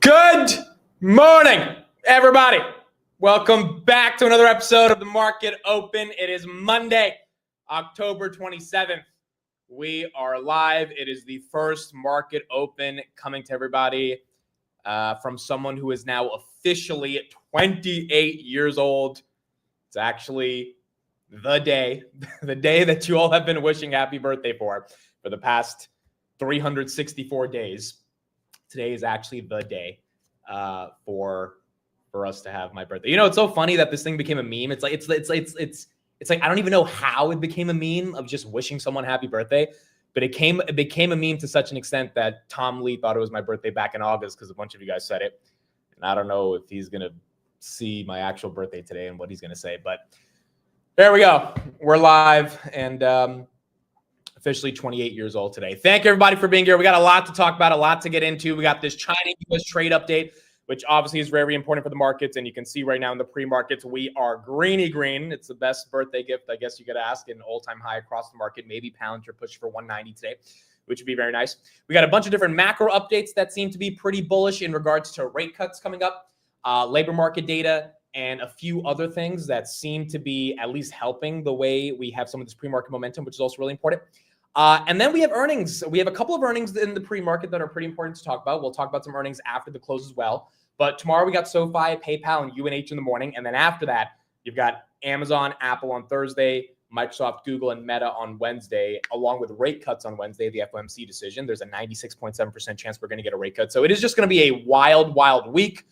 Good morning, everybody. Welcome back to another episode of the Market Open. It is Monday, October 27th. We are live. It is the first Market Open coming to everybody from someone who is now officially 28 years old. It's actually the day that you all have been wishing happy birthday for the past 364 days. Today is actually the day for us to have my birthday. You know, it's so funny that this thing became a meme. It's like I don't even know how it became a meme of just wishing someone happy birthday, but it became a meme to such an extent that Tom Lee thought it was my birthday back in August because a bunch of you guys said it. And I don't know if he's gonna see my actual birthday today and what he's gonna say, but there we go. We're live and officially 28 years old today. Thank you, everybody, for being here. We got a lot to talk about, a lot to get into. We got this China-US trade update, which obviously is very important for the markets. And you can see right now in the pre-markets, we are greeny green. It's the best birthday gift, I guess you could ask, an all-time high across the market. Maybe Palantir pushed for 190 today, which would be very nice. We got a bunch of different macro updates that seem to be pretty bullish in regards to rate cuts coming up, labor market data, and a few other things that seem to be at least helping the way we have some of this pre-market momentum, which is also really important. And then we have earnings. We have a couple of earnings in the pre-market that are pretty important to talk about. We'll talk about some earnings after the close as well. But tomorrow we got SoFi, PayPal, and UNH in the morning. And then after that, you've got Amazon, Apple on Thursday, Microsoft, Google, and Meta on Wednesday, along with rate cuts on Wednesday, the FOMC decision. There's a 96.7% chance we're going to get a rate cut. So it is just going to be a wild, wild week.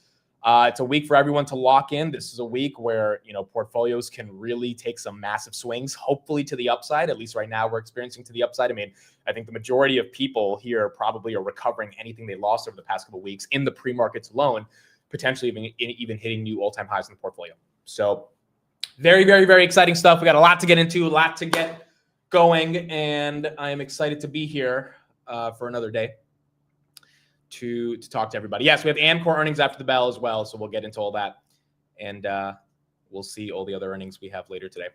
It's a week for everyone to lock in. This is a week where, you know, portfolios can really take some massive swings, hopefully to the upside. At least right now we're experiencing to the upside. I mean, I think the majority of people here probably are recovering anything they lost over the past couple of weeks in the pre-markets alone, potentially even hitting new all-time highs in the portfolio. So very, very, very exciting stuff. We got a lot to get into, a lot to get going, and I am excited to be here for another day to talk to everybody. Yes, we have Amcor earnings after the bell as well, so we'll get into all that, and we'll see all the other earnings we have later today.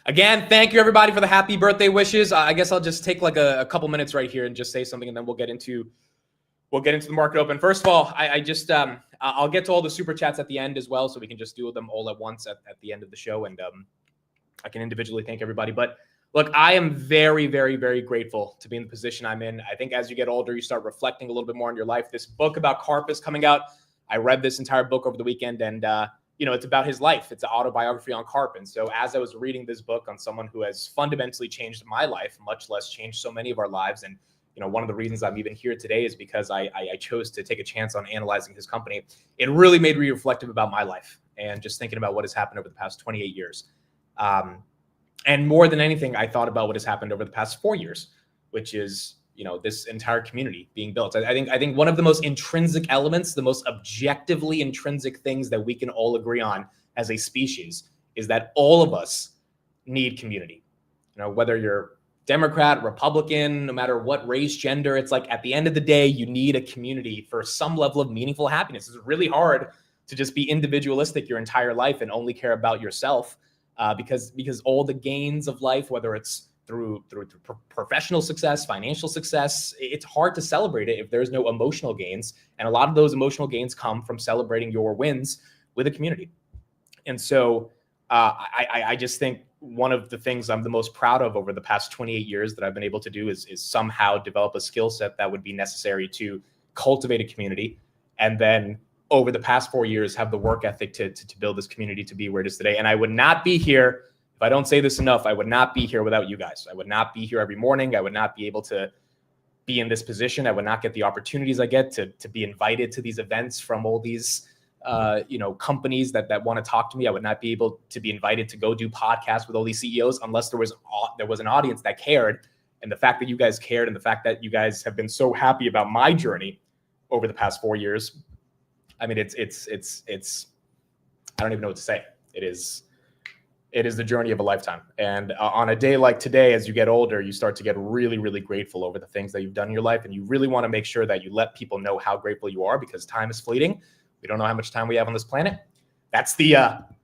Again, thank you everybody for the happy birthday wishes. I guess I'll just take like a couple minutes right here and just say something, and then we'll get into the market open. First of all, I'll get to all the super chats at the end as well, so we can just do them all at once at the end of the show, and I can individually thank everybody. But look, I am very, very, very grateful to be in the position I'm in. I think as you get older, you start reflecting a little bit more on your life. This book about Karp is coming out. I read this entire book over the weekend, and it's about his life. It's an autobiography on Karp. And so as I was reading this book on someone who has fundamentally changed my life, much less changed so many of our lives, and one of the reasons I'm even here today is because I chose to take a chance on analyzing his company. It really made me reflective about my life and just thinking about what has happened over the past 28 years. And more than anything, I thought about what has happened over the past 4 years, which is, this entire community being built. I think one of the most intrinsic elements, the most objectively intrinsic things that we can all agree on as a species is that all of us need community. Whether you're Democrat, Republican, no matter what race, gender, it's like at the end of the day, you need a community for some level of meaningful happiness. It's really hard to just be individualistic your entire life and only care about yourself. Because all the gains of life, whether it's through professional success, financial success, it's hard to celebrate it if there's no emotional gains. And a lot of those emotional gains come from celebrating your wins with a community. And so I just think one of the things I'm the most proud of over the past 28 years that I've been able to do is somehow develop a skill set that would be necessary to cultivate a community, and then over the past 4 years have the work ethic to build this community to be where it is today. And I would not be here, if I don't say this enough, I would not be here without you guys. I would not be here every morning. I would not be able to be in this position. I would not get the opportunities I get to be invited to these events from all these companies that want to talk to me. I would not be able to be invited to go do podcasts with all these CEOs unless there was an audience that cared. And the fact that you guys cared and the fact that you guys have been so happy about my journey over the past 4 years, I mean, it's I don't even know what to say. It is the journey of a lifetime. And on a day like today, as you get older, you start to get really, really grateful over the things that you've done in your life. And you really want to make sure that you let people know how grateful you are, because time is fleeting. We don't know how much time we have on this planet. That's the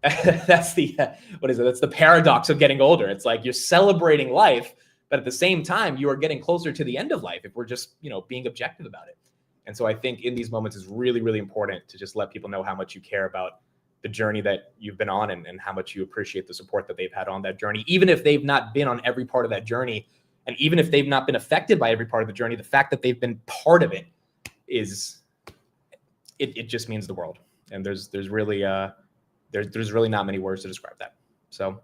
That's the paradox of getting older. It's like you're celebrating life, but at the same time, you are getting closer to the end of life if we're just, being objective about it. And so I think in these moments is really, really important to just let people know how much you care about the journey that you've been on and how much you appreciate the support that they've had on that journey, even if they've not been on every part of that journey. And even if they've not been affected by every part of the journey, the fact that they've been part of it it just means the world. And there's really not many words to describe that. So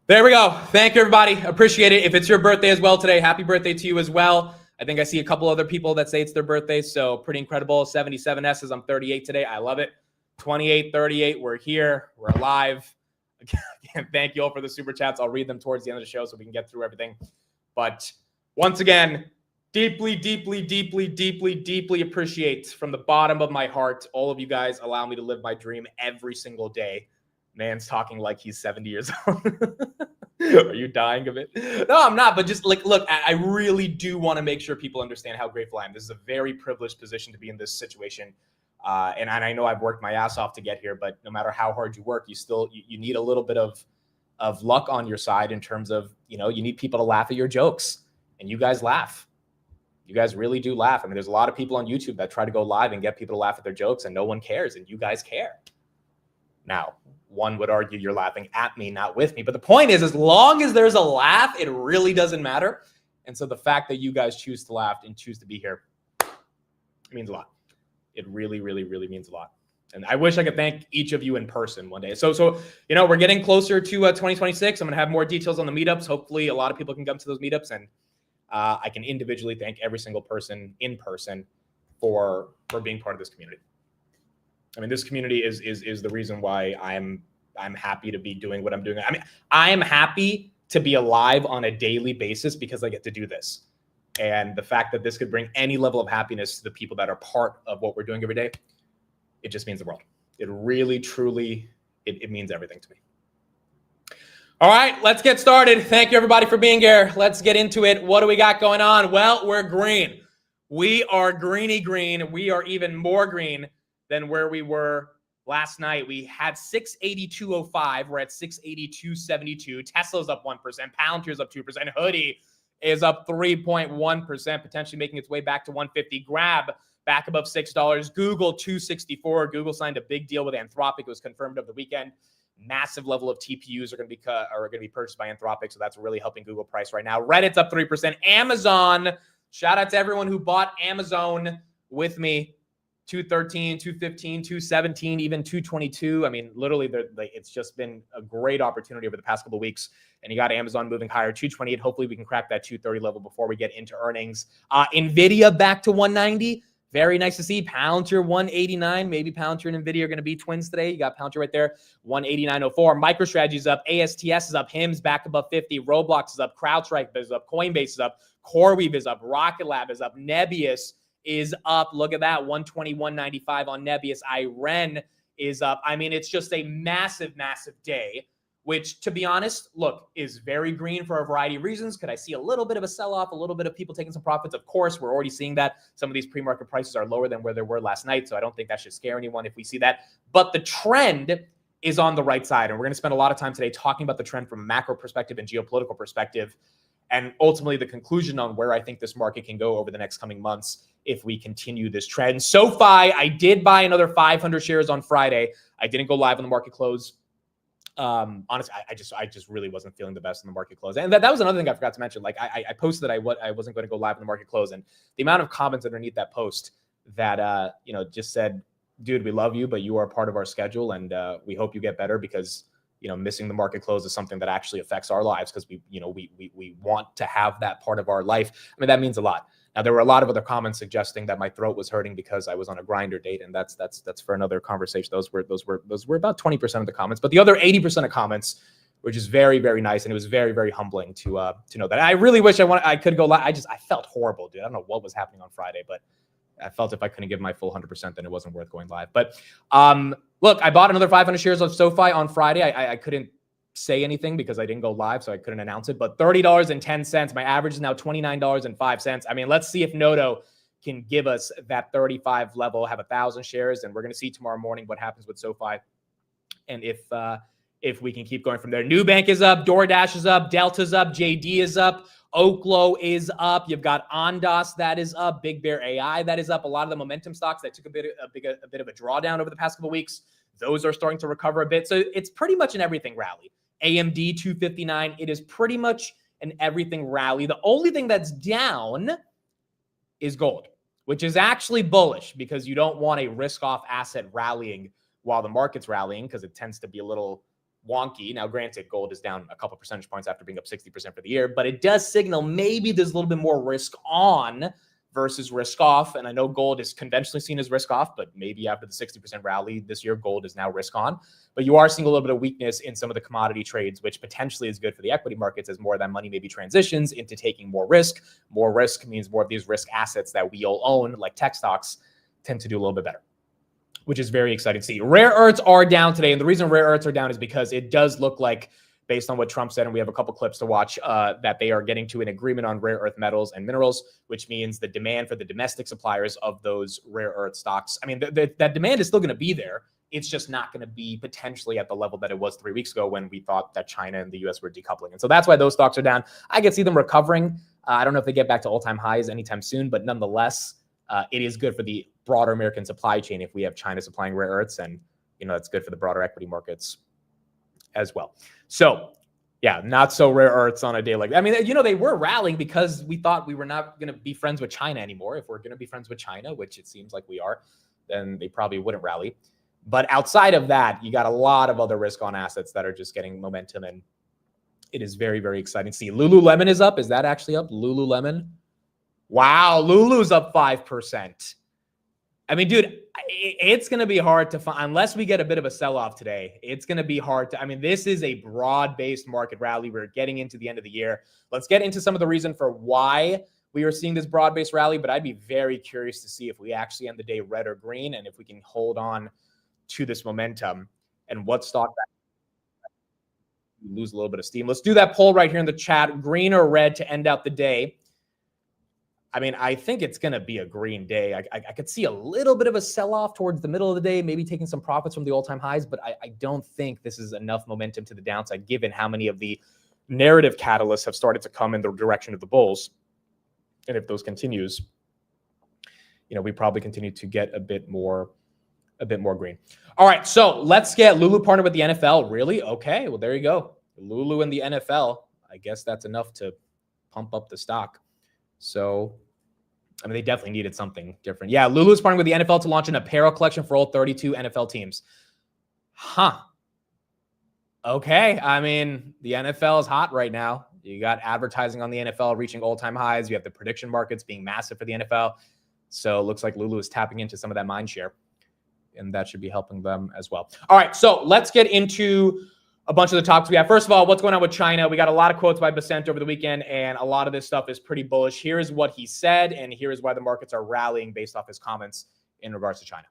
there we go. Thank you, everybody. Appreciate it. If it's your birthday as well today, happy birthday to you as well. I think I see a couple other people that say it's their birthday, so pretty incredible. 77S says I'm 38 today. I love it. 28, 38, we're here. We're alive. Again, thank you all for the super chats. I'll read them towards the end of the show so we can get through everything. But once again, deeply, deeply, deeply, deeply, deeply appreciate from the bottom of my heart all of you guys allow me to live my dream every single day. Man's talking like he's 70 years old. Are you dying of it? No, I'm not. But just like, look, I really do want to make sure people understand how grateful I am. This is a very privileged position to be in this situation. And I know I've worked my ass off to get here, but no matter how hard you work, you need a little bit of luck on your side in terms of, you need people to laugh at your jokes, and you guys laugh. You guys really do laugh. I mean, there's a lot of people on YouTube that try to go live and get people to laugh at their jokes, and no one cares, and you guys care. Now, one would argue you're laughing at me, not with me. But the point is, as long as there's a laugh, it really doesn't matter. And so the fact that you guys choose to laugh and choose to be here means a lot. It really, really, really means a lot. And I wish I could thank each of you in person one day. So we're getting closer to 2026. I'm going to have more details on the meetups. Hopefully a lot of people can come to those meetups, and I can individually thank every single person in person for being part of this community. I mean, this community is the reason why I'm happy to be doing what I'm doing. I mean, I am happy to be alive on a daily basis because I get to do this. And the fact that this could bring any level of happiness to the people that are part of what we're doing every day, it just means the world. It really, truly, it means everything to me. All right, let's get started. Thank you, everybody, for being here. Let's get into it. What do we got going on? Well, we're green. We are greeny green. We are even more green than where we were last night. We had 682.05. We're at 682.72. Tesla's up 1%. Palantir's up 2%. Hoodie is up 3.1%, potentially making its way back to 150. Grab back above $6. Google 264. Google signed a big deal with Anthropic. It was confirmed over the weekend. Massive level of TPUs are going to be purchased by Anthropic, so that's really helping Google price right now. Reddit's up 3%. Amazon, shout out to everyone who bought Amazon with me. 213, 215, 217, even 222. I mean, literally, it's just been a great opportunity over the past couple of weeks. And you got Amazon moving higher, 228. Hopefully, we can crack that 230 level before we get into earnings. NVIDIA back to 190. Very nice to see. Palantir 189. Maybe Palantir and NVIDIA are going to be twins today. You got Palantir right there, 189.04. MicroStrategy is up. ASTS is up. HIMS back above 50. Roblox is up. CrowdStrike is up. Coinbase is up. CoreWeave is up. Rocket Lab is up. Nebius is up. Look at that, 121.95 on Nebius. IREN is up. I mean, it's just a massive, massive day, which, to be honest, look, is very green for a variety of reasons. Could I see a little bit of a sell-off, a little bit of people taking some profits? Of course, we're already seeing that. Some of these pre-market prices are lower than where they were last night, so I don't think that should scare anyone if we see that. But the trend is on the right side, and we're going to spend a lot of time today talking about the trend from a macro perspective and geopolitical perspective, and ultimately the conclusion on where I think this market can go over the next coming months if we continue this trend. SoFi, I did buy another 500 shares on Friday. I didn't go live on the market close. Honestly, I just really wasn't feeling the best in the market close. And that was another thing I forgot to mention. Like I posted that I wasn't going to go live in the market close, and the amount of comments underneath that post that just said, dude, we love you, but you are part of our schedule, and we hope you get better because missing the market close is something that actually affects our lives because we want to have that part of our life. I mean, that means a lot. Now, there were a lot of other comments suggesting that my throat was hurting because I was on a grinder date, and that's for another conversation. Those were about 20% of the comments, but the other 80% of comments were just very, very nice, and it was very, very humbling to know that. I really wish I could go live. I felt horrible, dude. I don't know what was happening on Friday, but I felt if I couldn't give my full 100%, then it wasn't worth going live. But look, I bought another 500 shares of SoFi on Friday. I couldn't say anything because I didn't go live, so I couldn't announce it. But $30.10. My average is now $29.05. I mean, let's see if Noto can give us that 35 level, have 1,000 shares, and we're going to see tomorrow morning what happens with SoFi. And if if we can keep going from there. Nubank is up, DoorDash is up, Delta's up, JD is up, Oklo is up. You've got Ondas that is up, Big Bear AI that is up. A lot of the momentum stocks that took a bit of a drawdown over the past couple of weeks, those are starting to recover a bit. So it's pretty much an everything rally. AMD 259, it is pretty much an everything rally. The only thing that's down is gold, which is actually bullish because you don't want a risk-off asset rallying while the market's rallying because it tends to be a little wonky. Now, granted, gold is down a couple percentage points after being up 60% for the year, but it does signal maybe there's a little bit more risk on versus risk off. And I know gold is conventionally seen as risk off, but maybe after the 60% rally this year, gold is now risk on. But you are seeing a little bit of weakness in some of the commodity trades, which potentially is good for the equity markets as more of that money maybe transitions into taking more risk. More risk means more of these risk assets that we all own, like tech stocks, tend to do a little bit better, which is very exciting to see. Rare earths are down today. And the reason rare earths are down is because it does look like, based on what Trump said, and we have a couple clips to watch, that they are getting to an agreement on rare earth metals and minerals, which means the demand for the domestic suppliers of those rare earth stocks. I mean, that demand is still going to be there. It's just not going to be potentially at the level that it was 3 weeks ago when we thought that China and the US were decoupling. And so that's why those stocks are down. I can see them recovering. I don't know if they get back to all-time highs anytime soon, but nonetheless, it is good for the broader American supply chain if we have China supplying rare earths, and that's good for the broader equity markets as well. So yeah, not so rare earths on a day like that. I mean, they were rallying because we thought we were not going to be friends with China anymore. If we're going to be friends with China, which it seems like we are, then they probably wouldn't rally. But outside of that, you got a lot of other risk on assets that are just getting momentum, and it is very, very exciting to see. Lululemon is up. Is that actually up? Lululemon? Wow, Lulu's up 5%. I mean, dude, it's going to be hard to find, unless we get a bit of a sell-off today, it's going to be hard to, I mean, this is a broad-based market rally. We're getting into the end of the year. Let's get into some of the reason for why we are seeing this broad-based rally, but I'd be very curious to see if we actually end the day red or green, and if we can hold on to this momentum, and what stock that lose a little bit of steam. Let's do that poll right here in the chat, green or red to end out the day. I mean, I think it's going to be a green day. I could see a little bit of a sell-off towards the middle of the day, maybe taking some profits from the all-time highs, but I don't think this is enough momentum to the downside, given how many of the narrative catalysts have started to come in the direction of the bulls. And if those continues, we probably continue to get a bit more green. All right, so let's get Lulu partnered with the NFL. Really? Okay, well, there you go. Lulu and the NFL. I guess that's enough to pump up the stock. So, I mean, they definitely needed something different. Yeah, Lulu's partnering with the NFL to launch an apparel collection for all 32 NFL teams. Huh. Okay. I mean, the NFL is hot right now. You got advertising on the NFL reaching all-time highs. You have the prediction markets being massive for the NFL. So it looks like Lulu is tapping into some of that mind share, and that should be helping them as well. All right, so let's get into a bunch of the topics we have. First of all, what's going on with China? We got a lot of quotes by Basent over the weekend, and a lot of this stuff is pretty bullish. Here is what he said, and here is why the markets are rallying based off his comments in regards to China.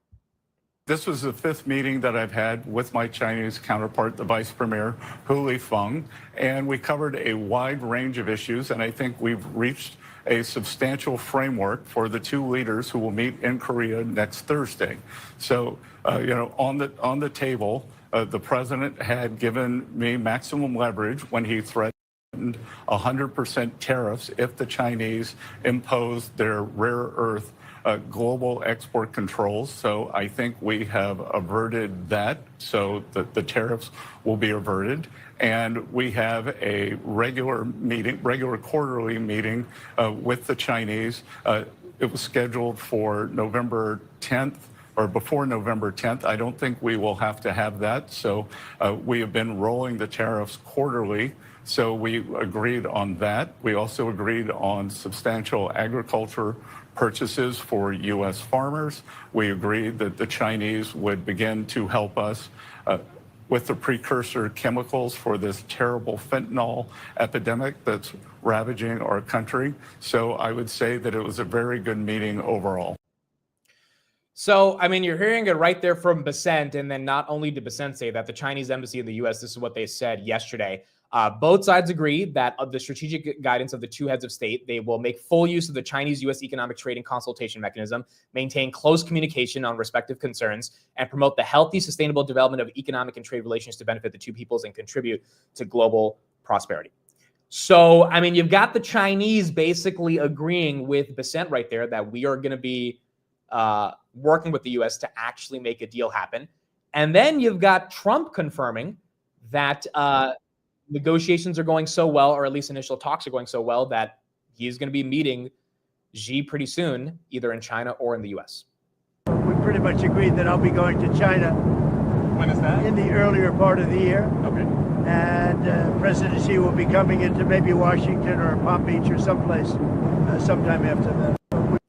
This was the 5th meeting that I've had with my Chinese counterpart, the Vice Premier, Hu Lifeng, and we covered a wide range of issues, and I think we've reached a substantial framework for the two leaders who will meet in Korea next Thursday. So, on the table, the president had given me maximum leverage when he threatened 100% tariffs if the Chinese imposed their rare earth global export controls. So I think we have averted that, so that the tariffs will be averted. And we have a regular quarterly meeting with the Chinese. It was scheduled for November 10th. Or before November 10th. I don't think we will have to have that. So we have been rolling the tariffs quarterly. So we agreed on that. We also agreed on substantial agriculture purchases for U.S. farmers. We agreed that the Chinese would begin to help us with the precursor chemicals for this terrible fentanyl epidemic that's ravaging our country. So I would say that it was a very good meeting overall. So, I mean, you're hearing it right there from Basent, and then not only did Basent say that, the Chinese embassy in the U.S., this is what they said yesterday. Both sides agree that of the strategic guidance of the two heads of state, they will make full use of the Chinese-U.S. economic trading consultation mechanism, maintain close communication on respective concerns, and promote the healthy, sustainable development of economic and trade relations to benefit the two peoples and contribute to global prosperity. So, I mean, you've got the Chinese basically agreeing with Bessent right there that we are going to be working with the U.S. to actually make a deal happen. And then you've got Trump confirming that negotiations are going so well, or at least initial talks are going so well, that he's going to be meeting Xi pretty soon, either in China or in the U.S. We pretty much agreed that I'll be going to China. When is that? In the earlier part of the year. Okay. And President Xi will be coming into maybe Washington or Palm Beach or someplace sometime after that.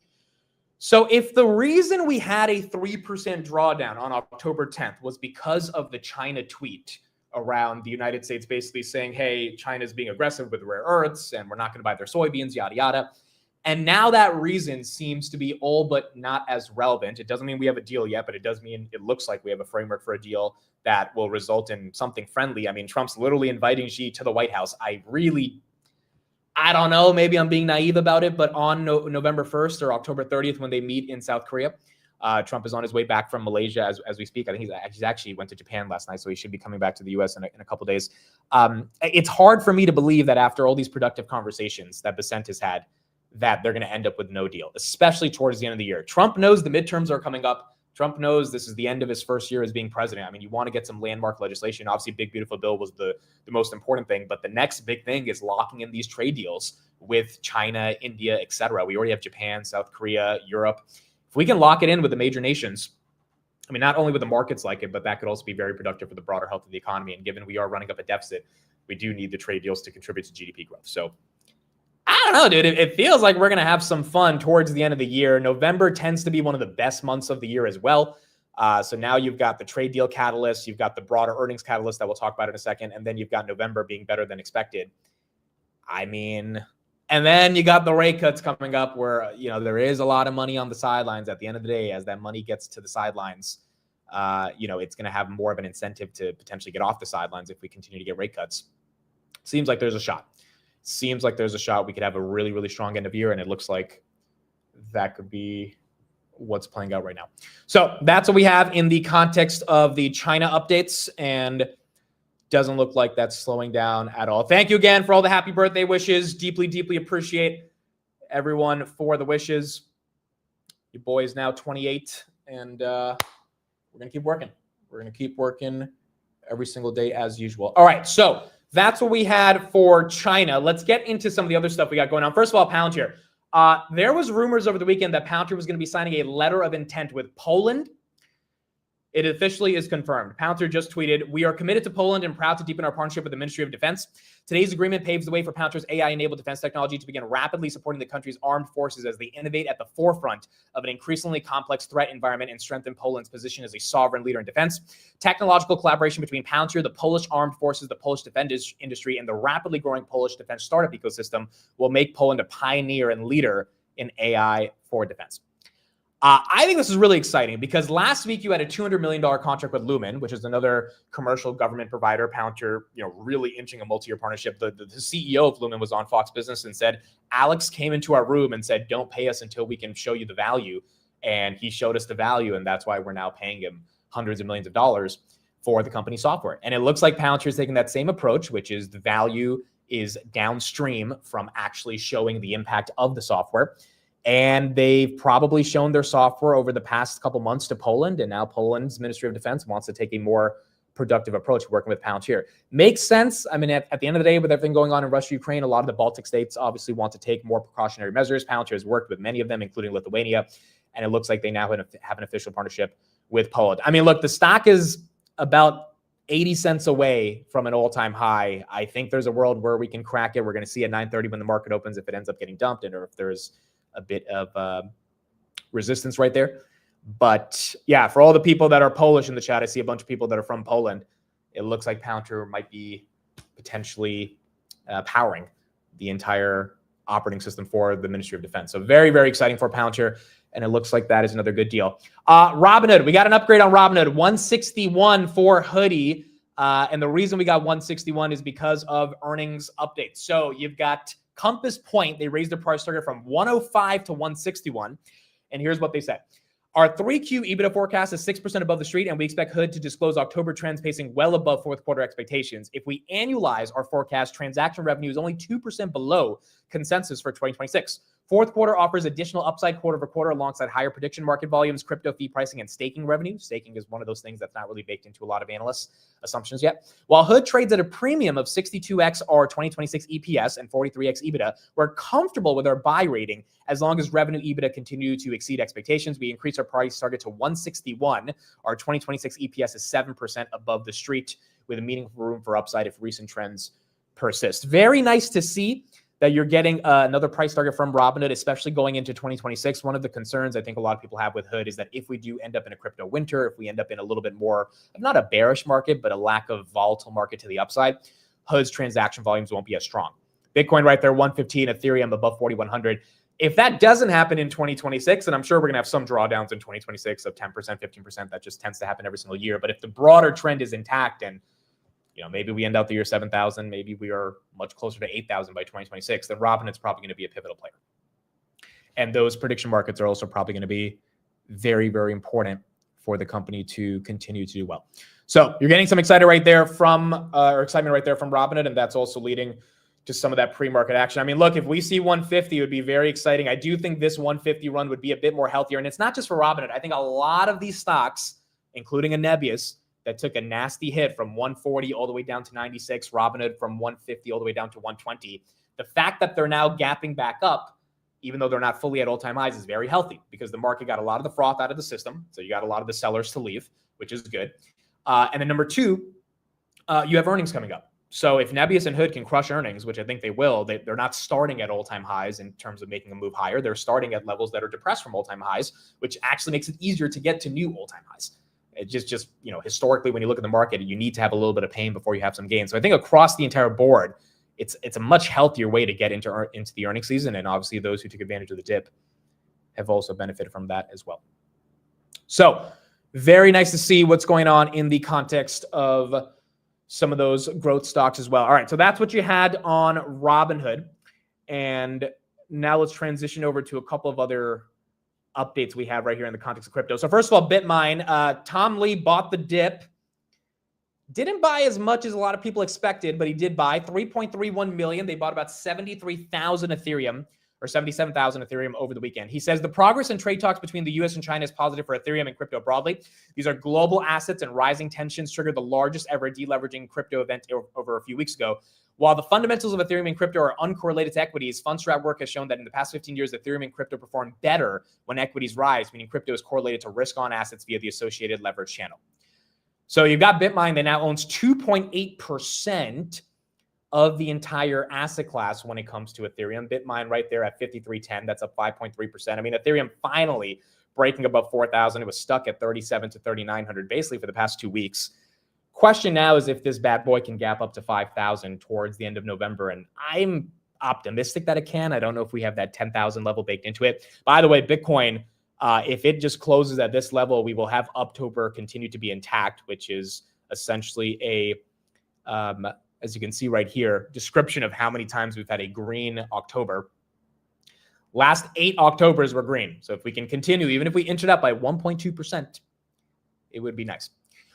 So if the reason we had a 3% drawdown on October 10th was because of the China tweet around the United States basically saying, hey, China's being aggressive with rare earths and we're not going to buy their soybeans, yada, yada. And now that reason seems to be all but not as relevant. It doesn't mean we have a deal yet, but it does mean it looks like we have a framework for a deal that will result in something friendly. I mean, Trump's literally inviting Xi to the White House. I don't know, maybe I'm being naive about it, but on November 1st or October 30th, when they meet in South Korea, Trump is on his way back from Malaysia as we speak. I think he's actually went to Japan last night, so he should be coming back to the U.S. in a couple of days. It's hard for me to believe that after all these productive conversations that Bessent has had, that they're going to end up with no deal, especially towards the end of the year. Trump knows the midterms are coming up. Trump knows this is the end of his first year as being president. I mean, you want to get some landmark legislation. Obviously, Big Beautiful Bill was the most important thing, but the next big thing is locking in these trade deals with China, India, et cetera. We already have Japan, South Korea, Europe. If we can lock it in with the major nations, I mean, not only with the markets like it, but that could also be very productive for the broader health of the economy. And given we are running up a deficit, we do need the trade deals to contribute to GDP growth. So I don't know, dude. It feels like we're going to have some fun towards the end of the year. November tends to be one of the best months of the year as well. So now you've got the trade deal catalyst. You've got the broader earnings catalyst that we'll talk about in a second. And then you've got November being better than expected. I mean, and then you got the rate cuts coming up where, there is a lot of money on the sidelines at the end of the day. As that money gets to the sidelines, it's going to have more of an incentive to potentially get off the sidelines if we continue to get rate cuts. Seems like there's a shot. We could have a really, really strong end of year, and it looks like that could be what's playing out right now. So that's what we have in the context of the China updates, and doesn't look like that's slowing down at all. Thank you again for all the happy birthday wishes. Deeply, deeply appreciate everyone for the wishes. Your boy is now 28, and we're going to keep working. We're going to keep working every single day as usual. All right, so that's what we had for China. Let's get into some of the other stuff we got going on. First of all, Palantir. There was rumors over the weekend that Palantir was going to be signing a letter of intent with Poland. It officially is confirmed. Palantir just tweeted, "We are committed to Poland and proud to deepen our partnership with the Ministry of Defense. Today's agreement paves the way for Palantir's AI-enabled defense technology to begin rapidly supporting the country's armed forces as they innovate at the forefront of an increasingly complex threat environment and strengthen Poland's position as a sovereign leader in defense. Technological collaboration between Palantir, the Polish armed forces, the Polish defense industry, and the rapidly growing Polish defense startup ecosystem will make Poland a pioneer and leader in AI for defense." I think this is really exciting because last week you had a $200 million contract with Lumen, which is another commercial government provider. Palantir, really inching a multi-year partnership. The CEO of Lumen was on Fox Business and said, Alex came into our room and said, don't pay us until we can show you the value. And he showed us the value, and that's why we're now paying him hundreds of millions of dollars for the company software. And it looks like Palantir is taking that same approach, which is the value is downstream from actually showing the impact of the software. And they've probably shown their software over the past couple months to Poland, and now Poland's Ministry of Defense wants to take a more productive approach working with Palantir. Makes sense. I mean, at the end of the day, with everything going on in Russia, Ukraine, a lot of the Baltic states obviously want to take more precautionary measures. Palantir has worked with many of them, including Lithuania, and it looks like they now have an official partnership with Poland. I mean, look, the stock is about 80 cents away from an all-time high. I think there's a world where we can crack it. We're going to see at 9:30 when the market opens if it ends up getting dumped, or if there's a bit of resistance right there. But yeah, for all the people that are Polish in the chat, I see a bunch of people that are from Poland. It looks like Palantir might be potentially powering the entire operating system for the Ministry of Defense. So very, very exciting for Palantir. And it looks like that is another good deal. Robinhood, we got an upgrade on Robinhood. 161 for hoodie. And the reason we got 161 is because of earnings updates. So you've got Compass Point. They raised their price target from 105 to 161. And here's what they said. Our 3Q EBITDA forecast is 6% above the street, and we expect Hood to disclose October trends pacing well above fourth quarter expectations. If we annualize our forecast, transaction revenue is only 2% below consensus for 2026. Fourth quarter offers additional upside quarter over quarter alongside higher prediction market volumes, crypto fee pricing, and staking revenue. Staking is one of those things that's not really baked into a lot of analysts' assumptions yet. While Hood trades at a premium of 62x our 2026 EPS and 43x EBITDA, we're comfortable with our buy rating as long as revenue EBITDA continue to exceed expectations. We increase our price target to 161. Our 2026 EPS is 7% above the street with a meaningful room for upside if recent trends persist. Very nice to see that you're getting another price target from Robinhood, especially going into 2026. One of the concerns I think a lot of people have with Hood is that if we do end up in a crypto winter, if we end up in a little bit more of not a bearish market, but a lack of volatile market to the upside, Hood's transaction volumes won't be as strong. Bitcoin right there, 115, Ethereum above 4,100. If that doesn't happen in 2026, and I'm sure we're going to have some drawdowns in 2026 of 10%, 15%, that just tends to happen every single year. But if the broader trend is intact and maybe we end out the year 7,000, maybe we are much closer to 8,000 by 2026, then Robinhood's probably going to be a pivotal player. And those prediction markets are also probably going to be very, very important for the company to continue to do well. So you're getting some excitement right there from Robinhood, and that's also leading to some of that pre-market action. I mean, look, if we see 150, it would be very exciting. I do think this 150 run would be a bit more healthier, and it's not just for Robinhood. I think a lot of these stocks, including a Nebius, that took a nasty hit from 140 all the way down to 96, Robinhood from 150 all the way down to 120. The fact that they're now gapping back up, even though they're not fully at all-time highs, is very healthy because the market got a lot of the froth out of the system. So you got a lot of the sellers to leave, which is good. And then number two, you have earnings coming up. So if Nebius and Hood can crush earnings, which I think they will, they're not starting at all-time highs in terms of making a move higher. They're starting at levels that are depressed from all-time highs, which actually makes it easier to get to new all-time highs. It just historically, when you look at the market, you need to have a little bit of pain before you have some gains. So I think across the entire board, it's a much healthier way to get into the earnings season. And obviously those who took advantage of the dip have also benefited from that as well. So very nice to see what's going on in the context of some of those growth stocks as well. All right, so that's what you had on Robinhood. And now let's transition over to a couple of other updates we have right here in the context of crypto. So first of all, BitMine, Tom Lee bought the dip. Didn't buy as much as a lot of people expected, but he did buy 3.31 million. They bought about 73,000 Ethereum or 77,000 Ethereum over the weekend. He says the progress in trade talks between the US and China is positive for Ethereum and crypto broadly. These are global assets, and rising tensions triggered the largest ever deleveraging crypto event over a few weeks ago. While the fundamentals of Ethereum and crypto are uncorrelated to equities, Fundstrat work has shown that in the past 15 years, Ethereum and crypto perform better when equities rise, meaning crypto is correlated to risk-on assets via the associated leverage channel. So you've got BitMine that now owns 2.8% of the entire asset class when it comes to Ethereum. BitMine right there at 53.10, that's up 5.3%. I mean, Ethereum finally breaking above 4,000. It was stuck at 37 to 3,900 basically for the past 2 weeks. Question now is if this bad boy can gap up to 5,000 towards the end of November, and I'm optimistic that it can. I don't know if we have that 10,000 level baked into it. By the way, Bitcoin, if it just closes at this level, we will have October continue to be intact, which is essentially a, as you can see right here, description of how many times we've had a green October. Last 8 Octobers were green. So if we can continue, even if we inch it up by 1.2%, it would be nice.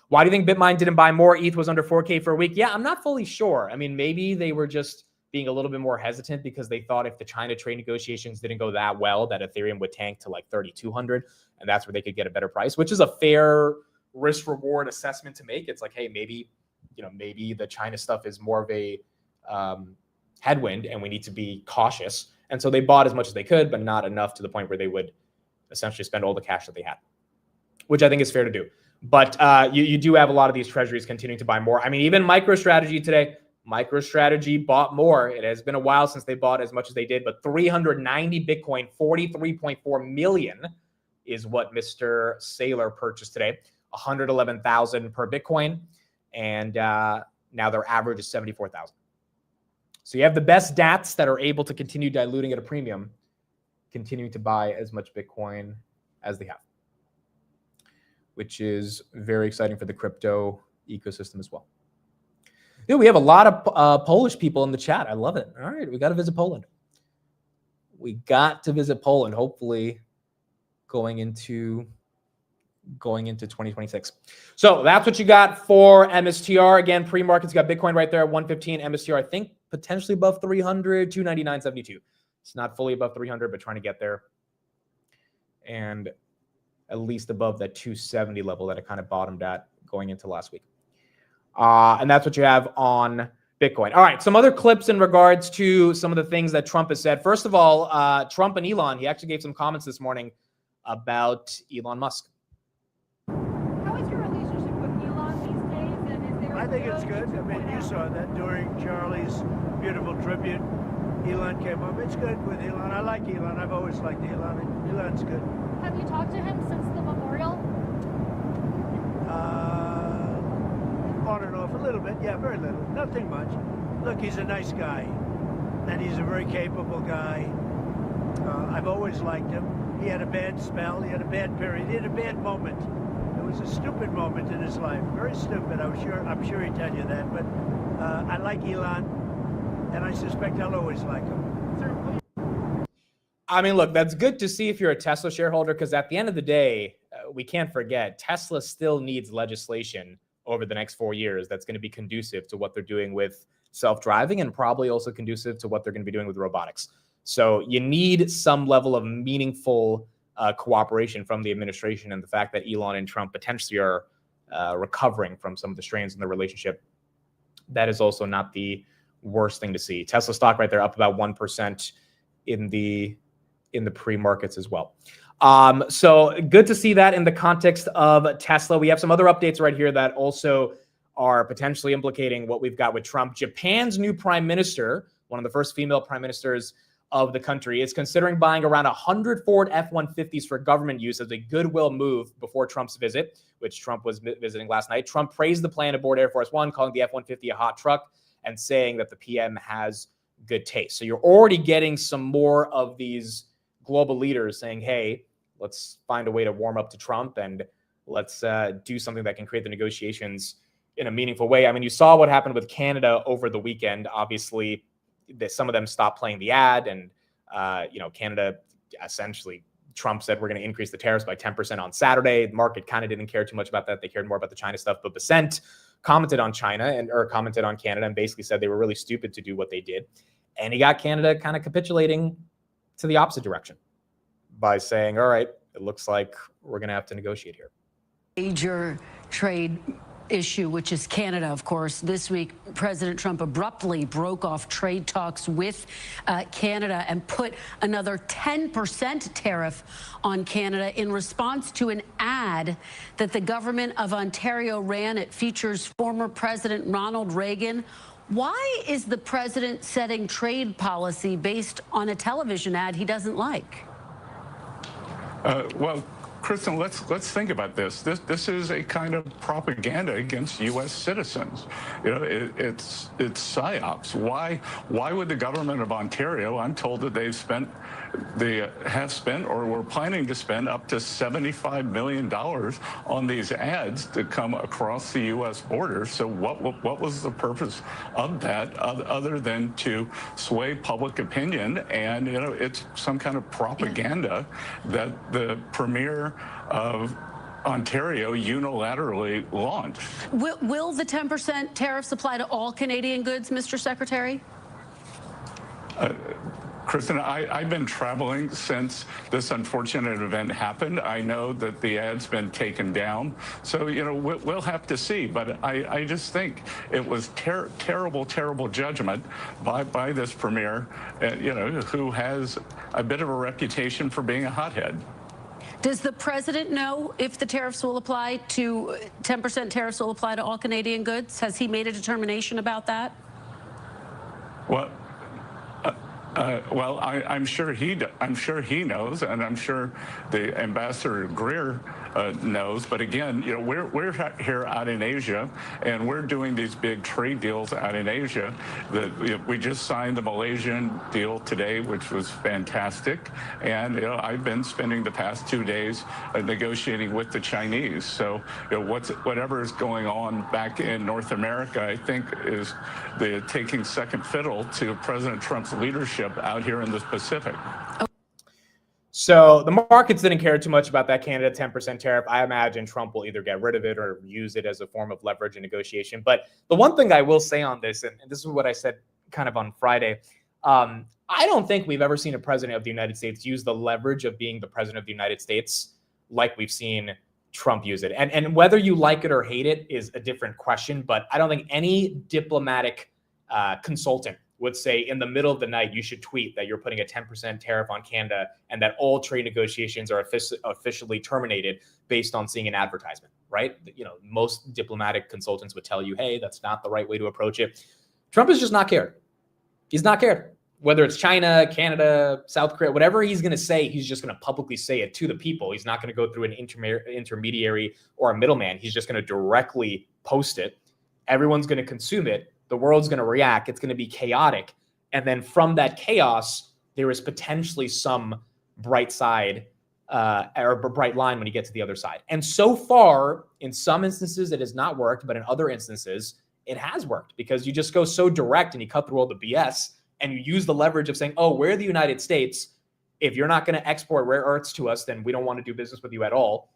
Why do you think BitMine didn't buy more? ETH was under 4K for a week. Yeah, I'm not fully sure. I mean, maybe they were just being a little bit more hesitant because they thought if the China trade negotiations didn't go that well, that Ethereum would tank to like 3,200, and that's where they could get a better price, which is a fair risk-reward assessment to make. It's like, hey, maybe the China stuff is more of a headwind, and we need to be cautious. And so they bought as much as they could, but not enough to the point where they would essentially spend all the cash that they had, which I think is fair to do. But you do have a lot of these treasuries continuing to buy more. I mean, even MicroStrategy today, MicroStrategy bought more. It has been a while since they bought as much as they did, but 390 Bitcoin, 43.4 million is what Mr. Saylor purchased today, 111,000 per Bitcoin. And now their average is 74,000. So you have the best DATs that are able to continue diluting at a premium, continuing to buy as much Bitcoin as they have, which is very exciting for the crypto ecosystem as well. Dude, we have a lot of Polish people in the chat. I love it. All right, we got to visit Poland. We got to visit Poland, hopefully going into 2026. So that's what you got for MSTR. Again, pre-markets got Bitcoin right there at 115. MSTR, I think, potentially above 300, 299.72. It's not fully above 300, but trying to get there. And at least above that 270 level that it kind of bottomed at going into last week. And that's what you have on Bitcoin. All right, some other clips in regards to some of the things that Trump has said. First of all, Trump and Elon, he actually gave some comments this morning about Elon Musk. How is your relationship with Elon these days? And is there I think it's good. I mean, you saw that during Charlie's beautiful tribute. Elon came up. It's good with Elon. I like Elon. I've always liked Elon. Elon's good. Have you talked to him since the memorial? On and off a little bit. Yeah, very little. Nothing much. Look, he's a nice guy. And he's a very capable guy. I've always liked him. He had a bad spell. He had a bad period. He had a bad moment. It was a stupid moment in his life. Very stupid. I'm sure he'd tell you that. But I like Elon. And I suspect I'll always like him. I mean, look, that's good to see if you're a Tesla shareholder, because at the end of the day, we can't forget Tesla still needs legislation over the next 4 years that's going to be conducive to what they're doing with self-driving, and probably also conducive to what they're going to be doing with robotics. So you need some level of meaningful cooperation from the administration, and the fact that Elon and Trump potentially are recovering from some of the strains in the relationship, that is also not the worst thing to see. Tesla stock right there up about 1% in the pre-markets as well. So good to see that in the context of Tesla. We have some other updates right here that also are potentially implicating what we've got with Trump. Japan's new prime minister, one of the first female prime ministers of the country, is considering buying around 100 Ford F-150s for government use as a goodwill move before Trump's visit, which Trump was visiting last night. Trump praised the plan aboard Air Force One, calling the F-150 a hot truck and saying that the PM has good taste. So you're already getting some more of these global leaders saying, hey, let's find a way to warm up to Trump, and let's do something that can create the negotiations in a meaningful way. I mean, you saw what happened with Canada over the weekend. Obviously, some of them stopped playing the ad, and Canada, essentially, Trump said we're going to increase the tariffs by 10% on Saturday. The market kind of didn't care too much about that. They cared more about the China stuff. But Besant commented on commented on Canada and basically said they were really stupid to do what they did. And he got Canada kind of capitulating to the opposite direction by saying, all right, it looks like we're going to have to negotiate here. Major trade issue, which is Canada, of course. This week, President Trump abruptly broke off trade talks with Canada and put another 10% tariff on Canada in response to an ad that the government of Ontario ran. It features former President Ronald Reagan. Why is the president setting trade policy based on a television ad he doesn't like? Well, Kristen, let's think about this. This is a kind of propaganda against U.S. citizens. It's psyops. Why would the government of Ontario? I'm told that they have spent or were planning to spend up to $75 million on these ads to come across the U.S. border. So what was the purpose of that other than to sway public opinion? And it's some kind of propaganda that the premier of Ontario unilaterally launched. Will the 10% tariffs apply to all Canadian goods, Mr. Secretary? Kristen, I've been traveling since this unfortunate event happened. I know that the ad's been taken down. So, we'll have to see. But I just think it was terrible judgment by this premier, who has a bit of a reputation for being a hothead. Does the president know if the tariffs will apply to 10% tariffs will apply to all Canadian goods? Has he made a determination about that? Well, I'm sure he knows, and I'm sure the Ambassador Greer knows. But again, we're here out in Asia, and we're doing these big trade deals out in Asia. We just signed the Malaysian deal today, which was fantastic. And I've been spending the past 2 days negotiating with the Chinese. So whatever is going on back in North America, I think is taking second fiddle to President Trump's leadership out here in the Pacific. So the markets didn't care too much about that Canada 10% tariff. I imagine Trump will either get rid of it or use it as a form of leverage and negotiation. But the one thing I will say on this, and this is what I said kind of on Friday, I don't think we've ever seen a president of the United States use the leverage of being the president of the United States like we've seen Trump use it. And whether you like it or hate it is a different question. But I don't think any diplomatic consultant would say in the middle of the night, you should tweet that you're putting a 10% tariff on Canada and that all trade negotiations are officially terminated based on seeing an advertisement, right? Most diplomatic consultants would tell you, hey, that's not the right way to approach it. Trump is just not cared. He's not cared. Whether it's China, Canada, South Korea, whatever he's going to say, he's just going to publicly say it to the people. He's not going to go through an intermediary or a middleman. He's just going to directly post it. Everyone's going to consume it. The world's going to react. It's going to be chaotic. And then from that chaos, there is potentially some bright side or bright line when you get to the other side. And so far, in some instances, it has not worked. But in other instances, it has worked because you just go so direct and you cut through all the BS and you use the leverage of saying, oh, we're the United States. If you're not going to export rare earths to us, then we don't want to do business with you at all.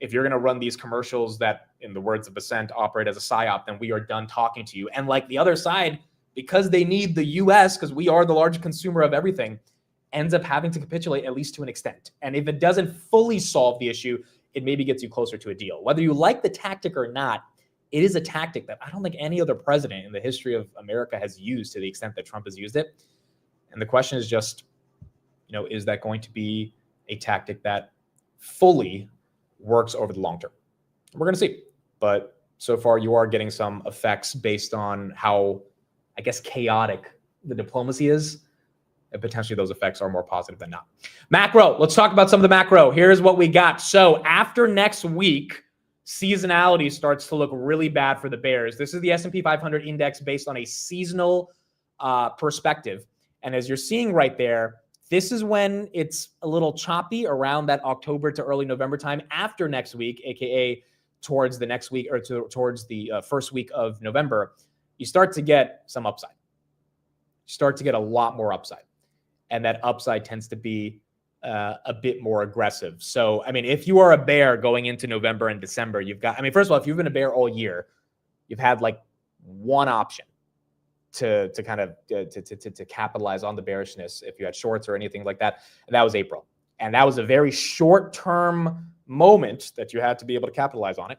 If you're going to run these commercials that, in the words of Basent, operate as a psyop, then we are done talking to you. And like the other side, because they need the U.S., because we are the largest consumer of everything, ends up having to capitulate at least to an extent. And if it doesn't fully solve the issue, it maybe gets you closer to a deal. Whether you like the tactic or not, it is a tactic that I don't think any other president in the history of America has used to the extent that Trump has used it. And the question is just, is that going to be a tactic that fully works over the long term? We're going to see. But so far, you are getting some effects based on how, I guess, chaotic the diplomacy is. And potentially those effects are more positive than not. Macro, let's talk about some of the macro. Here's what we got. So after next week, seasonality starts to look really bad for the bears. This is the S&P 500 index based on a seasonal perspective. And as you're seeing right there, this is when it's a little choppy around that October to early November time after next week, aka towards the next week or towards the first week of November. You start to get some upside. You start to get a lot more upside. And that upside tends to be a bit more aggressive. So, if you are a bear going into November and December, you've got, first of all, if you've been a bear all year, you've had like one option to kind of to capitalize on the bearishness if you had shorts or anything like that. And that was April. And that was a very short-term moment that you had to be able to capitalize on it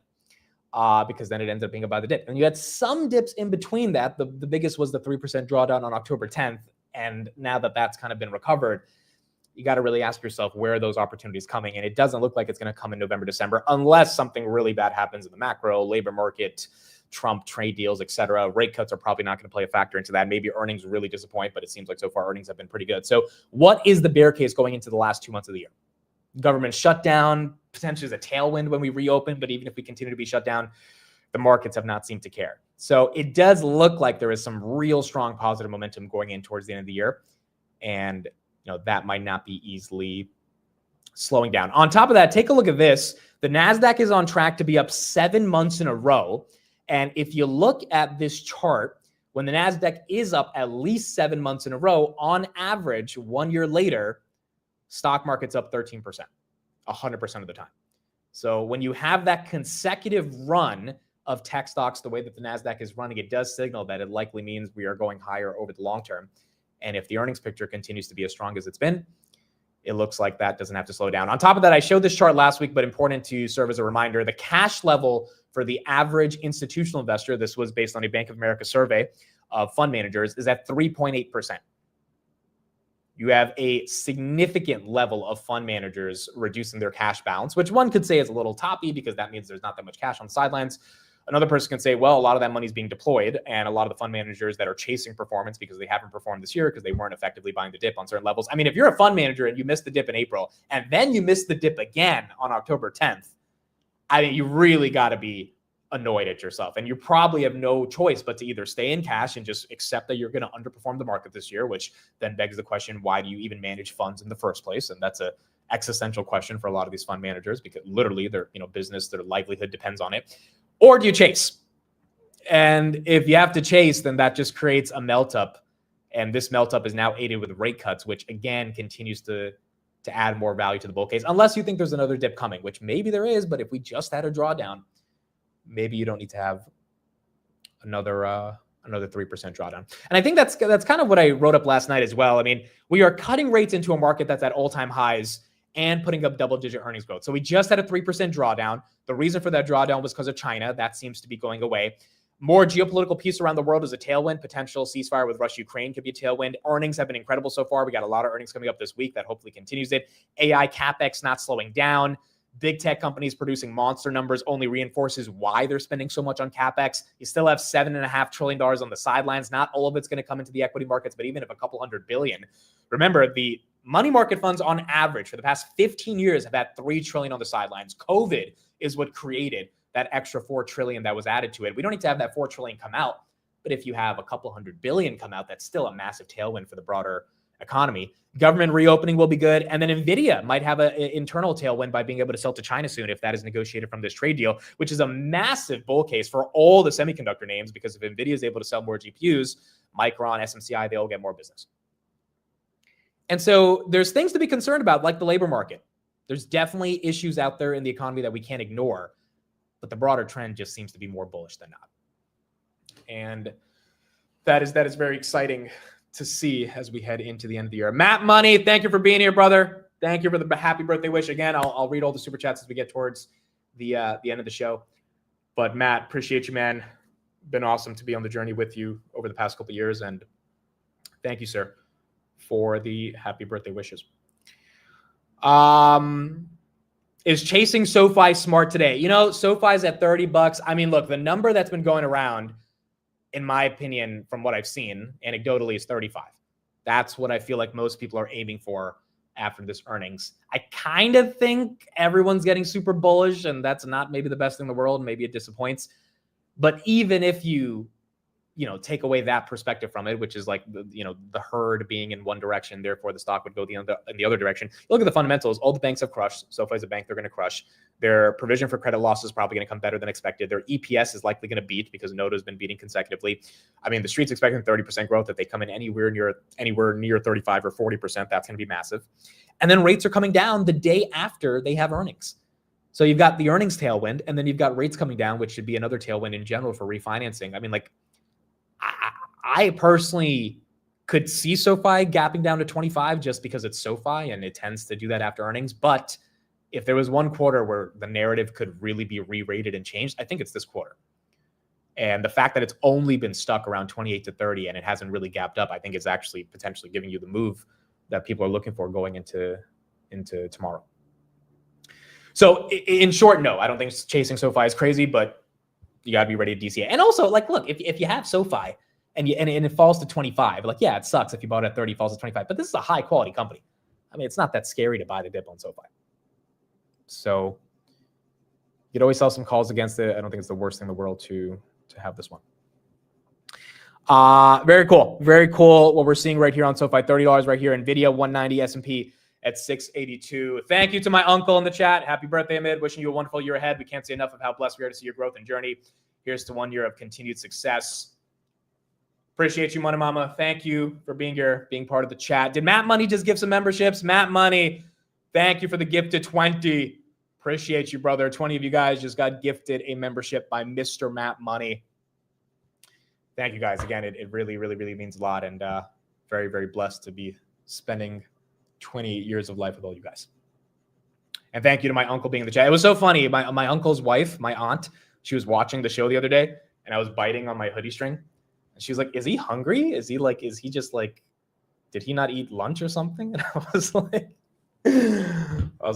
because then it ended up being about the dip. And you had some dips in between that. The biggest was the 3% drawdown on October 10th. And now that that's kind of been recovered, you got to really ask yourself, where are those opportunities coming? And it doesn't look like it's going to come in November, December, unless something really bad happens in the macro, labor market, Trump trade deals, et cetera. Rate cuts are probably not going to play a factor into that. Maybe earnings really disappoint, but it seems like so far earnings have been pretty good. So what is the bear case going into the last 2 months of the year? Government shutdown, potentially is a tailwind when we reopen, but even if we continue to be shut down, the markets have not seemed to care. So it does look like there is some real strong positive momentum going in towards the end of the year. And that might not be easily slowing down. On top of that, take a look at this. The NASDAQ is on track to be up 7 months in a row. And if you look at this chart, when the NASDAQ is up at least 7 months in a row, on average, 1 year later, stock market's up 13%, 100% of the time. So when you have that consecutive run of tech stocks the way that the NASDAQ is running, it does signal that it likely means we are going higher over the long term. And if the earnings picture continues to be as strong as it's been, it looks like that doesn't have to slow down. On top of that, I showed this chart last week, but important to serve as a reminder, the cash level for the average institutional investor, this was based on a Bank of America survey of fund managers, is at 3.8%. You have a significant level of fund managers reducing their cash balance, which one could say is a little toppy because that means there's not that much cash on the sidelines. Another person can say, well, a lot of that money is being deployed, and a lot of the fund managers that are chasing performance because they haven't performed this year because they weren't effectively buying the dip on certain levels. If you're a fund manager and you missed the dip in April and then you missed the dip again on October 10th, I mean, you really got to be annoyed at yourself. And you probably have no choice but to either stay in cash and just accept that you're going to underperform the market this year, which then begs the question, why do you even manage funds in the first place? And that's a existential question for a lot of these fund managers, because literally their business, their livelihood depends on it. Or do you chase? And if you have to chase, then that just creates a melt up. And this melt up is now aided with rate cuts, which again continues to add more value to the bull case, unless you think there's another dip coming, which maybe there is. But if we just had a drawdown, maybe you don't need to have another 3% drawdown. And I think that's kind of what I wrote up last night as well. I mean, we are cutting rates into a market that's at all-time highs and putting up double-digit earnings growth. So we just had a 3% drawdown. The reason for that drawdown was because of China. That seems to be going away. More geopolitical peace around the world is a tailwind. Potential ceasefire with Russia-Ukraine could be a tailwind. Earnings have been incredible so far. We got a lot of earnings coming up this week that hopefully continues it. AI CapEx not slowing down. Big tech companies producing monster numbers only reinforces why they're spending so much on CapEx. You still have $7.5 trillion on the sidelines. Not all of it's going to come into the equity markets, but even if a couple $100 billion. Remember, the money market funds on average for the past 15 years have had $3 trillion on the sidelines. COVID is what created that extra $4 trillion that was added to it. We don't need to have that $4 trillion come out, but if you have a couple $100 billion come out, that's still a massive tailwind for the broader economy. Government reopening will be good. And then NVIDIA might have an internal tailwind by being able to sell to China soon if that is negotiated from this trade deal, which is a massive bull case for all the semiconductor names, because if NVIDIA is able to sell more GPUs, Micron, SMCI, they all get more business. And so there's things to be concerned about, like the labor market. There's definitely issues out there in the economy that we can't ignore, but the broader trend just seems to be more bullish than not. And that is very exciting to see as we head into the end of the year. Matt Money, thank you for being here, brother. Thank you for the happy birthday wish. Again, I'll read all the super chats as we get towards the end of the show. But Matt, appreciate you, man. Been awesome to be on the journey with you over the past couple of years. And thank you, sir, for the happy birthday wishes. Is chasing SoFi smart today? SoFi's at $30. I mean, look, the number that's been going around, in my opinion, from what I've seen, anecdotally, is 35. That's what I feel like most people are aiming for after this earnings. I kind of think everyone's getting super bullish, and that's not maybe the best thing in the world. Maybe it disappoints. But even if you take away that perspective from it, which is like the herd being in one direction, therefore the stock would go in the other direction. Look at the fundamentals. All the banks have crushed. SoFi is a bank they're going to crush. Their provision for credit loss is probably going to come better than expected. Their EPS is likely going to beat because Noda has been beating consecutively. I mean, the street's expecting 30% growth. If they come in anywhere near 35 or 40%, that's going to be massive. And then rates are coming down the day after they have earnings. So you've got the earnings tailwind, and then you've got rates coming down, which should be another tailwind in general for refinancing. I mean, I personally could see SoFi gapping down to 25 just because it's SoFi and it tends to do that after earnings. But if there was one quarter where the narrative could really be re-rated and changed, I think it's this quarter. And the fact that it's only been stuck around 28 to 30 and it hasn't really gapped up, I think it's actually potentially giving you the move that people are looking for going into tomorrow. So in short, no, I don't think chasing SoFi is crazy, but you got to be ready to DCA. And also, look, if you have SoFi and it falls to 25, yeah, it sucks if you bought it at 30, falls to 25, but this is a high quality company. I mean, it's not that scary to buy the dip on SoFi. So you'd always sell some calls against it. I don't think it's the worst thing in the world to have this one. Very cool. Very cool. What we're seeing right here on SoFi, $30 right here. NVIDIA, 190, S&P at 682. Thank you to my uncle in the chat. Happy birthday, Amid. Wishing you a wonderful year ahead. We can't say enough of how blessed we are to see your growth and journey. Here's to 1 year of continued success. Appreciate you, Money Mama. Thank you for being here, being part of the chat. Did Matt Money just give some memberships? Matt Money, thank you for the gift to 20. Appreciate you, brother. 20 of you guys just got gifted a membership by Mr. Matt Money. Thank you, guys. Again, it really, really, really means a lot, and very, very blessed to be spending 20 years of life with all you guys. And thank you to my uncle being in the chat. It was so funny. My uncle's wife, my aunt, she was watching the show the other day, and I was biting on my hoodie string. And she was like, is he hungry? Is he just like, did he not eat lunch or something? And I was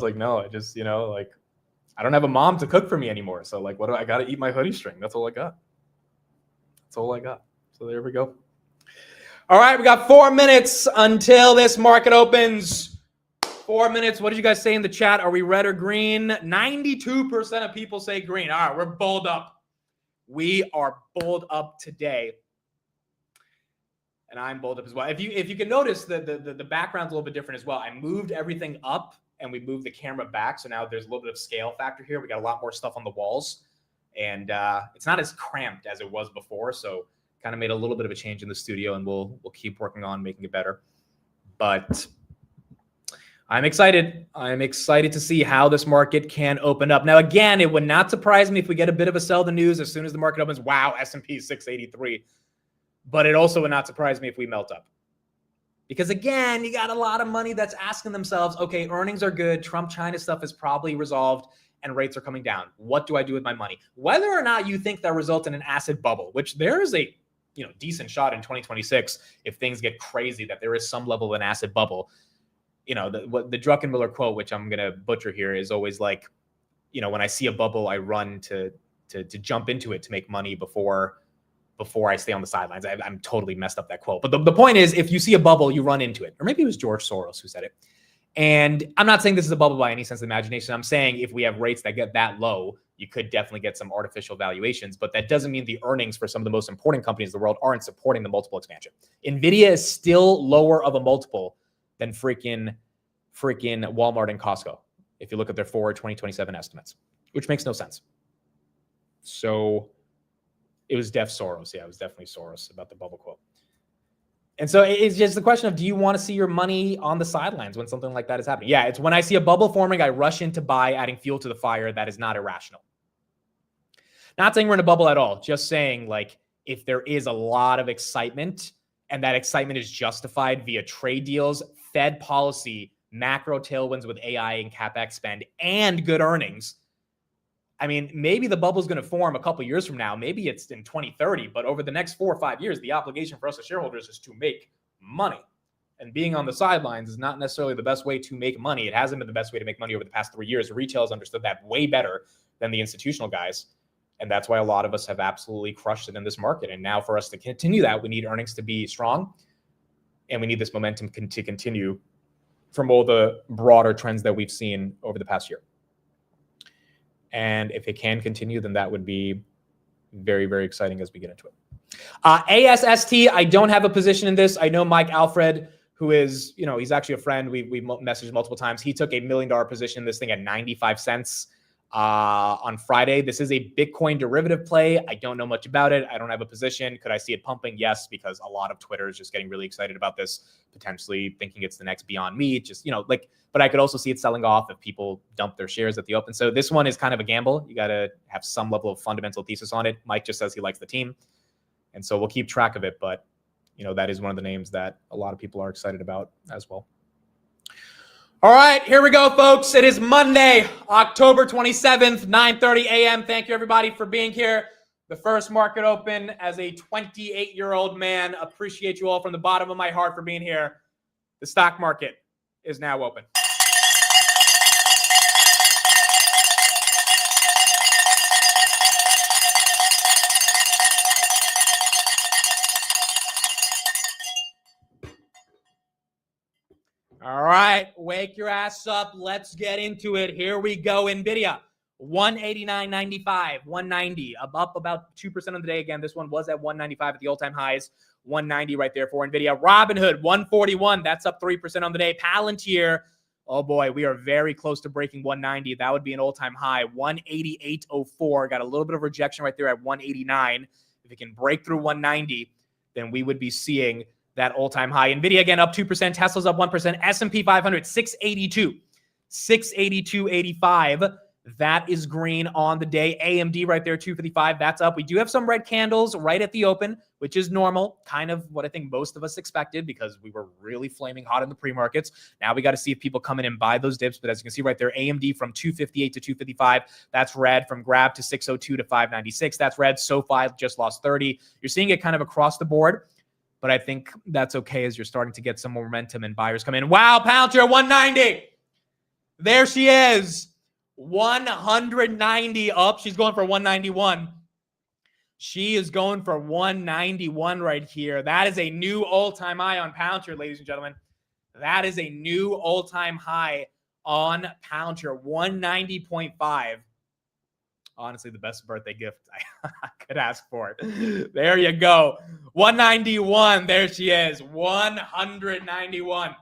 like, no, I just, I don't have a mom to cook for me anymore. So what do I got to eat my hoodie string? That's all I got. That's all I got. So there we go. All right, we got 4 minutes until this market opens. 4 minutes. What did you guys say in the chat? Are we red or green? 92% of people say green. All right, we're bulled up. We are bulled up today. And I'm bulled up as well. If you can notice, the background's a little bit different as well. I moved everything up and we moved the camera back. So now there's a little bit of scale factor here. We got a lot more stuff on the walls. And it's not as cramped as it was before. So kind of made a little bit of a change in the studio, and we'll keep working on making it better. But I'm excited. I'm excited to see how this market can open up. Now, again, it would not surprise me if we get a bit of a sell the news as soon as the market opens. Wow, S&P 683. But it also would not surprise me if we melt up. Because again, you got a lot of money that's asking themselves, okay, earnings are good. Trump-China stuff is probably resolved and rates are coming down. What do I do with my money? Whether or not you think that results in an asset bubble, which there is a decent shot in 2026 if things get crazy, that there is some level of an asset bubble. The Druckenmiller quote, which I'm going to butcher here, is always like, when I see a bubble, I run to jump into it to make money before I stay on the sidelines. I'm totally messed up that quote. But the point is, if you see a bubble, you run into it. Or maybe it was George Soros who said it. And I'm not saying this is a bubble by any sense of imagination. I'm saying if we have rates that get that low, you could definitely get some artificial valuations. But that doesn't mean the earnings for some of the most important companies in the world aren't supporting the multiple expansion. NVIDIA is still lower of a multiple than freaking Walmart and Costco, if you look at their forward 2027 estimates, which makes no sense. So it was Soros. Yeah, it was definitely Soros about the bubble quote. And so it's just the question of, do you want to see your money on the sidelines when something like that is happening? Yeah, it's when I see a bubble forming, I rush in to buy, adding fuel to the fire. That is not irrational. Not saying we're in a bubble at all. Just saying, like, if there is a lot of excitement and that excitement is justified via trade deals, Fed policy, macro tailwinds with AI and CapEx spend, and good earnings, I mean, maybe the bubble is going to form a couple years from now. Maybe it's in 2030, but over the next 4 or 5 years, the obligation for us as shareholders is to make money. And being on the sidelines is not necessarily the best way to make money. It hasn't been the best way to make money over the past 3 years. Retail has understood that way better than the institutional guys. And that's why a lot of us have absolutely crushed it in this market. And now for us to continue that, we need earnings to be strong. And we need this momentum to continue from all the broader trends that we've seen over the past year. And if it can continue, then that would be very, very exciting as we get into it. ASST, I don't have a position in this. I know Mike Alfred, who is, he's actually a friend. We messaged multiple times. He took $1 million position in this thing at 95 cents on Friday. This is a Bitcoin derivative play. I don't know much about it. I don't have a position. Could I see it pumping? Yes, because a lot of Twitter is just getting really excited about this, potentially thinking it's the next Beyond Meat. But I could also see it selling off if people dump their shares at the open. So this one is kind of a gamble. You got to have some level of fundamental thesis on it. Mike just says he likes the team. And so we'll keep track of it. But, that is one of the names that a lot of people are excited about as well. All right, here we go, folks. It is Monday, October 27th, 9:30 a.m. Thank you, everybody, for being here. The first market open as a 28-year-old man. Appreciate you all from the bottom of my heart for being here. The stock market is now open. All right, wake your ass up. Let's get into it. Here we go. NVIDIA, 189.95, 190, up about 2% on the day. Again, this one was at 195 at the all-time highs, 190 right there for NVIDIA. Robinhood, 141, that's up 3% on the day. Palantir, oh boy, we are very close to breaking 190. That would be an all-time high, 188.04. Got a little bit of rejection right there at 189. If it can break through 190, then we would be seeing that all-time high. NVIDIA, again, up 2%. Tesla's up 1%. S&P 500, 682. 682.85. That is green on the day. AMD right there, 255. That's up. We do have some red candles right at the open, which is normal. Kind of what I think most of us expected because we were really flaming hot in the pre-markets. Now we got to see if people come in and buy those dips. But as you can see right there, AMD from 258 to 255. That's red. From Grab to 602 to 596. That's red. SoFi just lost 30. You're seeing it kind of across the board. But I think that's okay as you're starting to get some momentum and buyers come in. Wow, Palantir 190. There she is. 190 up. She's going for 191. She is going for 191 right here. That is a new all-time high on Palantir, ladies and gentlemen. That is a new all-time high on Palantir, 190.5. Honestly, the best birthday gift I could ask for. There you go. 191. There she is. 191.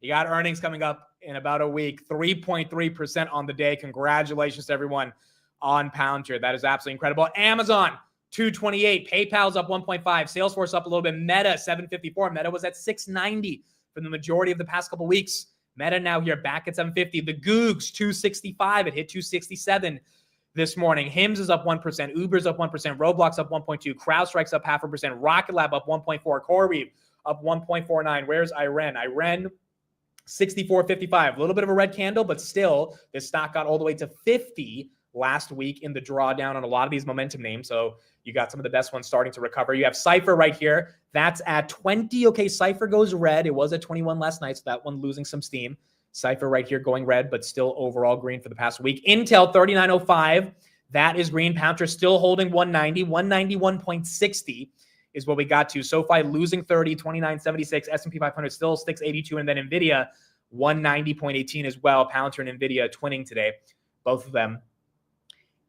You got earnings coming up in about a week. 3.3% on the day. Congratulations to everyone on Palantir. That is absolutely incredible. Amazon, 228. PayPal's up 1.5. Salesforce up a little bit. Meta, 754. Meta was at 690 for the majority of the past couple weeks. Meta now here back at 750. The Googs, 265. It hit 267 this morning. Hims is up 1%. Uber's up 1%. Roblox up 1.2. CrowdStrike's up 0.5%. Rocket Lab up 1.4. CoreWeave up 1.49. Where's Iren? Iren, 64.55. A little bit of a red candle, but still, this stock got all the way to 50 last week in the drawdown on a lot of these momentum names. So you got some of the best ones starting to recover. You have Cypher right here. That's at 20. Okay, Cypher goes red. It was at 21 last night, so that one losing some steam. Cypher right here going red, but still overall green for the past week. Intel, 39.05. That is green. Palantir still holding 190. 191.60 is what we got to. SoFi losing 30, 29.76. S&P 500 still sticks 82. And then NVIDIA, 190.18 as well. Palantir and NVIDIA twinning today. Both of them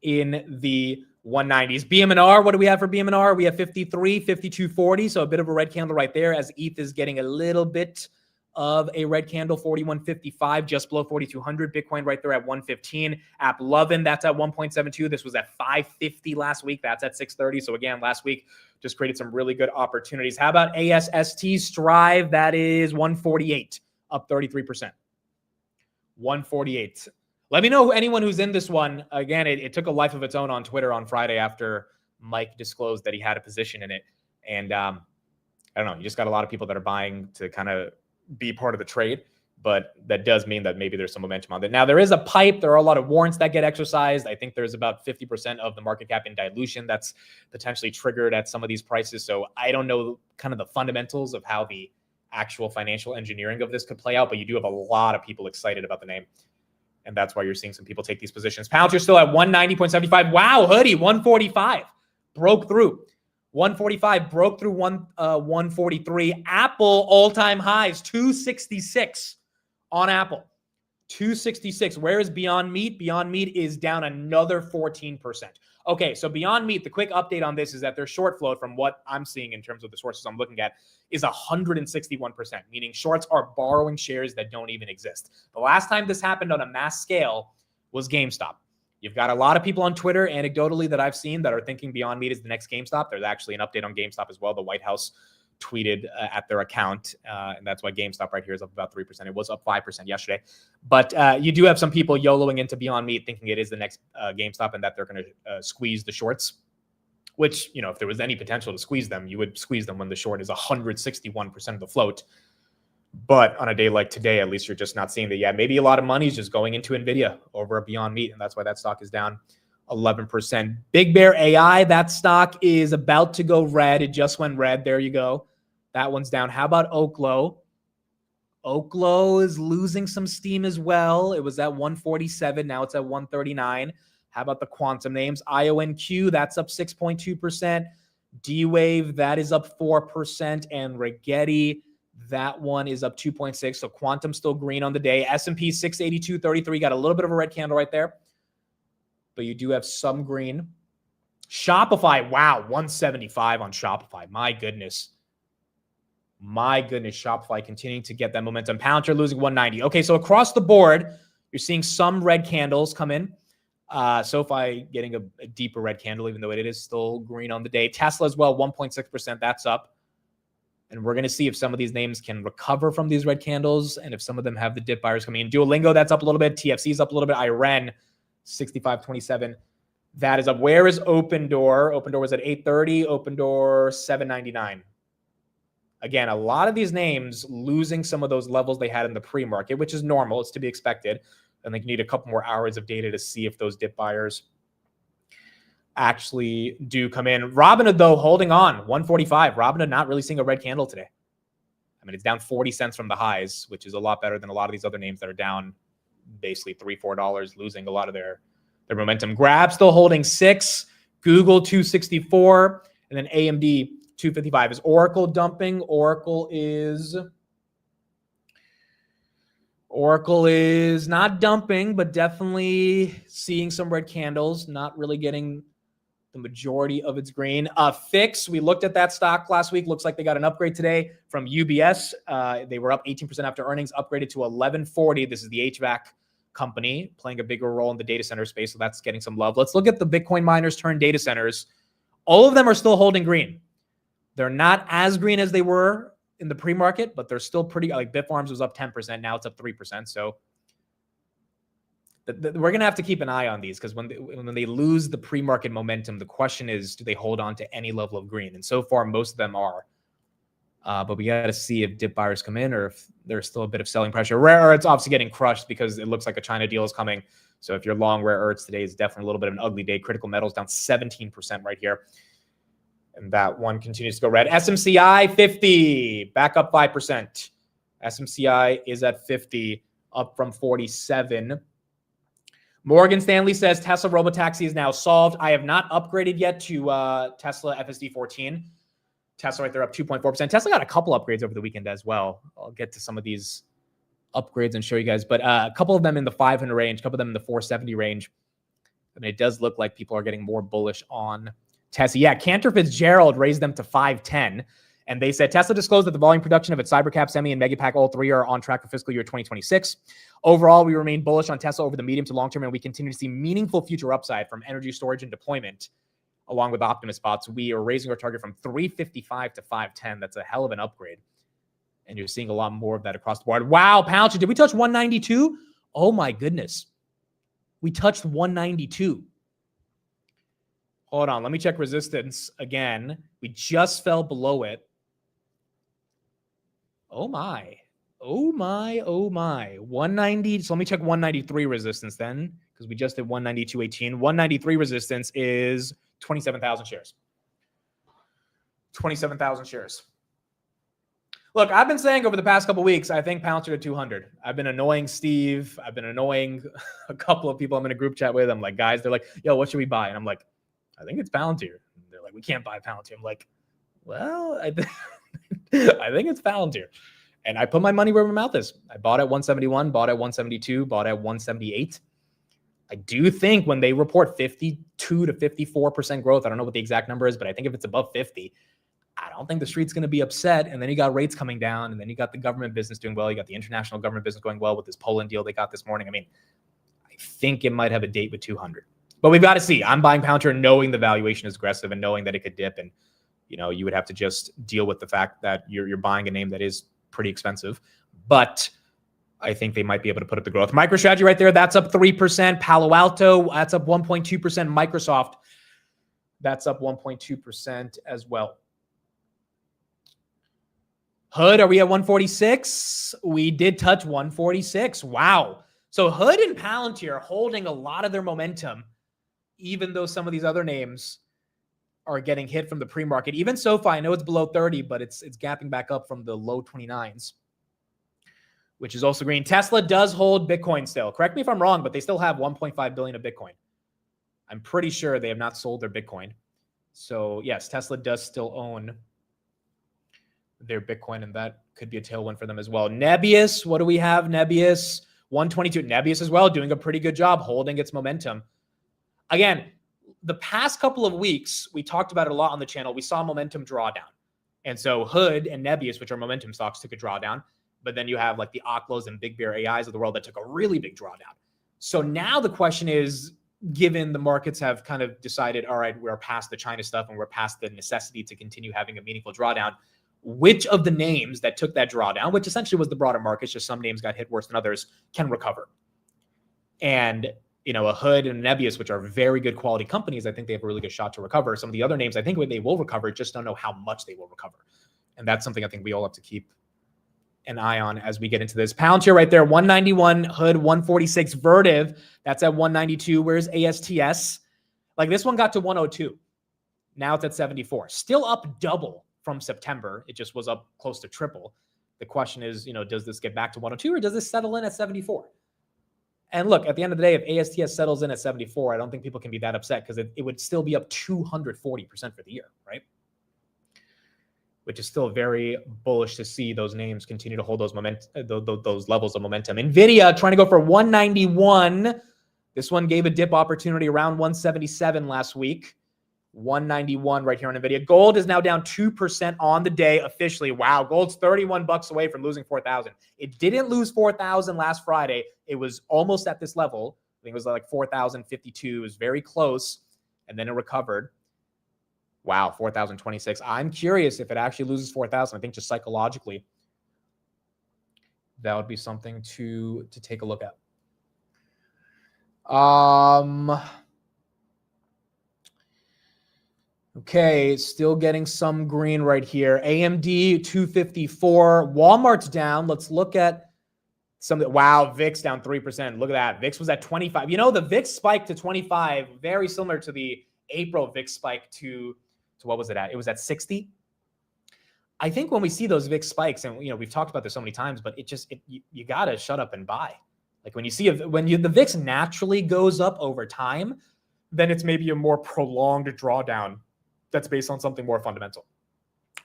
in the 190s. BM&R, what do we have for BM&R? We have 53, 52.40. So a bit of a red candle right there as ETH is getting a little bit of a red candle, 41.55, just below 4,200. Bitcoin right there at 115. AppLovin, that's at 1.72. This was at 550 last week. That's at 630. So again, last week just created some really good opportunities. How about ASST Strive? That is 148, up 33%. 148. Let me know anyone who's in this one. Again, it took a life of its own on Twitter on Friday after Mike disclosed that he had a position in it. And I don't know, you just got a lot of people that are buying to kind of be part of the trade, but that does mean that maybe there's some momentum on that. Now, there is a pipe. There are a lot of warrants that get exercised. I think there's about 50% of the market cap in dilution that's potentially triggered at some of these prices. So I don't know kind of the fundamentals of how the actual financial engineering of this could play out, but you do have a lot of people excited about the name. And that's why you're seeing some people take these positions. Palantir still at 190.75. Wow, hoodie, 145. Broke through. 145 broke through 143. Apple all-time highs, 266 on Apple. 266. Where is Beyond Meat? Beyond Meat is down another 14%. Okay, so Beyond Meat, the quick update on this is that their short float, from what I'm seeing in terms of the sources I'm looking at, is 161%, meaning shorts are borrowing shares that don't even exist. The last time this happened on a mass scale was GameStop. You've got a lot of people on Twitter, anecdotally, that I've seen that are thinking Beyond Meat is the next GameStop. There's actually an update on GameStop as well. The White House tweeted at their account, and that's why GameStop right here is up about 3%. It was up 5% yesterday. But you do have some people YOLOing into Beyond Meat, thinking it is the next GameStop and that they're going to squeeze the shorts, which, you know, if there was any potential to squeeze them, you would squeeze them when the short is 161% of the float. But on a day like today, at least you're just not seeing that. Yeah, maybe a lot of money is just going into NVIDIA over at Beyond Meat, and that's why that stock is down 11%. Big Bear AI, that stock is about to go red. It just went red. There you go. That one's down. How about Oklo? Oklo is losing some steam as well. It was at 147. Now it's at 139. How about the quantum names? IONQ, that's up 6.2%. D-Wave, that is up 4%. And Rigetti, that one is up 2.6. So quantum still green on the day. S&P 682.33. Got a little bit of a red candle right there, but you do have some green. Shopify, wow, 175 on Shopify. My goodness, Shopify continuing to get that momentum. Palantir losing 190. Okay, so across the board, you're seeing some red candles come in. SoFi getting a deeper red candle, even though it is still green on the day. Tesla as well, 1.6%. That's up. And we're going to see if some of these names can recover from these red candles and if some of them have the dip buyers coming in. Duolingo, that's up a little bit. TFC is up a little bit. Iren, 65.27. That is up. Where is Open Door? Open Door was at 830. Open Door, 799. Again, a lot of these names losing some of those levels they had in the pre-market, which is normal. It's to be expected. I think you need a couple more hours of data to see if those dip buyers actually do come in. Robinhood, though, holding on, 145. Robinhood not really seeing a red candle today. I mean, it's down 40 cents from the highs, which is a lot better than a lot of these other names that are down basically $3-4, losing a lot of their momentum. Grab still holding 6. Google 264, and then AMD 255. Is Oracle dumping? Oracle is Oracle is not dumping, but definitely seeing some red candles, not really getting the majority of its green. Fix, we looked at that stock last week. Looks like they got an upgrade today from UBS. They were up 18% after earnings, upgraded to 1140. This is the HVAC company playing a bigger role in the data center space, so that's getting some love. Let's look at the Bitcoin miners turned data centers. All of them are still holding green. They're not as green as they were in the pre-market, but they're still pretty, like Bitfarms was up 10%. Now it's up 3%. So we're going to have to keep an eye on these, because when they lose the pre-market momentum, the question is, do they hold on to any level of green? And so far, most of them are. But we got to see if dip buyers come in or if there's still a bit of selling pressure. Rare earths obviously getting crushed because it looks like a China deal is coming. So if you're long rare earths, today is definitely a little bit of an ugly day. Critical metals down 17% right here. And that one continues to go red. SMCI 50, back up 5%. SMCI is at 50, up from 47. Morgan Stanley says Tesla Robotaxi is now solved. I have not upgraded yet to Tesla FSD 14. Tesla right there up 2.4%. Tesla got a couple upgrades over the weekend as well. I'll get to some of these upgrades and show you guys. But a couple of them in the 500 range, a couple of them in the 470 range. I mean, it does look like people are getting more bullish on Tesla. Yeah, Cantor Fitzgerald raised them to 510. And they said Tesla disclosed that the volume production of its Cybercab, Semi, and Megapack, all three are on track for fiscal year 2026. Overall, we remain bullish on Tesla over the medium to long term, and we continue to see meaningful future upside from energy storage and deployment, along with Optimus spots. We are raising our target from 355 to 510. That's a hell of an upgrade. And you're seeing a lot more of that across the board. Wow, Palantir, did we touch 192? Oh my goodness. We touched 192. Hold on, let me check resistance again. We just fell below it. Oh my. Oh my, oh my. 190. So let me check 193 resistance then, because we just did 192.18. 193 resistance is 27,000 shares. 27,000 shares. Look, I've been saying over the past couple of weeks, I think Palantir to 200. I've been annoying Steve. I've been annoying a couple of people I'm in a group chat with. I'm like, guys, they're like, yo, what should we buy? And I'm like, I think it's Palantir. They're like, we can't buy Palantir. I'm like, well, I think it's Palantir. And I put my money where my mouth is. I bought at 171, bought at 172, bought at 178. I do think when they report 52 to 54% growth, I don't know what the exact number is, but I think if it's above 50, I don't think the street's going to be upset. And then you got rates coming down, and then you got the government business doing well. You got the international government business going well with this Poland deal they got this morning. I mean, I think it might have a date with 200. But we've got to see. I'm buying Palantir knowing the valuation is aggressive and knowing that it could dip. And, you know, you would have to just deal with the fact that you're buying a name that is pretty expensive. But I think they might be able to put up the growth. MicroStrategy right there, that's up 3%. Palo Alto, that's up 1.2%. Microsoft, that's up 1.2% as well. Hood, are we at 146? We did touch 146. Wow. So Hood and Palantir are holding a lot of their momentum, even though some of these other names are getting hit from the pre-market. Even SoFi, I know it's below 30, but it's gapping back up from the low 29s, which is also green. Tesla does hold Bitcoin still. Correct me if I'm wrong, but they still have 1.5 billion of Bitcoin. I'm pretty sure they have not sold their Bitcoin. So yes, Tesla does still own their Bitcoin, and that could be a tailwind for them as well. Nebius, what do we have? Nebius, 122. Nebius as well, doing a pretty good job holding its momentum. Again, the past couple of weeks, we talked about it a lot on the channel. We saw momentum drawdown. And so Hood and Nebius, which are momentum stocks, took a drawdown. But then you have like the Oklos and Big Bear AIs of the world that took a really big drawdown. So now the question is, given the markets have kind of decided, all right, we're past the China stuff and we're past the necessity to continue having a meaningful drawdown, which of the names that took that drawdown, which essentially was the broader market, just some names got hit worse than others, can recover? And, you know, a Hood and Nebius, which are very good quality companies, I think they have a really good shot to recover. Some of the other names, I think they will recover, just don't know how much they will recover. And that's something I think we all have to keep an eye on as we get into this. Palantir right there, 191, Hood 146, Vertiv, that's at 192. Where's ASTS? Like this one got to 102. Now it's at 74. Still up double from September. It just was up close to triple. The question is, you know, does this get back to 102 or does this settle in at 74? And look, at the end of the day, if ASTS settles in at 74, I don't think people can be that upset because it would still be up 240% for the year, right? which is still very bullish to see those names continue to hold those those levels of momentum. NVIDIA trying to go for 191. This one gave a dip opportunity around 177 last week. 191 right here on NVIDIA. Gold is now down 2% on the day officially. Wow, gold's 31 bucks away from losing 4,000. It didn't lose 4,000 last Friday. It was almost at this level. I think it was like 4,052. It was very close, and then it recovered. Wow, 4,026. I'm curious if it actually loses 4,000. I think just psychologically, that would be something to take a look at. Okay, still getting some green right here. AMD 254. Walmart's down. Let's look at some. Wow, VIX down 3%. Look at that. VIX was at 25. You know, the VIX spiked to 25, very similar to the April VIX spike to what was it at? It was at 60. I think when we see those VIX spikes, and we've talked about this so many times, but you gotta shut up and buy. Like when you see the VIX naturally goes up over time, then it's maybe a more prolonged drawdown that's based on something more fundamental.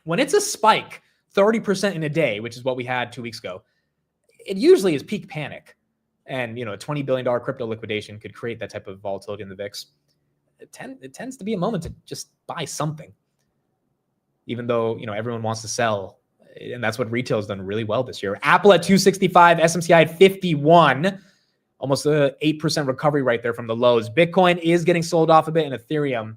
When it's a spike 30% in a day, which is what we had 2 weeks ago, it usually is peak panic. And a $20 billion crypto liquidation could create that type of volatility in the VIX. It tends to be a moment to just buy something, even though everyone wants to sell, and that's what retail has done really well this year. Apple at 265, SMCI at 51, almost a 8% recovery right there from the lows. Bitcoin is getting sold off a bit, and Ethereum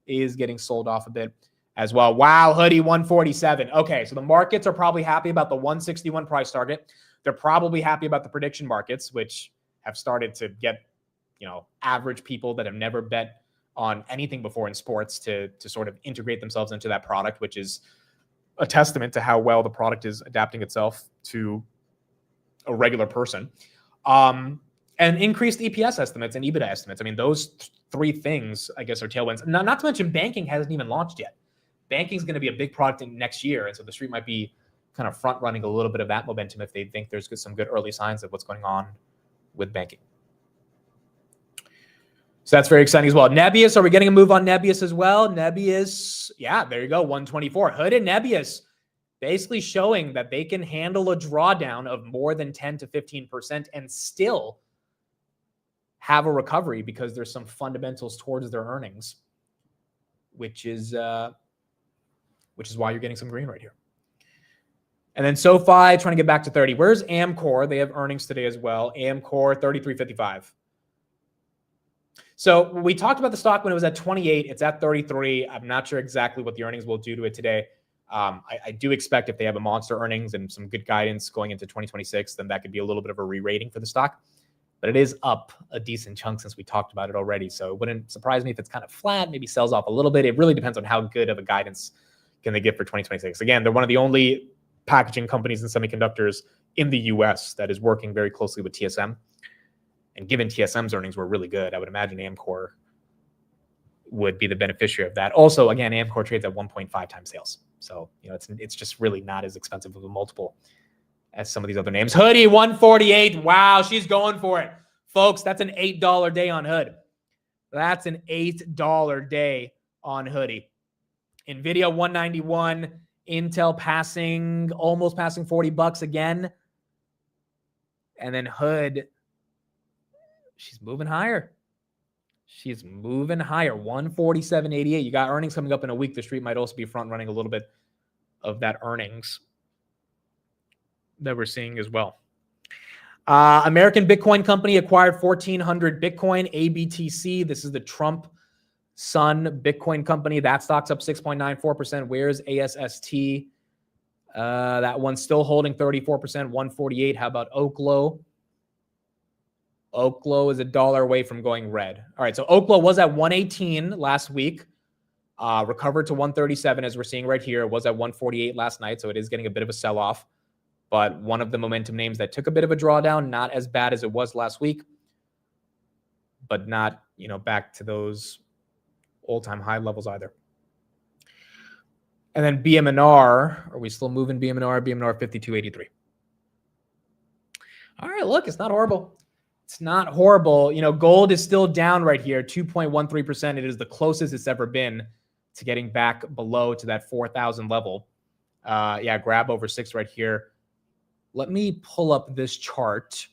is getting sold off a bit as well. Wow, hoodie 147. Okay, so the markets are probably happy about the 161 price target. They're probably happy about the prediction markets, which have started to get average people that have never bet on anything before in sports to sort of integrate themselves into that product, which is a testament to how well the product is adapting itself to a regular person. And increased EPS estimates and EBITDA estimates. I mean, those three things, I guess, are tailwinds. Not to mention banking hasn't even launched yet. Banking is going to be a big product in next year. And so the street might be kind of front running a little bit of that momentum if they think there's some good early signs of what's going on with banking. So that's very exciting as well. Nebius, are we getting a move on Nebius as well? Nebius, yeah, there you go, 124. Hood and Nebius basically showing that they can handle a drawdown of more than 10 to 15% and still have a recovery because there's some fundamentals towards their earnings, which is why you're getting some green right here. And then SoFi trying to get back to 30. Where's Amcor? They have earnings today as well. Amcor 33.55. So we talked about the stock when it was at 28. It's at 33. I'm not sure exactly what the earnings will do to it today. I do expect if they have a monster earnings and some good guidance going into 2026, then that could be a little bit of a re-rating for the stock. But it is up a decent chunk since we talked about it already. So it wouldn't surprise me if it's kind of flat, maybe sells off a little bit. It really depends on how good of a guidance can they give for 2026. Again, they're one of the only packaging companies in semiconductors in the US that is working very closely with TSM. And given TSM's earnings were really good, I would imagine Amcor would be the beneficiary of that. Also, again, Amcor trades at 1.5 times sales. So, it's just really not as expensive of a multiple as some of these other names. Hoodie, 148. Wow, she's going for it. Folks, that's an $8 day on Hood. That's an $8 day on Hoodie. NVIDIA, 191. Intel almost passing 40 bucks again. And then Hood, she's moving higher. She's moving higher. 147.88. You got earnings coming up in a week. The street might also be front running a little bit of that earnings that we're seeing as well. American Bitcoin Company acquired 1,400 Bitcoin, ABTC. This is the Trump Sun Bitcoin Company. That stock's up 6.94%. Where's ASST? That one's still holding 34%, 148. How about Oklo? Oklo is $1 away from going red. All right, so Oklo was at 118 last week, recovered to 137 as we're seeing right here. It was at 148 last night, so it is getting a bit of a sell-off. But one of the momentum names that took a bit of a drawdown, not as bad as it was last week, but not, back to those all-time high levels either. And then BMNR, are we still moving BMNR? BMNR 52.83. All right, look, it's not horrible. It's not horrible. Gold is still down right here, 2.13%. It is the closest it's ever been to getting back below to that 4,000 level. Yeah, grab over 6 right here. Let me pull up this chart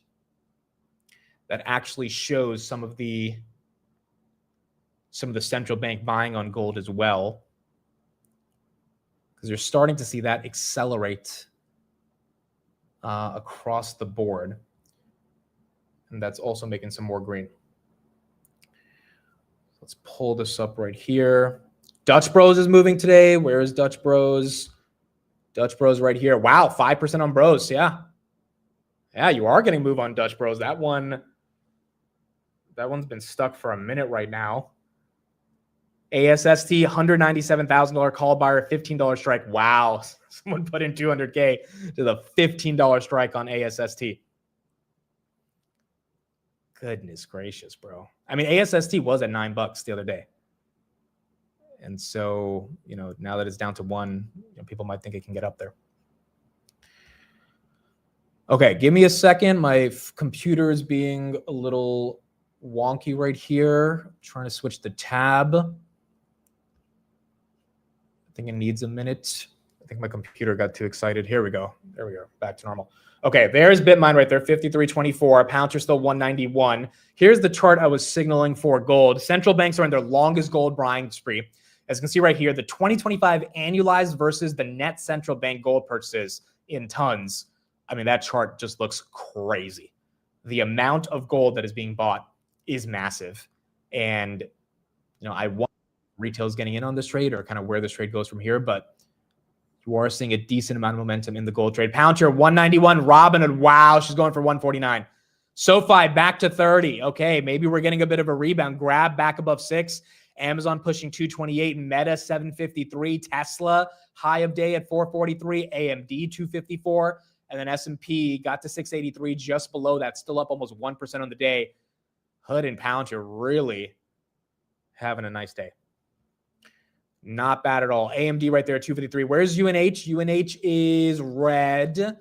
that actually shows some of the central bank buying on gold as well, because you're starting to see that accelerate across the board, and that's also making some more green. Let's pull this up right here. Dutch Bros is moving today. Where is Dutch Bros? Dutch Bros right here. Wow, 5% on Bros. Yeah, you are getting move on Dutch Bros. That one's been stuck for a minute right now. ASST, $197,000 call buyer, $15 strike. Wow, someone put in $200K to the $15 strike on ASST. Goodness gracious, bro. I mean, ASST was at $9 the other day. And so, now that it's down to 1, people might think it can get up there. Okay, give me a second. My computer is being a little wonky right here. I'm trying to switch the tab. I think it needs a minute. I think my computer got too excited. Here we go. There we go. Back to normal. Okay, there's Bitmine right there, 53.24. Palantir still 191. Here's the chart I was signaling for gold. Central banks are in their longest gold buying spree. As you can see right here, the 2025 annualized versus the net central bank gold purchases in tons. I mean, that chart just looks crazy. The amount of gold that is being bought is massive. And, I want retail's getting in on this trade, or kind of where this trade goes from here, but you are seeing a decent amount of momentum in the gold trade. Palantir 191, Robinhood, wow, she's going for 149. SoFi back to 30. Okay, maybe we're getting a bit of a rebound. Grab back above 6. Amazon pushing 228, Meta 753, Tesla high of day at 443, AMD 254, and then S&P got to 683, just below that, still up almost 1% on the day. Hood and Palantir really having a nice day. Not bad at all. AMD right there, 253. Where's UNH? UNH is red.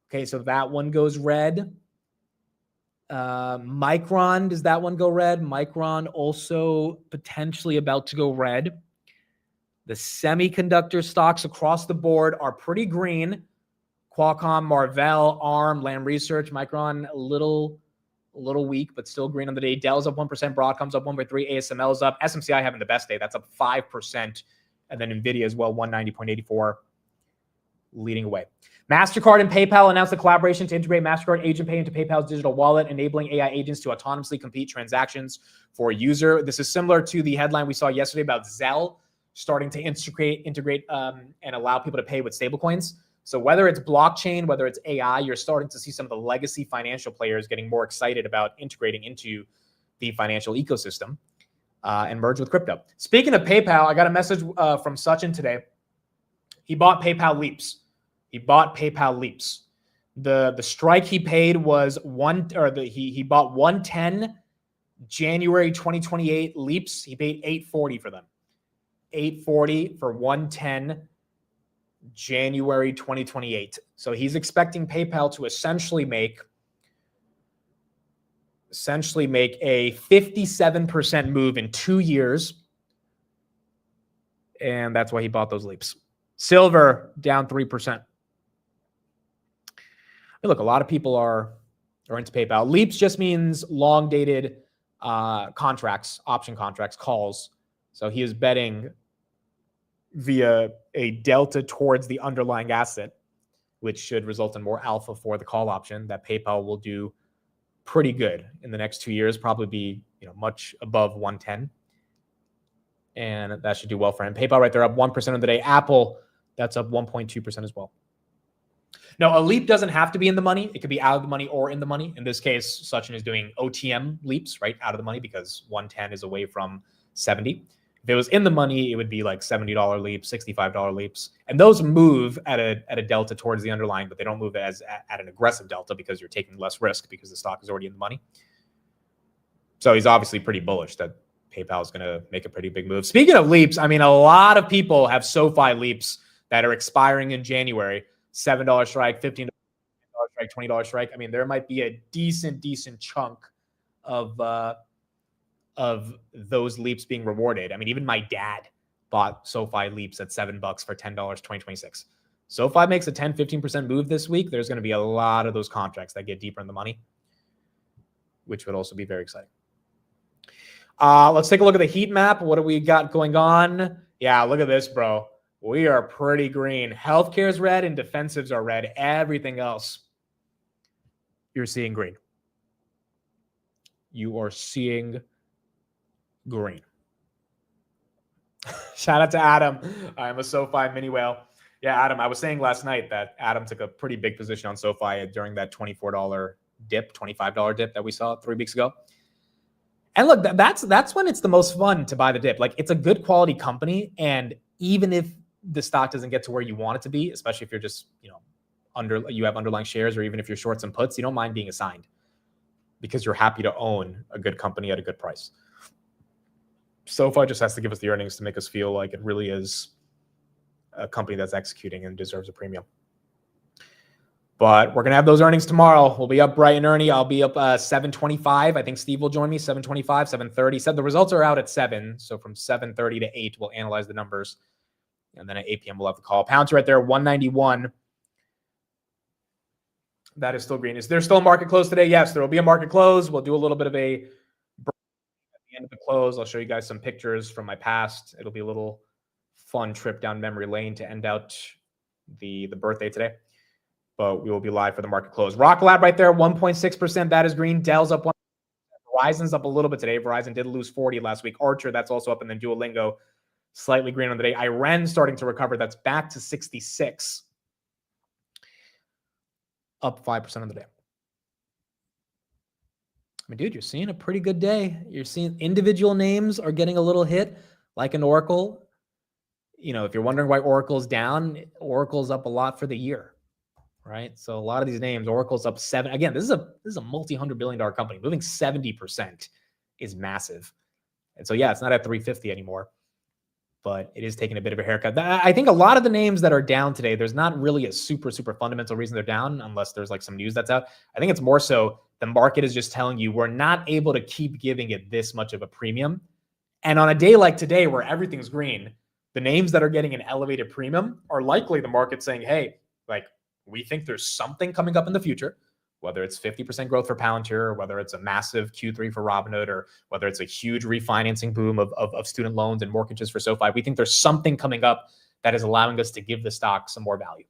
Okay, so that one goes red. Micron, does that one go red? Micron also potentially about to go red. The semiconductor stocks across the board are pretty green. Qualcomm, Marvell, ARM, Lam Research, Micron a little weak, but still green on the day. Dell's up 1%, Broadcom's up 1.3%, ASML's up. SMCI having the best day. That's up 5%. And then NVIDIA as well, 190.84, leading away. MasterCard and PayPal announced a collaboration to integrate MasterCard Agent Pay into PayPal's digital wallet, enabling AI agents to autonomously complete transactions for a user. This is similar to the headline we saw yesterday about Zelle starting to integrate and allow people to pay with stablecoins. So whether it's blockchain, whether it's AI, you're starting to see some of the legacy financial players getting more excited about integrating into the financial ecosystem and merge with crypto. Speaking of PayPal, I got a message from Sachin today. He bought PayPal Leaps. He The strike he paid was he bought 110 January 2028 Leaps. He paid $840 for them. $840 for 110 January 2028. So he's expecting PayPal to essentially make a 57% move in 2 years. And that's why he bought those Leaps. Silver down 3%. Look, a lot of people are into PayPal. Leaps just means long dated contracts, option contracts, calls. So he is betting via a delta towards the underlying asset, which should result in more alpha for the call option. That PayPal will do pretty good in the next 2 years, probably be much above 110. And that should do well for him. PayPal right there up 1% on the day. Apple, that's up 1.2% as well. No, a leap doesn't have to be in the money. It could be out of the money or in the money. In this case, Sachin is doing OTM leaps, right? Out of the money, because 110 is away from 70. If it was in the money, it would be like $70 leaps, $65 leaps. And those move at a delta towards the underlying, but they don't move at an aggressive delta because you're taking less risk because the stock is already in the money. So he's obviously pretty bullish that PayPal is going to make a pretty big move. Speaking of leaps, I mean, a lot of people have SoFi leaps that are expiring in January. $7 strike, $15 strike, $20 strike. I mean, there might be a decent chunk of those leaps being rewarded. I mean, even my dad bought SoFi leaps at $7 for $10 2026. SoFi makes a 10, 15% move this week, there's going to be a lot of those contracts that get deeper in the money, which would also be very exciting. Let's take a look at the heat map. What do we got going on? Yeah, look at this, bro. We are pretty green. Healthcare is red and defensives are red. Everything else, you're seeing green. You are seeing green. Shout out to Adam. I'm a SoFi mini whale. Yeah, Adam, I was saying last night that Adam took a pretty big position on SoFi during that $24 dip, $25 dip that we saw 3 weeks ago. And look, that's when it's the most fun to buy the dip. Like, it's a good quality company, and even if the stock doesn't get to where you want it to be, especially if you're just, you have underlying shares, or even if you're short some puts, you don't mind being assigned because you're happy to own a good company at a good price. SoFi just has to give us the earnings to make us feel like it really is a company that's executing and deserves a premium. But we're going to have those earnings tomorrow. We'll be up bright and early. I'll be up 7:25. I think Steve will join me, 7:25, 7:30. Said the results are out at 7. So from 7:30 to 8, we'll analyze the numbers. And then at 8 p.m., we'll have the call. Pounds right there, 191. That is still green. Is there still a market close today? Yes, there will be a market close. We'll do a little bit of a break at the end of the close. I'll show you guys some pictures from my past. It'll be a little fun trip down memory lane to end out the birthday today. But we will be live for the market close. Rock Lab right there, 1.6%. That is green. Dell's up 1%. Verizon's up a little bit today. Verizon did lose 40 last week. Archer, that's also up. And then Duolingo, slightly green on the day. Iran starting to recover. That's back to 66. Up 5% on the day. I mean, dude, you're seeing a pretty good day. You're seeing individual names are getting a little hit, like an Oracle. If you're wondering why Oracle's down, Oracle's up a lot for the year. Right. So a lot of these names, Oracle's up 7. Again, this is a multi-$100-billion company. Moving 70% is massive. And so, yeah, it's not at 350 anymore, but it is taking a bit of a haircut. I think a lot of the names that are down today, there's not really a super fundamental reason they're down, unless there's like some news that's out. I think it's more so the market is just telling you we're not able to keep giving it this much of a premium. And on a day like today, where everything's green, the names that are getting an elevated premium are likely the market saying, hey, like, we think there's something coming up in the future, whether it's 50% growth for Palantir, or whether it's a massive Q3 for Robinhood, or whether it's a huge refinancing boom of student loans and mortgages for SoFi. We think there's something coming up that is allowing us to give the stock some more value.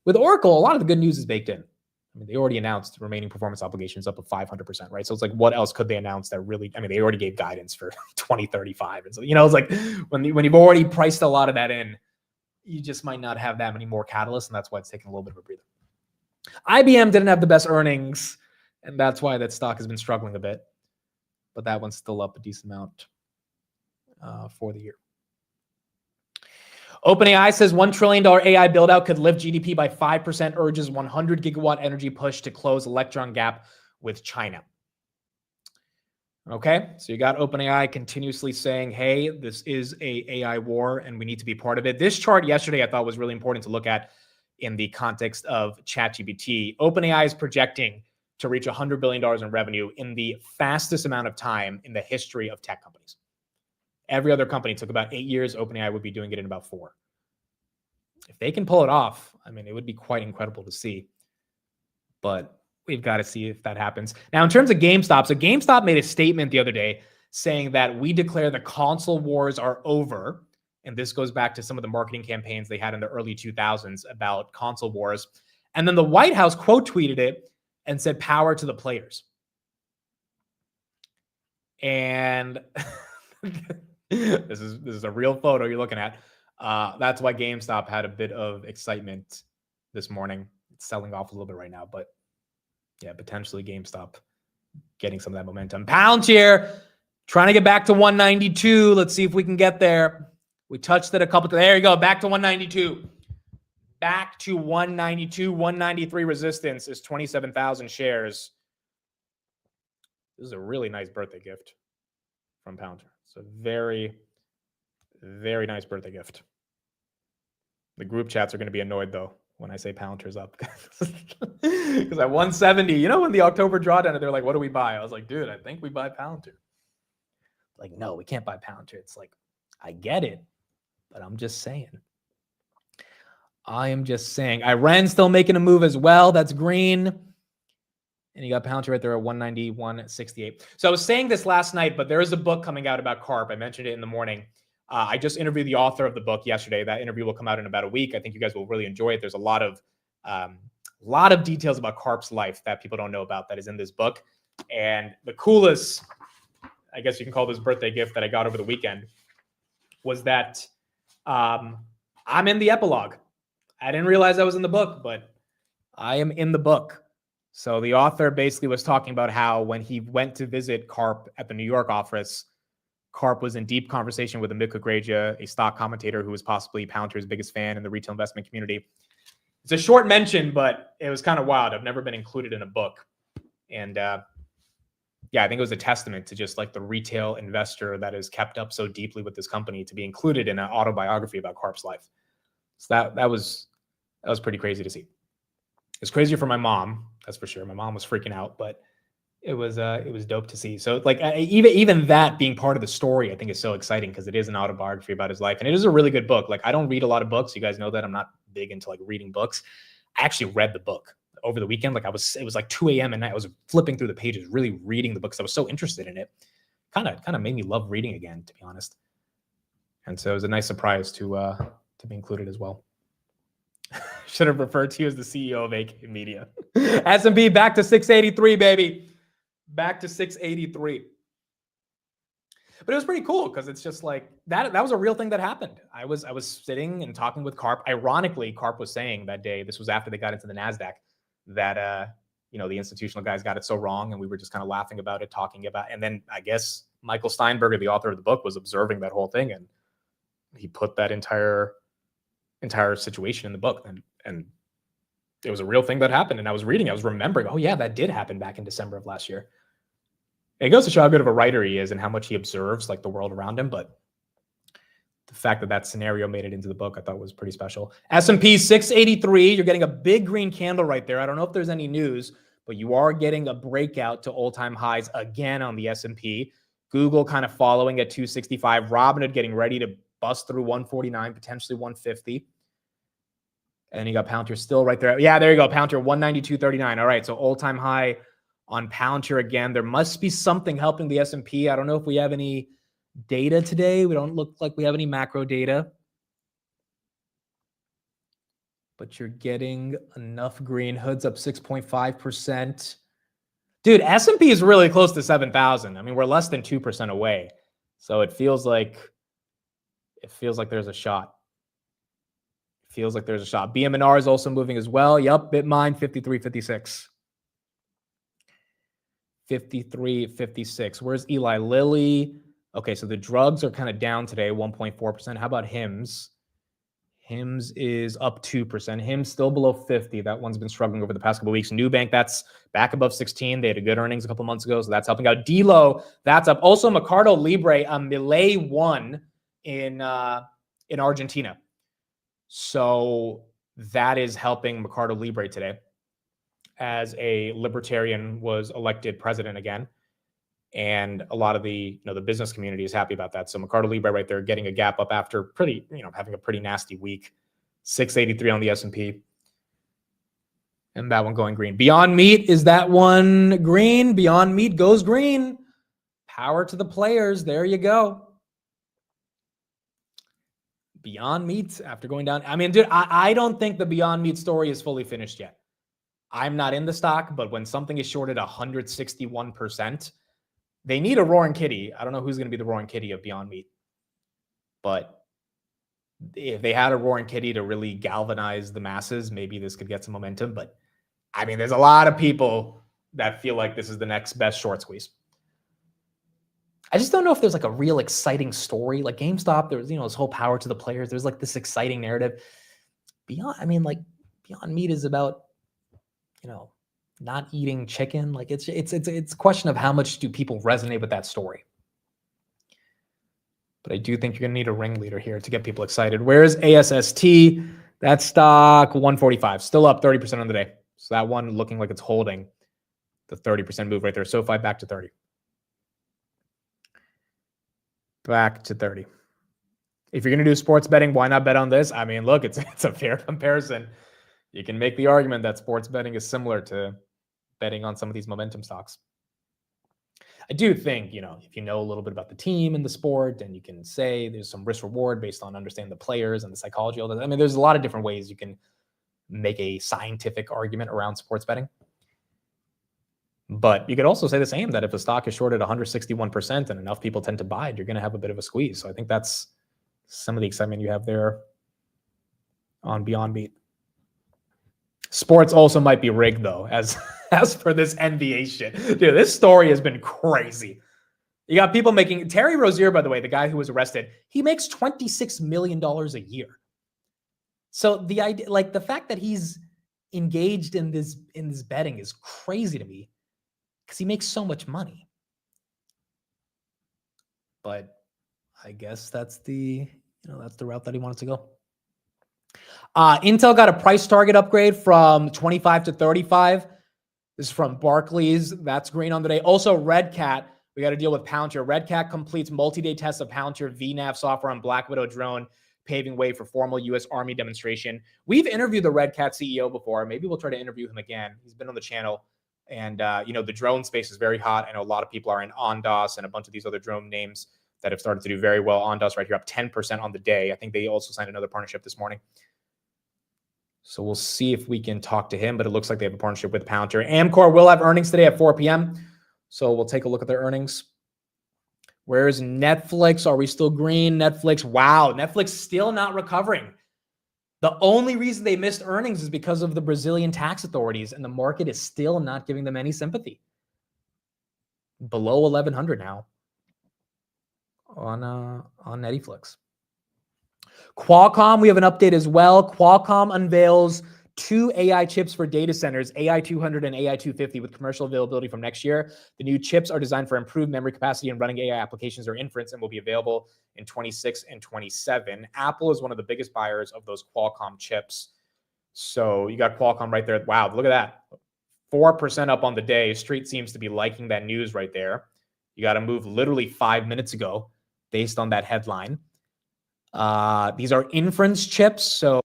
With Oracle, a lot of the good news is baked in. I mean, they already announced remaining performance obligations up of 500%, right? So it's like, what else could they announce that really, I mean, they already gave guidance for 2035. And so, it's like when you've already priced a lot of that in, you just might not have that many more catalysts, and that's why it's taking a little bit of a breather. IBM didn't have the best earnings, and that's why that stock has been struggling a bit. But that one's still up a decent amount for the year. OpenAI says $1 trillion AI buildout could lift GDP by 5%, urges 100 gigawatt energy push to close electron gap with China. Okay, so you got OpenAI continuously saying, hey, this is a AI war and we need to be part of it. This chart yesterday I thought was really important to look at in the context of ChatGPT. OpenAI is projecting to reach $100 billion in revenue in the fastest amount of time in the history of tech companies. Every other company took about 8 years. OpenAI would be doing it in about 4. If they can pull it off, I mean, it would be quite incredible to see. But we've got to see if that happens. Now, in terms of GameStop, so GameStop made a statement the other day saying that we declare the console wars are over. And this goes back to some of the marketing campaigns they had in the early 2000s about console wars. And then the White House quote tweeted it and said, power to the players. And this is a real photo you're looking at. That's why GameStop had a bit of excitement this morning. It's selling off a little bit right now, but yeah, potentially GameStop getting some of that momentum. Palantir trying to get back to 192. Let's see if we can get there. We touched it a couple. There you go. Back to 192. Back to 192. 193 resistance is 27,000 shares. This is a really nice birthday gift from Palantir. It's a very, very nice birthday gift. The group chats are going to be annoyed, though, when I say Palantir's up. Because at 170, when the October drawdown, they're like, what do we buy? I was like, dude, I think we buy Palantir. Like, no, we can't buy Palantir. It's like, I get it, but I'm just saying. I am just saying. Iran still making a move as well. That's green. And you got Palantir right there at 191.68. So I was saying this last night, but there is a book coming out about CARP. I mentioned it in the morning. I just interviewed the author of the book yesterday. That interview will come out in about a week. I think you guys will really enjoy it. There's a lot of details about CARP's life that people don't know about that is in this book. And the coolest, I guess you can call this birthday gift that I got over the weekend was that I'm in the epilogue. I didn't realize I was in the book, but I am in the book. So the author basically was talking about how when he went to visit CARP at the New York office, CARP was in deep conversation with Amit Kugreja, a stock commentator who was possibly Palantir's biggest fan in the retail investment community. It's a short mention, but it was kind of wild. I've never been included in a book. And yeah, I think it was a testament to just like the retail investor that is kept up so deeply with this company to be included in an autobiography about CARP's life. So that was pretty crazy to see. It's crazier for my mom, that's for sure. My mom was freaking out, but it was dope to see. So like even that being part of the story, I think is so exciting because it is an autobiography about his life, and it is a really good book. Like I don't read a lot of books. You guys know that I'm not big into like reading books. I actually read the book over the weekend. Like it was like 2 a.m. at night. I was flipping through the pages, really reading the books. I was so interested in it. Kind of made me love reading again, to be honest. And so it was a nice surprise to be included as well. Should have referred to you as the CEO of AK Media. S&P back to 683, baby. Back to 683. But it was pretty cool because it's just like that was a real thing that happened. I was sitting and talking with CARP. Ironically, CARP was saying that day, this was after they got into the NASDAQ, that the institutional guys got it so wrong, and we were just kind of laughing about it, talking about, and then I guess Michael Steinberger, the author of the book, was observing that whole thing, and he put that entire situation in the book, and it was a real thing that happened. And I was remembering, oh yeah, that did happen back in December of last year. It goes to show how good of a writer he is and how much he observes like the world around him. But the fact that scenario made it into the book, I thought was pretty special. S&P 683, you're getting a big green candle right there. I don't know if there's any news, but you are getting a breakout to all-time highs again on the S&P. Google kind of following at 265. Robinhood getting ready to bust through 149, potentially 150. And you got Palantir still right there. Yeah, there you go. Palantir 192.39. All right, so all-time high on Palantir again. There must be something helping the S&P. I don't know if we have any data today. We don't look like we have any macro data. But you're getting enough green. Hood's up 6.5%. Dude, S&P is really close to 7,000. I mean, we're less than 2% away. So it feels like there's a shot. Feels like there's a shot. BMNR is also moving as well. Yup, Bitmine 53.56. 53.56. Where's Eli Lilly? Okay, so the drugs are kind of down today, 1.4%. How about HIMS? HIMS is up 2%. HIMS still below 50. That one's been struggling over the past couple of weeks. Nubank, that's back above 16. They had a good earnings a couple months ago, so that's helping out. Delo, that's up. Also, Mercado Libre, Milei won in Argentina. So that is helping Mercado Libre today, as a libertarian was elected president again. And a lot of the business community is happy about that. So Mercado Libre right there getting a gap up after having a pretty nasty week. 683 on the S&P. And that one going green. Beyond Meat, is that one green? Beyond Meat goes green. Power to the players. There you go. Beyond Meat after going down. I mean, dude, I don't think the Beyond Meat story is fully finished yet. I'm not in the stock, but when something is shorted 161%, they need a roaring kitty. I don't know who's going to be the roaring kitty of Beyond Meat, but if they had a roaring kitty to really galvanize the masses, maybe this could get some momentum. But I mean, there's a lot of people that feel like this is the next best short squeeze. I just don't know if there's like a real exciting story. Like GameStop, there's this whole power to the players. There's like this exciting narrative. Beyond Meat is about not eating chicken. Like it's a question of how much do people resonate with that story. But I do think you're gonna need a ringleader here to get people excited. Where's ASST? That stock 145, still up 30% on the day. So that one looking like it's holding the 30% move right there. SoFi back to 30. Back to 30. If you're going to do sports betting, why not bet on this? I mean, look, it's a fair comparison. You can make the argument that sports betting is similar to betting on some of these momentum stocks. I do think, if you know a little bit about the team and the sport, and you can say there's some risk reward based on understanding the players and the psychology, all that. I mean, there's a lot of different ways you can make a scientific argument around sports betting. But you could also say the same, that if a stock is shorted 161% and enough people tend to buy it, you're going to have a bit of a squeeze. So I think that's some of the excitement you have there on Beyond Meat. Sports also might be rigged, though, as for this NBA shit. Dude, this story has been crazy. You got people making... Terry Rozier, by the way, the guy who was arrested, he makes $26 million a year. So the idea, like the fact that he's engaged in this betting is crazy to me, because he makes so much money. But I guess that's the route that he wants to go. Intel got a price target upgrade from 25 to 35. This is from Barclays. That's green on the day. Also, Red Cat, we got to deal with Palantir. Red Cat completes multi-day tests of Palantir VNAV software on Black Widow drone, paving way for formal U.S. Army demonstration. We've interviewed the Red Cat CEO before. Maybe we'll try to interview him again. He's been on the channel. And, the drone space is very hot. I know a lot of people are in Ondas and a bunch of these other drone names that have started to do very well. Ondas right here up 10% on the day. I think they also signed another partnership this morning. So we'll see if we can talk to him, but it looks like they have a partnership with Palantir. Amcor will have earnings today at 4 p.m. So we'll take a look at their earnings. Where's Netflix? Are we still green? Netflix, wow. Netflix still not recovering. The only reason they missed earnings is because of the Brazilian tax authorities, and the market is still not giving them any sympathy. Below 1,100 now on Netflix. Qualcomm, we have an update as well. Qualcomm unveils 2 AI chips for data centers, AI200 and AI250, with commercial availability from next year. The new chips are designed for improved memory capacity and running AI applications or inference, and will be available in 26 and 27. Apple is one of the biggest buyers of those Qualcomm chips. So you got Qualcomm right there. Wow, look at that. 4% up on the day. Street seems to be liking that news right there. You got to move literally 5 minutes ago based on that headline. These are inference chips, so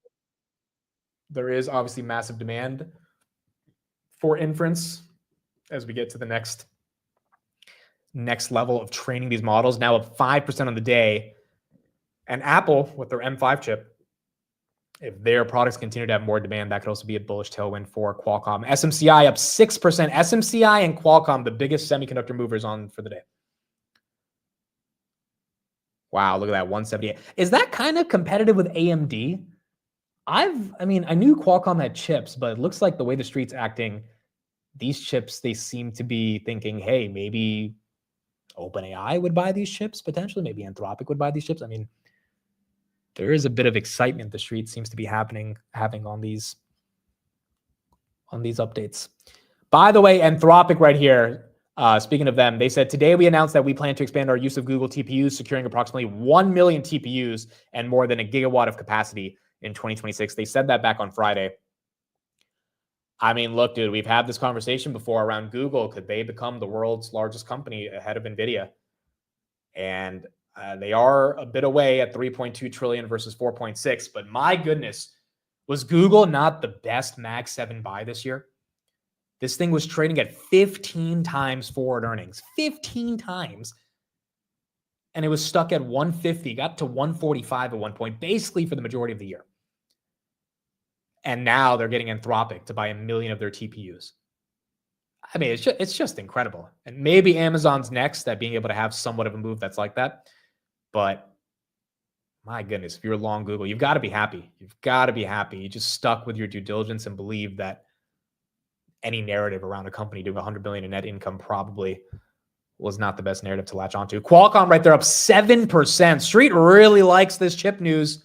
there is obviously massive demand for inference as we get to the next level of training these models. Now up 5% on the day. And Apple, with their M5 chip, if their products continue to have more demand, that could also be a bullish tailwind for Qualcomm. SMCI up 6%. SMCI and Qualcomm, the biggest semiconductor movers on for the day. Wow, look at that, 178. Is that kind of competitive with AMD? I knew Qualcomm had chips, but it looks like the way the street's acting, these chips, they seem to be thinking, hey, maybe OpenAI would buy these chips, potentially. Maybe Anthropic would buy these chips. I mean, there is a bit of excitement the street seems to be having on these updates. By the way, Anthropic right here, speaking of them, they said, today we announced that we plan to expand our use of Google TPUs, securing approximately 1 million TPUs and more than 1 gigawatt of capacity in 2026. They said that back on Friday. I mean, look, dude, we've had this conversation before around Google. Could they become the world's largest company ahead of NVIDIA? And they are a bit away at 3.2 trillion versus 4.6. But my goodness, was Google not the best Mag 7 buy this year? This thing was trading at 15 times forward earnings. 15 times. And it was stuck at 150, got to 145 at one point, basically for the majority of the year. And now they're getting Anthropic to buy 1 million of their TPUs. I mean, it's just incredible. And maybe Amazon's next at being able to have somewhat of a move that's like that. But my goodness, if you're long Google, you've got to be happy. You've got to be happy. You just stuck with your due diligence and believe that any narrative around a company doing 100 billion in net income probably was not the best narrative to latch onto. Qualcomm right there up 7%. Street really likes this chip news.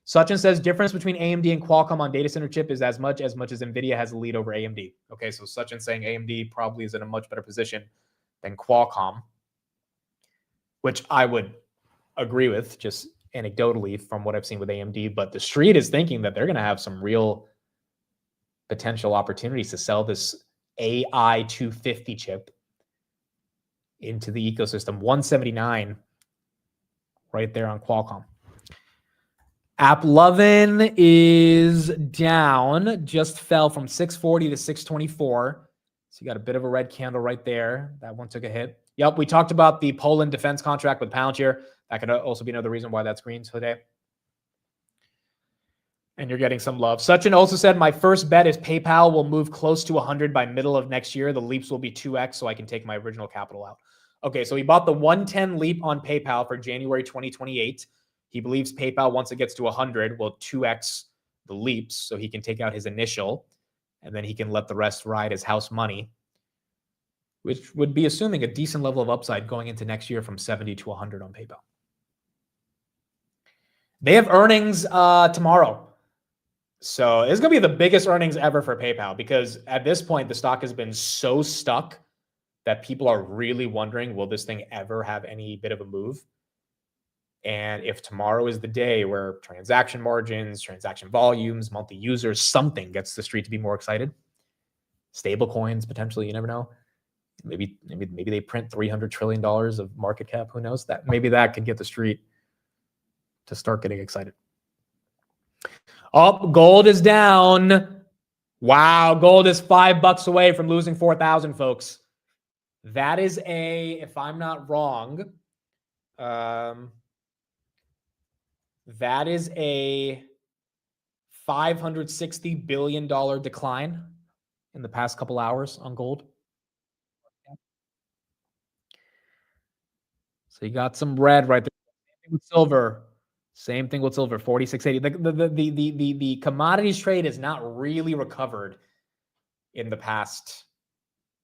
Sachin says difference between AMD and Qualcomm on data center chip is as much as NVIDIA has a lead over AMD. Okay, so Sachin saying AMD probably is in a much better position than Qualcomm, which I would agree with just anecdotally from what I've seen with AMD. But the street is thinking that they're going to have some real potential opportunities to sell this AI 250 chip into the ecosystem. 179 right there on Qualcomm. AppLovin is down, just fell from 640 to 624. So you got a bit of a red candle right there. That one took a hit. Yep, we talked about the Poland defense contract with Palantir. That could also be another reason why that's green today. And you're getting some love. Sachin also said, my first bet is PayPal will move close to 100 by middle of next year. The leaps will be 2x, so I can take my original capital out. Okay, so he bought the 110 leap on PayPal for January 2028. He believes PayPal, once it gets to 100, will 2x the leaps, so he can take out his initial, and then he can let the rest ride as house money, which would be assuming a decent level of upside going into next year from 70 to 100 on PayPal. They have earnings tomorrow. So it's going to be the biggest earnings ever for PayPal, because at this point, the stock has been so stuck that people are really wondering, will this thing ever have any bit of a move? And if tomorrow is the day where transaction margins, transaction volumes, monthly users, something gets the street to be more excited, stable coins potentially, you never know. Maybe they print $300 trillion of market cap. Who knows? That maybe that could get the street to start getting excited. Oh, gold is down. Wow, gold is $5 away from losing 4,000, folks. That is if I'm not wrong, that is a $560 billion decline in the past couple hours on gold. So you got some red right there. Same thing with silver. Same thing with silver, 46.80. The commodities trade is not really recovered in the past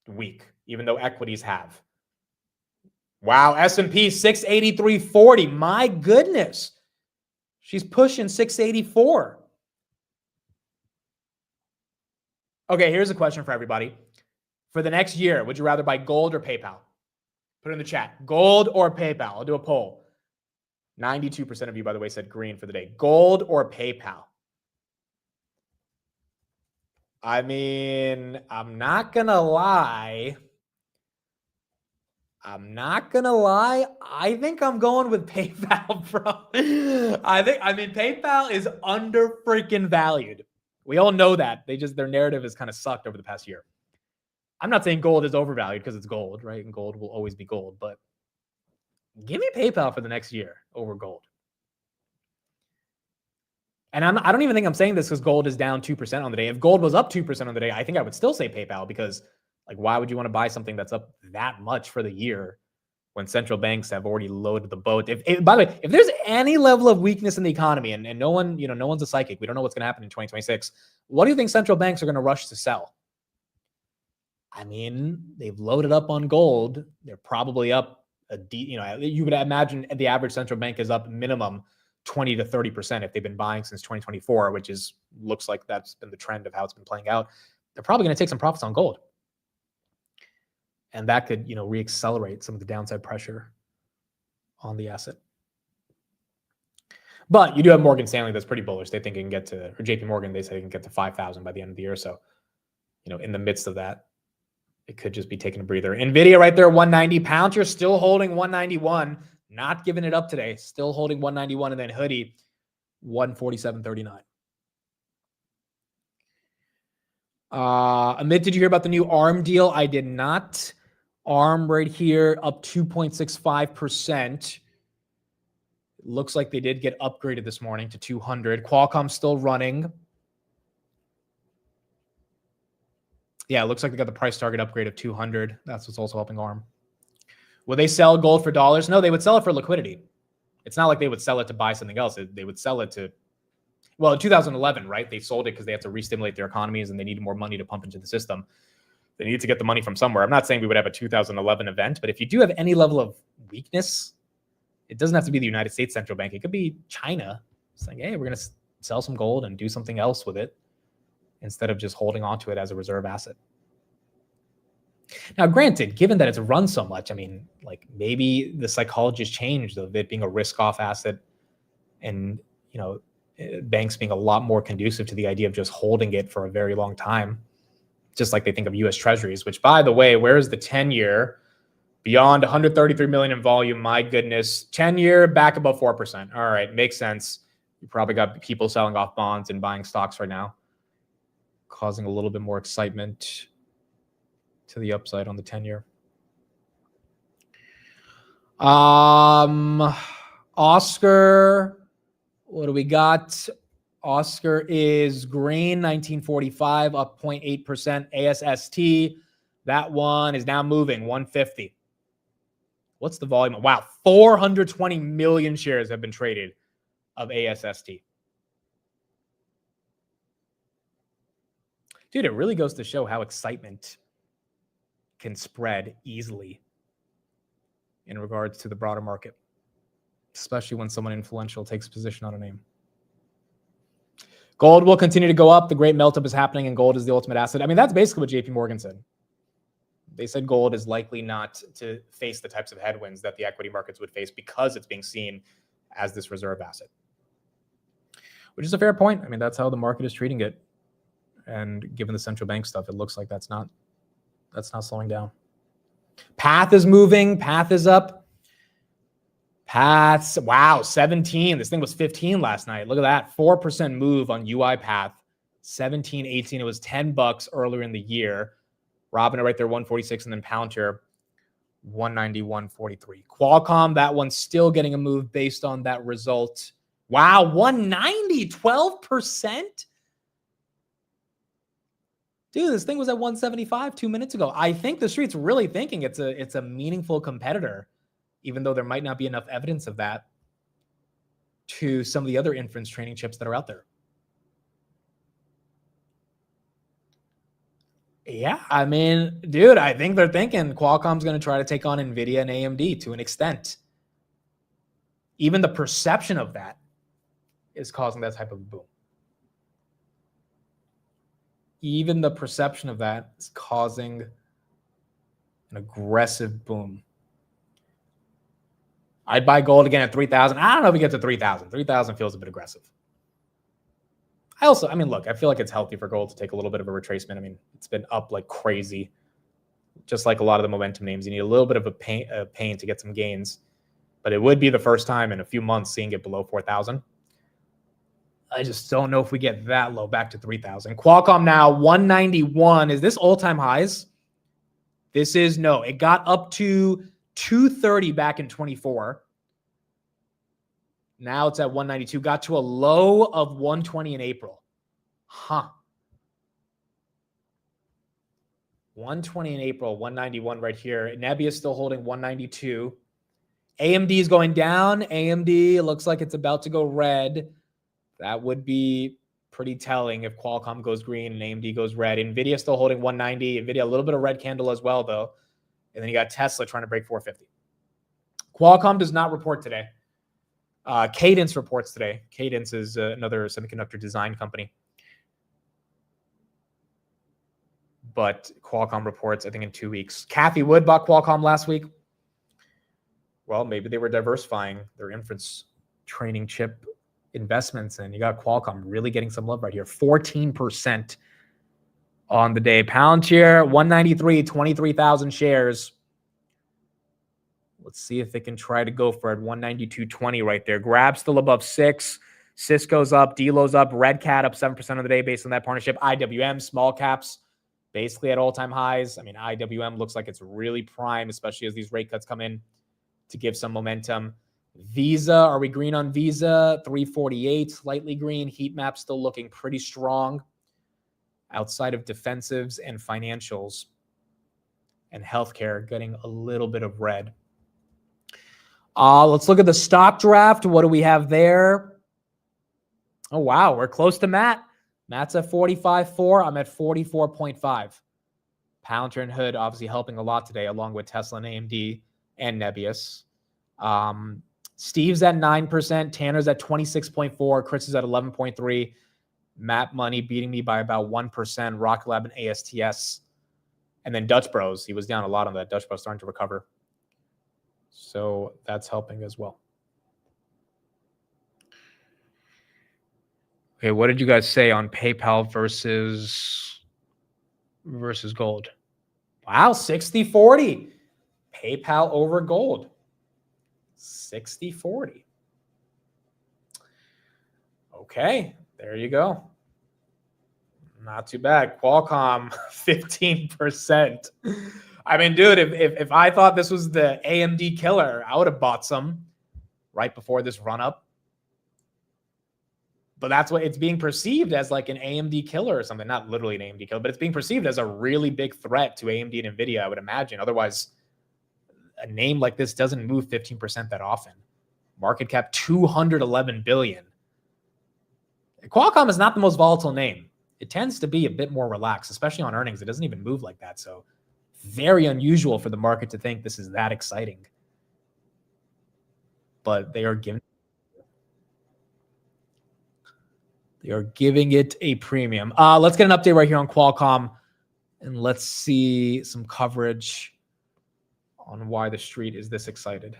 week, even though equities have. Wow, S&P 683.40. My goodness. She's pushing 684. Okay, here's a question for everybody. For the next year, would you rather buy gold or PayPal? Put it in the chat. Gold or PayPal? I'll do a poll. 92% of you, by the way, said green for the day. Gold or PayPal? I mean, I'm not going to lie. I think I'm going with PayPal, bro. I mean, PayPal is under freaking valued. We all know that. Their narrative has kind of sucked over the past year. I'm not saying gold is overvalued because it's gold, right? And gold will always be gold, but give me PayPal for the next year over gold. And I don't even think I'm saying this because gold is down 2% on the day. If gold was up 2% on the day, I think I would still say PayPal, because like, why would you want to buy something that's up that much for the year when central banks have already loaded the boat? By the way, if there's any level of weakness in the economy, and no one's a psychic, we don't know what's going to happen in 2026. What do you think central banks are going to rush to sell? I mean, they've loaded up on gold. They're probably up you would imagine the average central bank is up minimum 20 to 30% if they've been buying since 2024, which looks like that's been the trend of how it's been playing out. They're probably going to take some profits on gold. And that could, reaccelerate some of the downside pressure on the asset. But you do have Morgan Stanley that's pretty bullish. They think it can get to, or JP Morgan, they say it can get to 5,000 by the end of the year. So, in the midst of that, it could just be taking a breather. NVIDIA right there, 190. Palantir still holding 191. Not giving it up today. Still holding 191. And then Hoodie, 147.39. Amit, did you hear about the new ARM deal? I did not. ARM right here up 2.65%. Looks like they did get upgraded this morning to 200. Qualcomm still running. Yeah, it looks like they got the price target upgrade of 200. That's what's also helping ARM. Will they sell gold for dollars? No, they would sell it for liquidity. It's not like they would sell it to buy something else. They would sell it to, well, in 2011, right? They sold it because they had to re-stimulate their economies and they needed more money to pump into the system. They needed to get the money from somewhere. I'm not saying we would have a 2011 event, but if you do have any level of weakness, it doesn't have to be the United States Central Bank. It could be China saying, hey, we're going to sell some gold and do something else with it instead of just holding on to it as a reserve asset. Now, granted, given that it's run so much, I mean, like maybe the psychology has changed of it being a risk-off asset and, banks being a lot more conducive to the idea of just holding it for a very long time, just like they think of U.S. Treasuries, which, by the way, where's the 10-year Beyond 133 million in volume. My goodness. 10-year back above 4%. All right. Makes sense. You probably got people selling off bonds and buying stocks right now, causing a little bit more excitement to the upside on the 10-year. Oscar, what do we got? Oscar is green, 1945, up 0.8%. ASST, that one is now moving, 150. What's the volume? Wow, 420 million shares have been traded of ASST. Dude, it really goes to show how excitement can spread easily in regards to the broader market, especially when someone influential takes position on a name. Gold will continue to go up. The great melt-up is happening, and gold is the ultimate asset. I mean, that's basically what JP Morgan said. They said gold is likely not to face the types of headwinds that the equity markets would face because it's being seen as this reserve asset, which is a fair point. I mean, that's how the market is treating it. And given the central bank stuff, it looks like that's not slowing down. Path is moving. Path is up. Paths, wow, 17. This thing was 15 last night. Look at that. 4% move on UiPath. 17, 18. It was $10 earlier in the year. Robinhood right there, 146, and then Palantir, 191.43. Qualcomm, that one's still getting a move based on that result. Wow, 190, 12%? Dude, this thing was at 175 2 minutes ago. I think the street's really thinking it's a meaningful competitor, even though there might not be enough evidence of that to some of the other inference training chips that are out there. Yeah, I mean, dude, I think they're thinking Qualcomm's going to try to take on NVIDIA and AMD to an extent. Even the perception of that is causing that type of boom. Even the perception of that is causing an aggressive boom. I'd buy gold again at 3,000. I don't know if we get to 3,000. 3,000 feels a bit aggressive. I mean, look, I feel like it's healthy for gold to take a little bit of a retracement. I mean, it's been up like crazy. Just like a lot of the momentum names, you need a little bit of a pain to get some gains. But it would be the first time in a few months seeing it below 4,000. I just don't know if we get that low, back to 3,000. Qualcomm now, 191. Is this all-time highs? This is no. It got up to 230 back in 24. Now it's at 192. Got to a low of 120 in April. 120 in April, 191 right here. Nebby is still holding 192. AMD is going down. AMD looks like it's about to go red. That would be pretty telling if Qualcomm goes green and AMD goes red. NVIDIA still holding 190. NVIDIA, a little bit of red candle as well, though. And then you got Tesla trying to break 450. Qualcomm does not report today. Cadence reports today. Cadence is another semiconductor design company. But Qualcomm reports, I think, in 2 weeks. Cathie Wood bought Qualcomm last week. Well, maybe they were diversifying their inference training chip investments, and you got Qualcomm really getting some love right here. 14% on the day. Palantir, 193, 23,000 shares. Let's see if they can try to go for it. 192.20 right there. Grab still above 6. Cisco's up. Delo's up. Red Cat up 7% of the day based on that partnership. IWM, small caps, basically at all-time highs. I mean, IWM looks like it's really prime, especially as these rate cuts come in to give some momentum. Visa, are we green on Visa? 348, slightly green. Heat map still looking pretty strong. Outside of defensives and financials and healthcare, getting a little bit of red. Let's look at the stock draft. What do we have there? Oh, wow. We're close to Matt. Matt's at 45.4. I'm at 44.5. Palantir and Hood obviously helping a lot today, along with Tesla and AMD and Nebius. Steve's at 9%. Tanner's at 26.4. Chris is at 11.3. Matt Money beating me by about 1%. Rocket Lab and ASTS. And then Dutch Bros. He was down a lot on that. Dutch Bros starting to recover. So that's helping as well. Okay, what did you guys say on PayPal versus gold? Wow, 60-40. PayPal over gold, 60-40. Okay, there you go. Not too bad. Qualcomm, 15%. I mean, dude, if I thought this was the AMD killer, I would have bought some right before this run up. But that's what it's being perceived as, like an AMD killer or something. Not literally an AMD killer, but it's being perceived as a really big threat to AMD and NVIDIA, I would imagine. Otherwise, a name like this doesn't move 15% that often. Market cap $211 billion. Qualcomm is not the most volatile name. It tends to be a bit more relaxed, especially on earnings. It doesn't even move like that. So very unusual for the market to think this is that exciting. But they are giving it a premium. Let's get an update right here on Qualcomm, and let's see some coverage on why the street is this excited.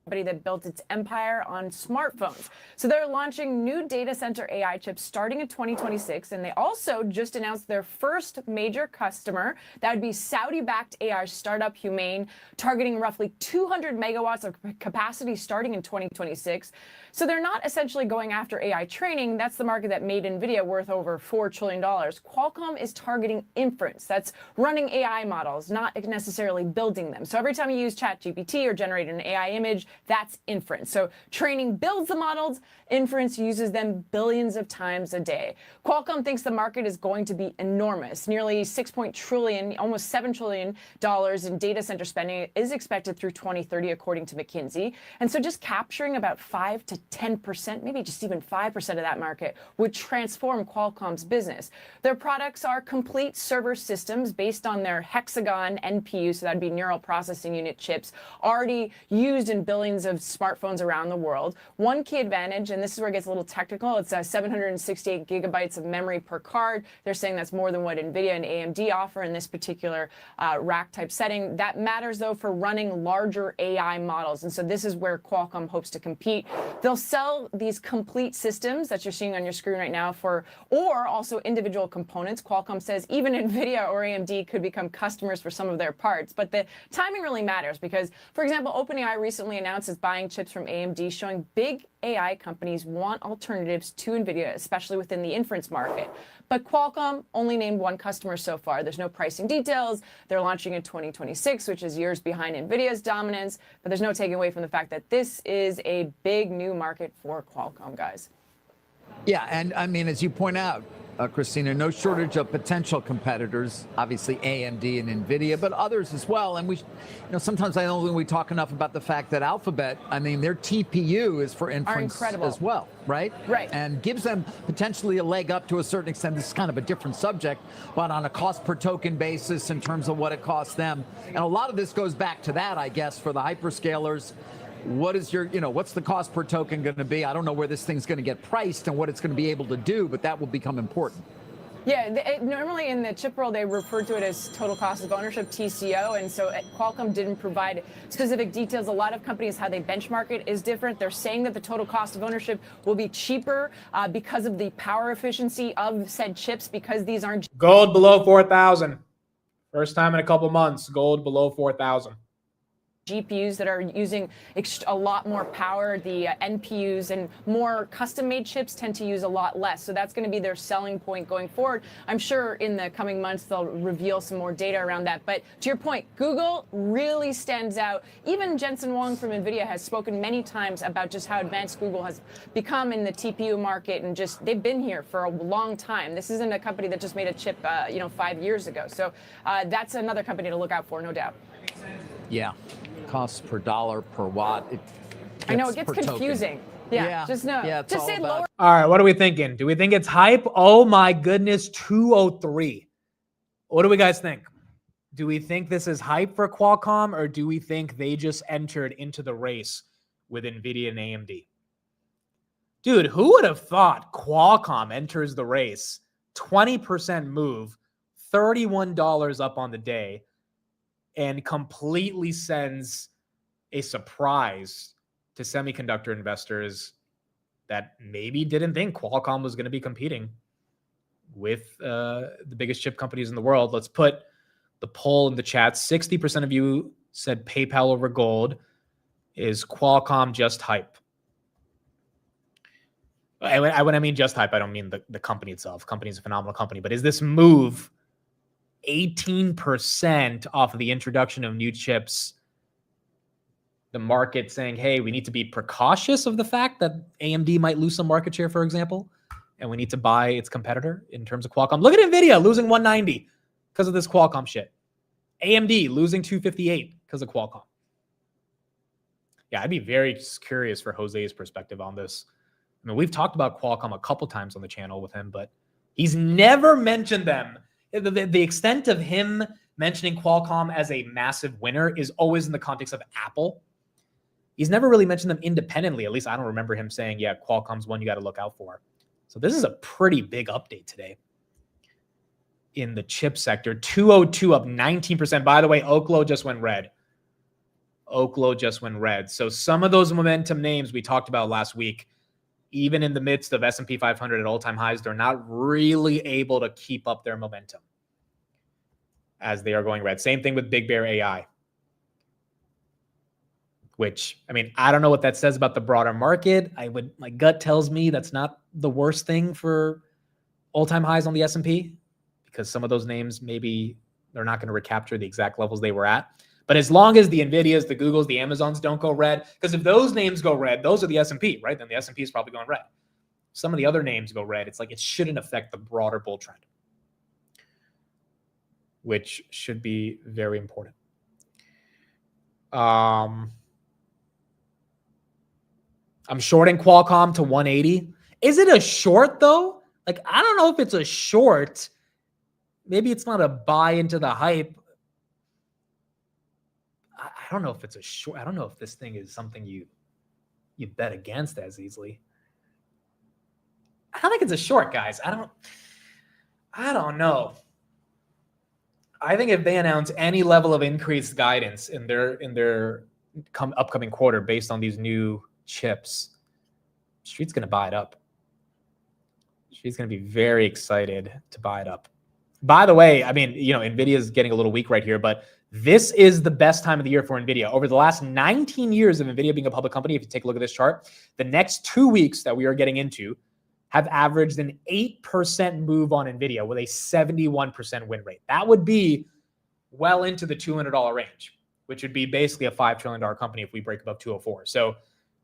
That built its empire on smartphones. So they're launching new data center AI chips starting in 2026. And they also just announced their first major customer. That would be Saudi-backed AI startup Humane, targeting roughly 200 megawatts of capacity starting in 2026. So they're not essentially going after AI training. That's the market that made NVIDIA worth over $4 trillion. Qualcomm is targeting inference. That's running AI models, not necessarily building them. So every time you use ChatGPT or generate an AI image, that's inference. So training builds the models, inference uses them billions of times a day. Qualcomm thinks the market is going to be enormous. Nearly $6 trillion, almost $7 trillion in data center spending is expected through 2030, according to McKinsey. And so just capturing about 5 to 10%, maybe just even 5% of that market would transform Qualcomm's business. Their products are complete server systems based on their Hexagon NPU, so that'd be neural processing unit chips, already used in billions of smartphones around the world. One key advantage, and this is where it gets a little technical, it's 768 gigabytes of memory per card. They're saying that's more than what NVIDIA and AMD offer in this particular rack type setting. That matters, though, for running larger AI models. And so this is where Qualcomm hopes to compete. They'll sell these complete systems that you're seeing on your screen right now or also individual components. Qualcomm says even NVIDIA or AMD could become customers for some of their parts. But the timing really matters because, for example, OpenAI recently announced it's buying chips from AMD, showing big AI companies want alternatives to NVIDIA, especially within the inference market. But Qualcomm only named one customer so far. There's no pricing details. They're launching in 2026, which is years behind NVIDIA's dominance. But there's no taking away from the fact that this is a big new market for Qualcomm, guys. Yeah, and I mean, as you point out, Christina, no shortage of potential competitors, obviously AMD and NVIDIA, but others as well. And sometimes I don't think we talk enough about the fact that Alphabet, I mean, their TPU is for inference as well, right? Right. And gives them potentially a leg up to a certain extent. This is kind of a different subject, but on a cost per token basis in terms of what it costs them. And a lot of this goes back to that, I guess, for the hyperscalers. What is what's the cost per token going to be? I don't know where this thing's going to get priced and what it's going to be able to do, but that will become important. Yeah, normally in the chip world, they refer to it as total cost of ownership, TCO, and so Qualcomm didn't provide specific details. A lot of companies, how they benchmark it is different. They're saying that the total cost of ownership will be cheaper because of the power efficiency of said chips, because these aren't... Gold below 4,000. First time in a couple months, gold below 4,000. GPUs that are using a lot more power. The NPUs and more custom-made chips tend to use a lot less. So that's going to be their selling point going forward. I'm sure in the coming months they'll reveal some more data around that. But to your point, Google really stands out. Even Jensen Huang from NVIDIA has spoken many times about just how advanced Google has become in the TPU market, and just they've been here for a long time. This isn't a company that just made a chip 5 years ago. So that's another company to look out for, no doubt. Yeah. Costs per dollar per watt. I know it gets confusing. Yeah, just know. Yeah, just say lower. All right, what are we thinking? Do we think it's hype? Oh my goodness, 203. What do we guys think? Do we think this is hype for Qualcomm, or do we think they just entered into the race with NVIDIA and AMD? Dude, who would have thought Qualcomm enters the race? 20% move, $31 up on the day, and completely sends a surprise to semiconductor investors that maybe didn't think Qualcomm was going to be competing with the biggest chip companies in the world. Let's put The poll in the chat, 60% of you said PayPal over gold. Is Qualcomm just hype? When I mean just hype, I don't mean the company itself. The company is a phenomenal company. But is this move 18% off of the introduction of new chips, the market saying, hey, we need to be precautious of the fact that AMD might lose some market share, for example, and we need to buy its competitor in terms of Qualcomm? Look at NVIDIA losing 190 because of this Qualcomm shit. AMD losing 258 because of Qualcomm. Yeah, I'd be very curious for Jose's perspective on this. I mean, we've talked about Qualcomm a couple times on the channel with him, but he's never mentioned them. The extent of him mentioning Qualcomm as a massive winner is always in the context of Apple. He's never really mentioned them independently. At least I don't remember him saying, yeah, Qualcomm's one you got to look out for. So this is a pretty big update today in the chip sector. 202 up 19%. By the way, Oklo just went red. Oklo just went red. So some of those momentum names we talked about last week, even in the midst of S&P 500 at all-time highs, they're not really able to keep up their momentum as they are going red. Same thing with Big Bear AI, which, I mean, I don't know what that says about the broader market. My gut tells me that's not the worst thing for all-time highs on the S&P, because some of those names, maybe they're not going to recapture the exact levels they were at. But as long as the NVIDIAs, the Googles, the Amazons don't go red, because if those names go red, those are the S&P, right? Then the S&P is probably going red. Some of the other names go red. It's like it shouldn't affect the broader bull trend, which should be very important. I'm shorting Qualcomm to 180. Is it a short, though? Like, I don't know if it's a short. Maybe it's not a buy into the hype. I don't know if it's a short. I don't know if this thing is something you bet against as easily. I don't think it's a short, guys. I don't know. I think if they announce any level of increased guidance in their upcoming quarter based on these new chips, Street's going to buy it up. Street's going to be very excited to buy it up. By the way, I mean, NVIDIA is getting a little weak right here, but this is the best time of the year for NVIDIA. Over the last 19 years of NVIDIA being a public company, if you take a look at this chart, the next 2 weeks that we are getting into have averaged an 8% move on NVIDIA with a 71% win rate. That would be well into the $200 range, which would be basically a $5 trillion company if we break above 204. So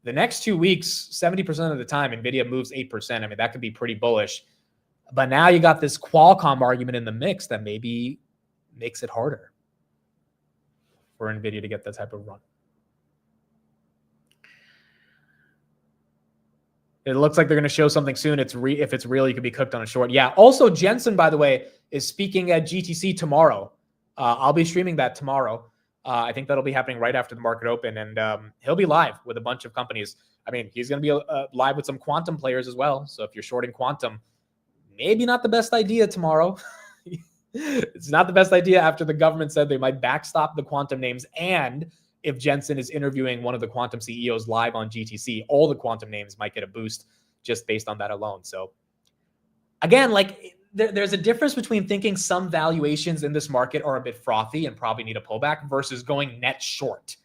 the next 2 weeks, 70% of the time, NVIDIA moves 8%. I mean, that could be pretty bullish. But now you got this Qualcomm argument in the mix that maybe makes it harder for NVIDIA to get that type of run. It looks like they're going to show something soon. If it's real, you could be cooked on a short. Yeah. Also, Jensen, by the way, is speaking at GTC tomorrow. I'll be streaming that tomorrow. I think that'll be happening right after the market open, and he'll be live with a bunch of companies. I mean, he's going to be live with some quantum players as well. So if you're shorting quantum, maybe not the best idea tomorrow. It's not the best idea after the government said they might backstop the quantum names. And if Jensen is interviewing one of the quantum CEOs live on GTC, all the quantum names might get a boost just based on that alone. So again, like there's a difference between thinking some valuations in this market are a bit frothy and probably need a pullback versus going net short.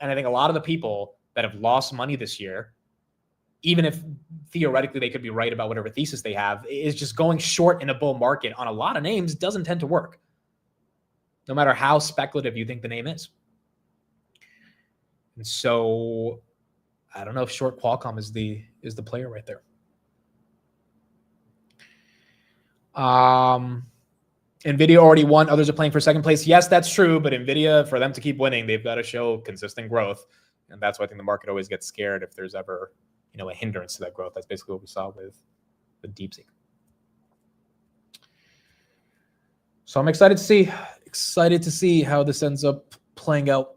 And I think a lot of the people that have lost money this year, even if theoretically they could be right about whatever thesis they have, is just going short in a bull market on a lot of names doesn't tend to work, no matter how speculative you think the name is. And so I don't know if short Qualcomm is the player right there. NVIDIA already won. Others are playing for second place. Yes, that's true. But NVIDIA, for them to keep winning, they've got to show consistent growth. And that's why I think the market always gets scared if there's ever a hindrance to that growth. That's basically what we saw with DeepSeek. So I'm excited to see how this ends up playing out.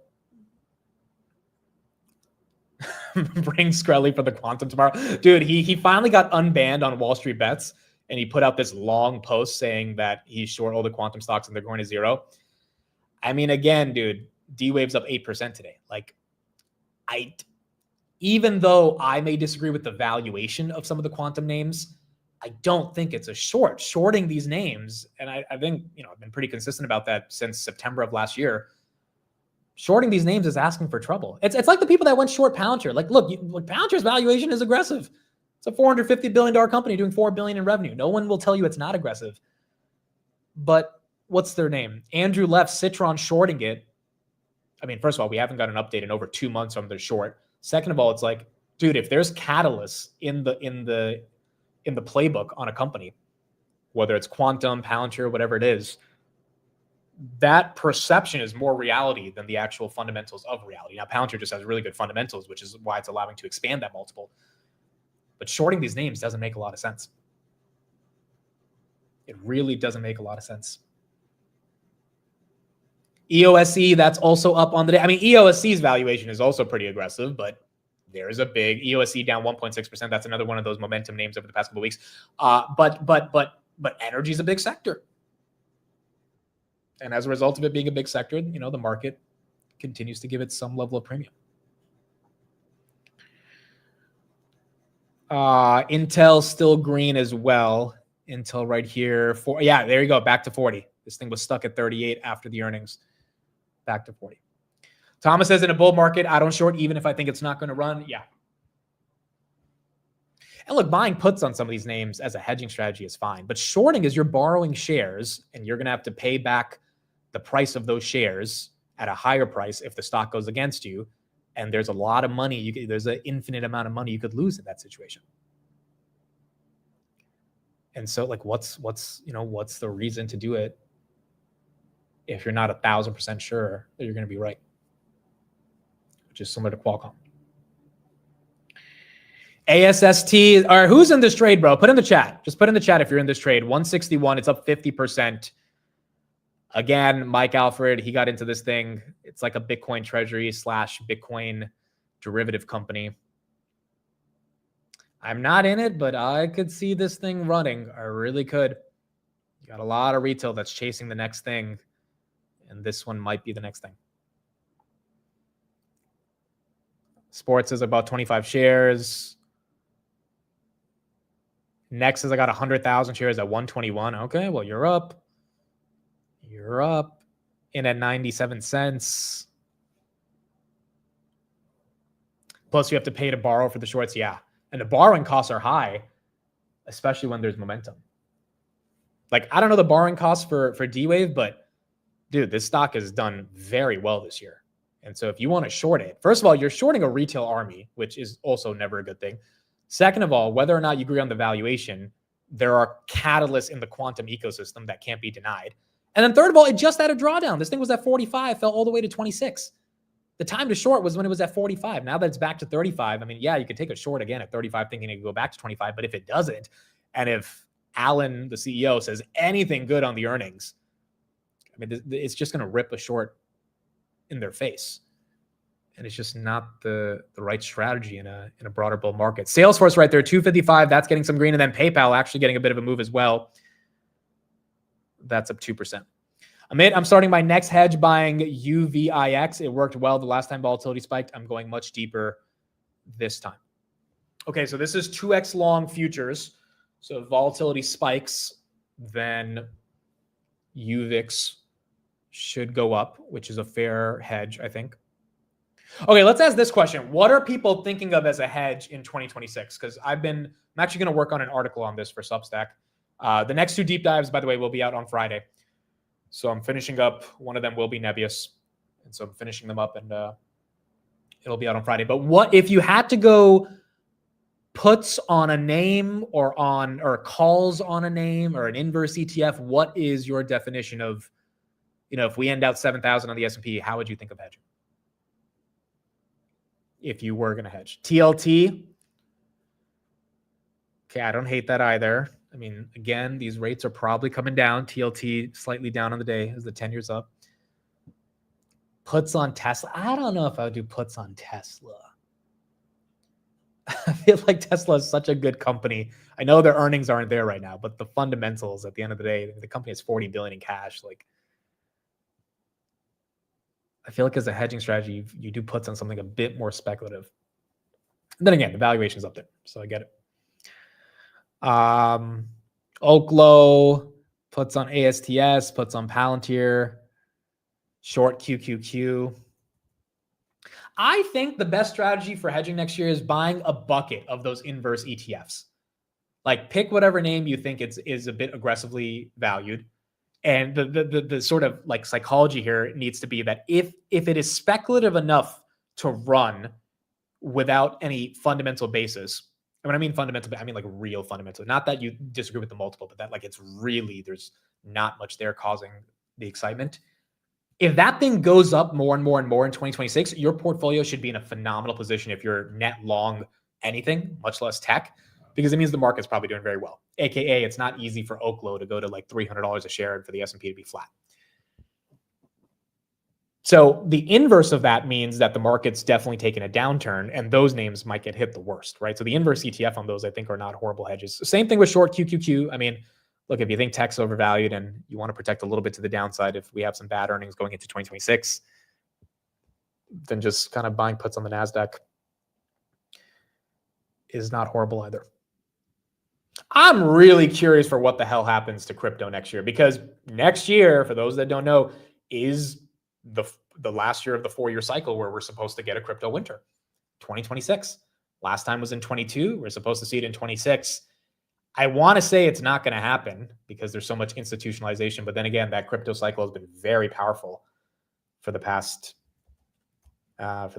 Bring Skrelly for the quantum tomorrow. Dude, he finally got unbanned on Wall Street Bets, and he put out this long post saying that he's short all the quantum stocks and they're going to zero. I mean, again, dude, D-Wave's up 8% today. Like, even though I may disagree with the valuation of some of the quantum names, I don't think it's a short. Shorting these names, and I think, I've been pretty consistent about that since September of last year. Shorting these names is asking for trouble. It's like the people that went short Palantir. Like, look, Palantir's valuation is aggressive. It's a $450 billion company doing $4 billion in revenue. No one will tell you it's not aggressive. But what's their name? Andrew left Citron shorting it. I mean, first of all, we haven't got an update in over 2 months on their short. Second of all, it's like, dude, if there's catalysts in the playbook on a company, whether it's Quantum, Palantir, whatever it is, that perception is more reality than the actual fundamentals of reality. Now, Palantir just has really good fundamentals, which is why it's allowing to expand that multiple. But shorting these names doesn't make a lot of sense. It really doesn't make a lot of sense. EOSC, that's also up on the day. I mean, EOSC's valuation is also pretty aggressive, but there's a big EOSC down 1.6%. That's another one of those momentum names over the past couple of weeks. But energy is a big sector. And as a result of it being a big sector, the market continues to give it some level of premium. Intel still green as well. Intel right here. Yeah, there you go. Back to 40. This thing was stuck at 38 after the earnings. Back to 40. Thomas says in a bull market, I don't short even if I think it's not going to run. Yeah. And look, buying puts on some of these names as a hedging strategy is fine. But shorting is you're borrowing shares and you're going to have to pay back the price of those shares at a higher price if the stock goes against you. And there's a lot of money. There's an infinite amount of money you could lose in that situation. And so, like, what's the reason to do it if you're not 1,000% sure that you're going to be right? Which is similar to Qualcomm. ASST, all right, who's in this trade, bro? Put in the chat. Just put in the chat if you're in this trade. 161, it's up 50%. Again, Mike Alfred, he got into this thing. It's like a Bitcoin treasury / Bitcoin derivative company. I'm not in it, but I could see this thing running. I really could. You got a lot of retail that's chasing the next thing, and this one might be the next thing. Sports is about 25 shares. Next is I got 100,000 shares at 121. Okay, well, you're up. You're up in at 97 cents. Plus, you have to pay to borrow for the shorts. Yeah. And the borrowing costs are high, especially when there's momentum. Like, I don't know the borrowing costs for D-Wave, but dude, this stock has done very well this year. And so if you want to short it, first of all, you're shorting a retail army, which is also never a good thing. Second of all, whether or not you agree on the valuation, there are catalysts in the quantum ecosystem that can't be denied. And then third of all, it just had a drawdown. This thing was at 45, fell all the way to 26. The time to short was when it was at 45. Now that it's back to 35, I mean, yeah, you could take a short again at 35 thinking it could go back to 25. But if it doesn't, and if Alan, the CEO, says anything good on the earnings, I mean, it's just going to rip a short in their face. And it's just not the right strategy in a broader bull market. Salesforce right there, 255. That's getting some green. And then PayPal actually getting a bit of a move as well. That's up 2%. Amit, I'm starting my next hedge buying UVIX. It worked well the last time volatility spiked. I'm going much deeper this time. Okay, so this is 2x long futures. So if volatility spikes, then UVIX should go up, which is a fair hedge, I think. Okay, let's ask this question. What are people thinking of as a hedge in 2026? Because I'm actually going to work on an article on this for Substack. The next two deep dives, by the way, will be out on Friday. So I'm finishing up. One of them will be Nebius. And so I'm finishing them up, and it'll be out on Friday. But what if you had to go puts on a name or calls on a name or an inverse ETF, what is your definition of, if we end out 7,000 on the S&P, how would you think of hedging? If you were going to hedge. TLT. Okay, I don't hate that either. I mean, again, these rates are probably coming down. TLT slightly down on the day as the 10 years up. Puts on Tesla. I don't know if I would do puts on Tesla. I feel like Tesla is such a good company. I know their earnings aren't there right now, but the fundamentals at the end of the day, the company has $40 billion in cash. Like, I feel like as a hedging strategy, you do puts on something a bit more speculative. And then again, the valuation's up there, so I get it. Oklo puts on ASTS, puts on Palantir, short QQQ. I think the best strategy for hedging next year is buying a bucket of those inverse ETFs. Like pick whatever name you think is a bit aggressively valued. And the sort of like psychology here needs to be that if it is speculative enough to run without any fundamental basis, and when I mean fundamental, I mean like real fundamental, not that you disagree with the multiple, but that like it's really, there's not much there causing the excitement. If that thing goes up more and more and more in 2026, your portfolio should be in a phenomenal position if you're net long anything, much less tech, because it means the market's probably doing very well. AKA, it's not easy for Oklo to go to like $300 a share and for the S&P to be flat. So the inverse of that means that the market's definitely taken a downturn, and those names might get hit the worst, right? So the inverse ETF on those, I think, are not horrible hedges. Same thing with short QQQ. I mean, look, if you think tech's overvalued and you want to protect a little bit to the downside, if we have some bad earnings going into 2026, then just kind of buying puts on the NASDAQ is not horrible either. I'm really curious for what the hell happens to crypto next year, because next year, for those that don't know, is the last year of the 4-year cycle where we're supposed to get a crypto winter. 2026. Last time was in 22. We're supposed to see it in 26. I want to say it's not going to happen because there's so much institutionalization. But then again, that crypto cycle has been very powerful for the past, at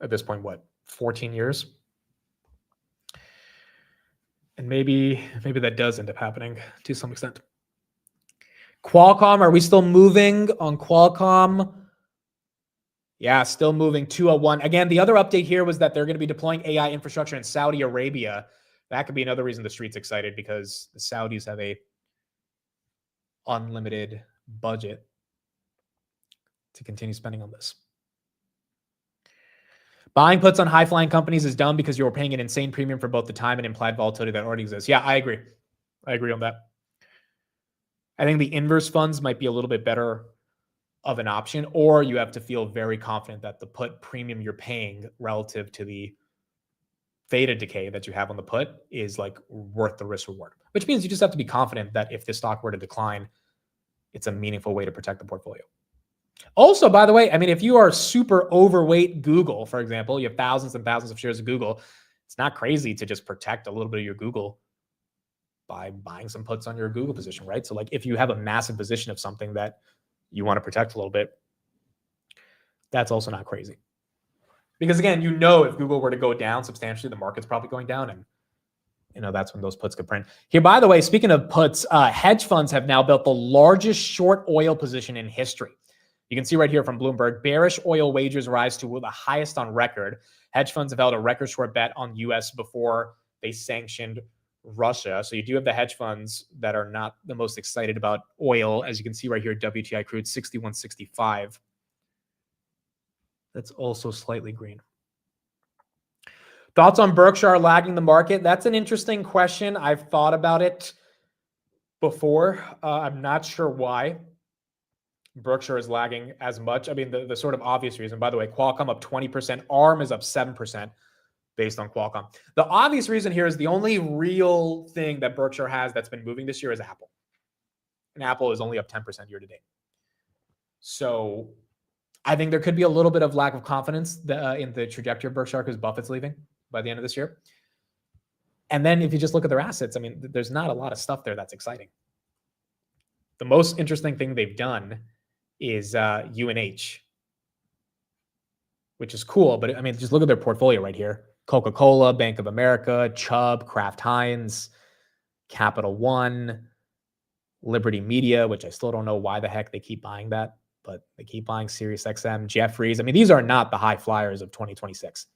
this point, what, 14 years? And maybe that does end up happening to some extent. Qualcomm, are we still moving on Qualcomm? Yeah, still moving 201. Again, the other update here was that they're going to be deploying AI infrastructure in Saudi Arabia. That could be another reason the street's excited, because the Saudis have a unlimited budget to continue spending on this. Buying puts on high-flying companies is dumb because you're paying an insane premium for both the time and implied volatility that already exists. Yeah, I agree. I agree on that. I think the inverse funds might be a little bit better of an option, or you have to feel very confident that the put premium you're paying relative to the theta decay that you have on the put is like worth the risk reward, which means you just have to be confident that if the stock were to decline, it's a meaningful way to protect the portfolio. Also, by the way, I mean, if you are super overweight Google, for example, you have thousands and thousands of shares of Google, it's not crazy to just protect a little bit of your Google by buying some puts on your Google position, right? So like if you have a massive position of something that you want to protect a little bit, that's also not crazy. Because again, if Google were to go down substantially, the market's probably going down, and that's when those puts could print. Here, by the way, speaking of puts, hedge funds have now built the largest short oil position in history. You can see right here from Bloomberg, bearish oil wagers rise to the highest on record. Hedge funds have held a record short bet on US before they sanctioned Russia. So you do have the hedge funds that are not the most excited about oil. As you can see right here, WTI crude 61.65. That's also slightly green. Thoughts on Berkshire lagging the market? That's an interesting question. I've thought about it before. I'm not sure why Berkshire is lagging as much. I mean, the sort of obvious reason, by the way, Qualcomm up 20%, ARM is up 7% based on Qualcomm. The obvious reason here is the only real thing that Berkshire has that's been moving this year is Apple. And Apple is only up 10% year to date. So I think there could be a little bit of lack of confidence in the trajectory of Berkshire because Buffett's leaving by the end of this year. And then if you just look at their assets, I mean, there's not a lot of stuff there that's exciting. The most interesting thing they've done is UNH, which is cool. But I mean, just look at their portfolio right here. Coca-Cola, Bank of America, Chubb, Kraft Heinz, Capital One, Liberty Media, which I still don't know why the heck they keep buying that, but they keep buying SiriusXM, Jefferies. I mean, these are not the high flyers of 2026,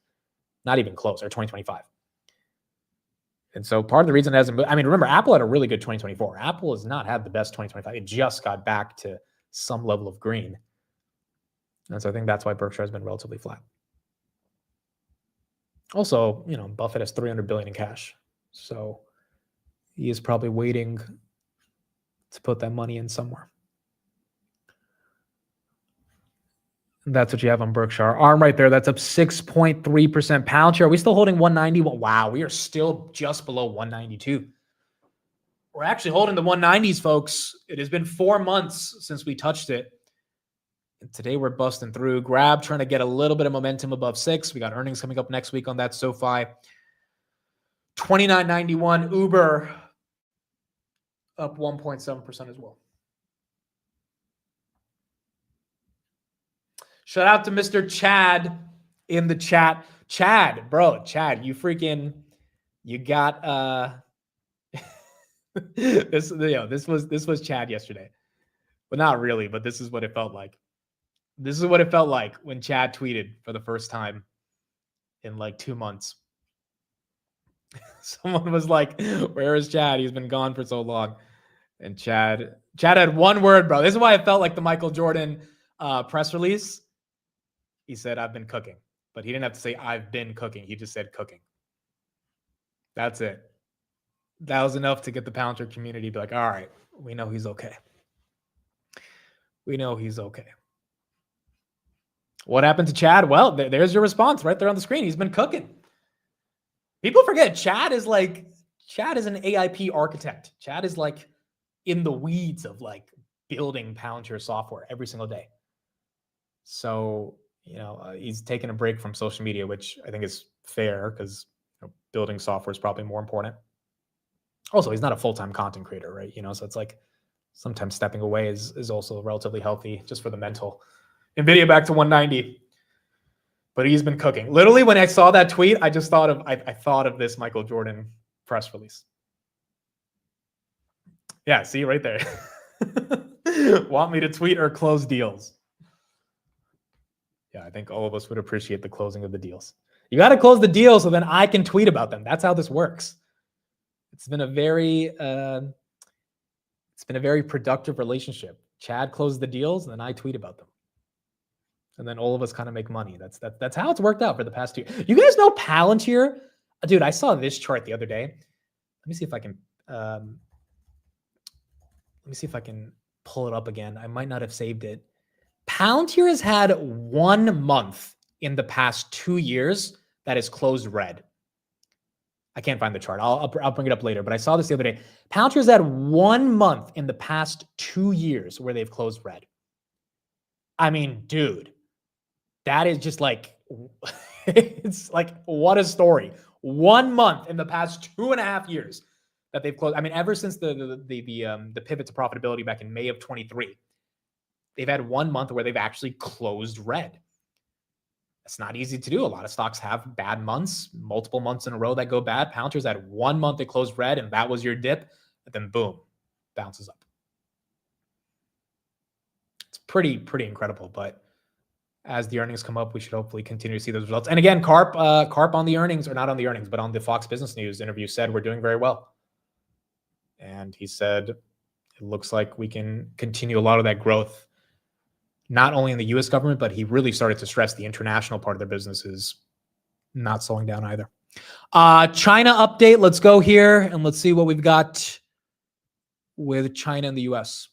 not even close, or 2025. And so part of the reason it hasn't, I mean, remember, Apple had a really good 2024. Apple has not had the best 2025. It just got back to some level of green. And so I think that's why Berkshire has been relatively flat. Also, Buffett has $300 billion in cash. So he is probably waiting to put that money in somewhere. That's what you have on Berkshire. ARM right there. That's up 6.3%. Palantir. Are we still holding 190? Well, wow, we are still just below 192. We're actually holding the 190s, folks. It has been 4 months since we touched it. And today we're busting through. Grab trying to get a little bit of momentum above 6. We got earnings coming up next week on that SoFi. 29.91. Uber up 1.7% as well. Shout out to Mr. Chad in the chat. Chad, you got this was Chad yesterday. Well, not really, but this is what it felt like. This is what it felt like when Chad tweeted for the first time in like 2 months. Someone was like, "Where is Chad? He's been gone for so long." And Chad had one word, bro. This is why it felt like the Michael Jordan press release. He said, "I've been cooking," but he didn't have to say "I've been cooking." He just said "cooking." That's it. That was enough to get the Palantir community to be like, "All right, we know he's okay. We know he's okay." What happened to Chad? Well, there's your response right there on the screen. He's been cooking. People forget Chad is an AIP architect. Chad is like in the weeds of like building Palantir software every single day. So, he's taking a break from social media, which I think is fair because building software is probably more important. Also, he's not a full-time content creator, right? So it's like sometimes stepping away is also relatively healthy just for the mental. NVIDIA back to 190. But he's been cooking. Literally, when I saw that tweet, I just thought of this Michael Jordan press release. Yeah, see right there. Want me to tweet or close deals? Yeah, I think all of us would appreciate the closing of the deals. You got to close the deal so then I can tweet about them. That's how this works. It's been a very productive relationship. Chad closed the deals, and then I tweet about them. And then all of us kind of make money. That's how it's worked out for the past 2 years. You guys know Palantir? Dude, I saw this chart the other day. Let me see if I can pull it up again. I might not have saved it. Palantir has had 1 month in the past 2 years that is closed red. I can't find the chart. I'll bring it up later, but I saw this the other day. Palantir's had 1 month in the past 2 years where they've closed red. I mean, dude, that is just like, it's like, what a story. 1 month in the past 2.5 years that they've closed. I mean, ever since the pivot to profitability back in May of 23, they've had 1 month where they've actually closed red. It's not easy to do. A lot of stocks have bad months, multiple months in a row that go bad. Palantir's had 1 month that closed red, and that was your dip. And then boom, bounces up. It's pretty incredible. But as the earnings come up, we should hopefully continue to see those results. And again, Karp on the earnings, or not on the earnings, but on the Fox Business News interview said we're doing very well. And he said it looks like we can continue a lot of that growth, not only in the U.S. government, but he really started to stress the international part of their business is not slowing down either. China update. Let's go here and let's see what we've got with China and the U.S.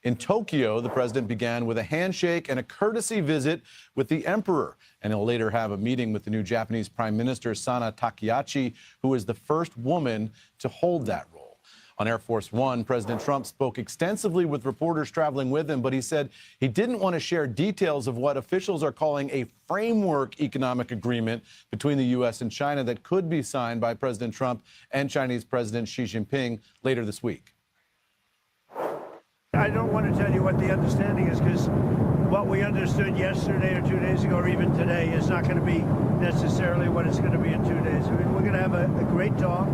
In Tokyo, the president began with a handshake and a courtesy visit with the emperor, and he'll later have a meeting with the new Japanese Prime Minister Sana Takaichi, who is the first woman to hold that role. On Air Force One, President Trump spoke extensively with reporters traveling with him, but he said he didn't want to share details of what officials are calling a framework economic agreement between the U.S. and China that could be signed by President Trump and Chinese President Xi Jinping later this week. I don't want to tell you what the understanding is, because what we understood yesterday or 2 days ago or even today is not going to be necessarily what it's going to be in 2 days. I mean, we're going to have a great talk.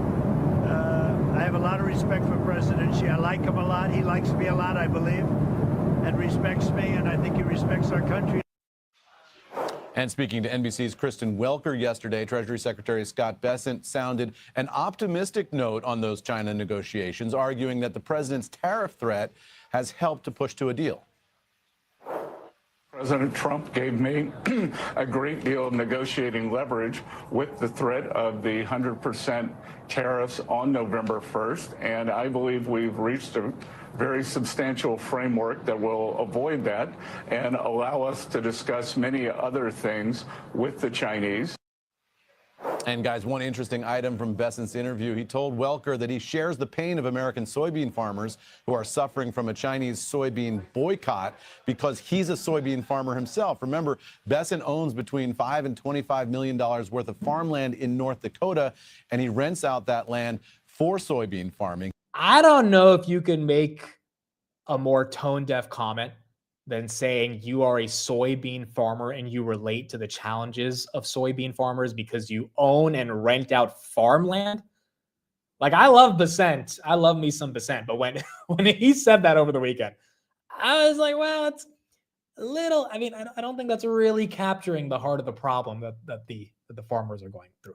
I have a lot of respect for President Xi. I like him a lot. He likes me a lot, I believe, and respects me, and I think he respects our country. And speaking to NBC's Kristen Welker yesterday, Treasury Secretary Scott Bessent sounded an optimistic note on those China negotiations, arguing that the president's tariff threat has helped to push to a deal. President Trump gave me a great deal of negotiating leverage with the threat of the 100% tariffs on November 1st, and I believe we've reached very substantial framework that will avoid that and allow us to discuss many other things with the Chinese. And guys, one interesting item from Bessent's interview, he told Welker that he shares the pain of American soybean farmers who are suffering from a Chinese soybean boycott because he's a soybean farmer himself. Remember, Bessent owns between $5 and $25 million worth of farmland in North Dakota, and he rents out that land for soybean farming. I don't know if you can make a more tone-deaf comment than saying you are a soybean farmer and you relate to the challenges of soybean farmers because you own and rent out farmland. Like, I love Bessent. I love me some Bessent. But when he said that over the weekend, I was like, well, it's a little, I mean, I don't think that's really capturing the heart of the problem that the farmers are going through.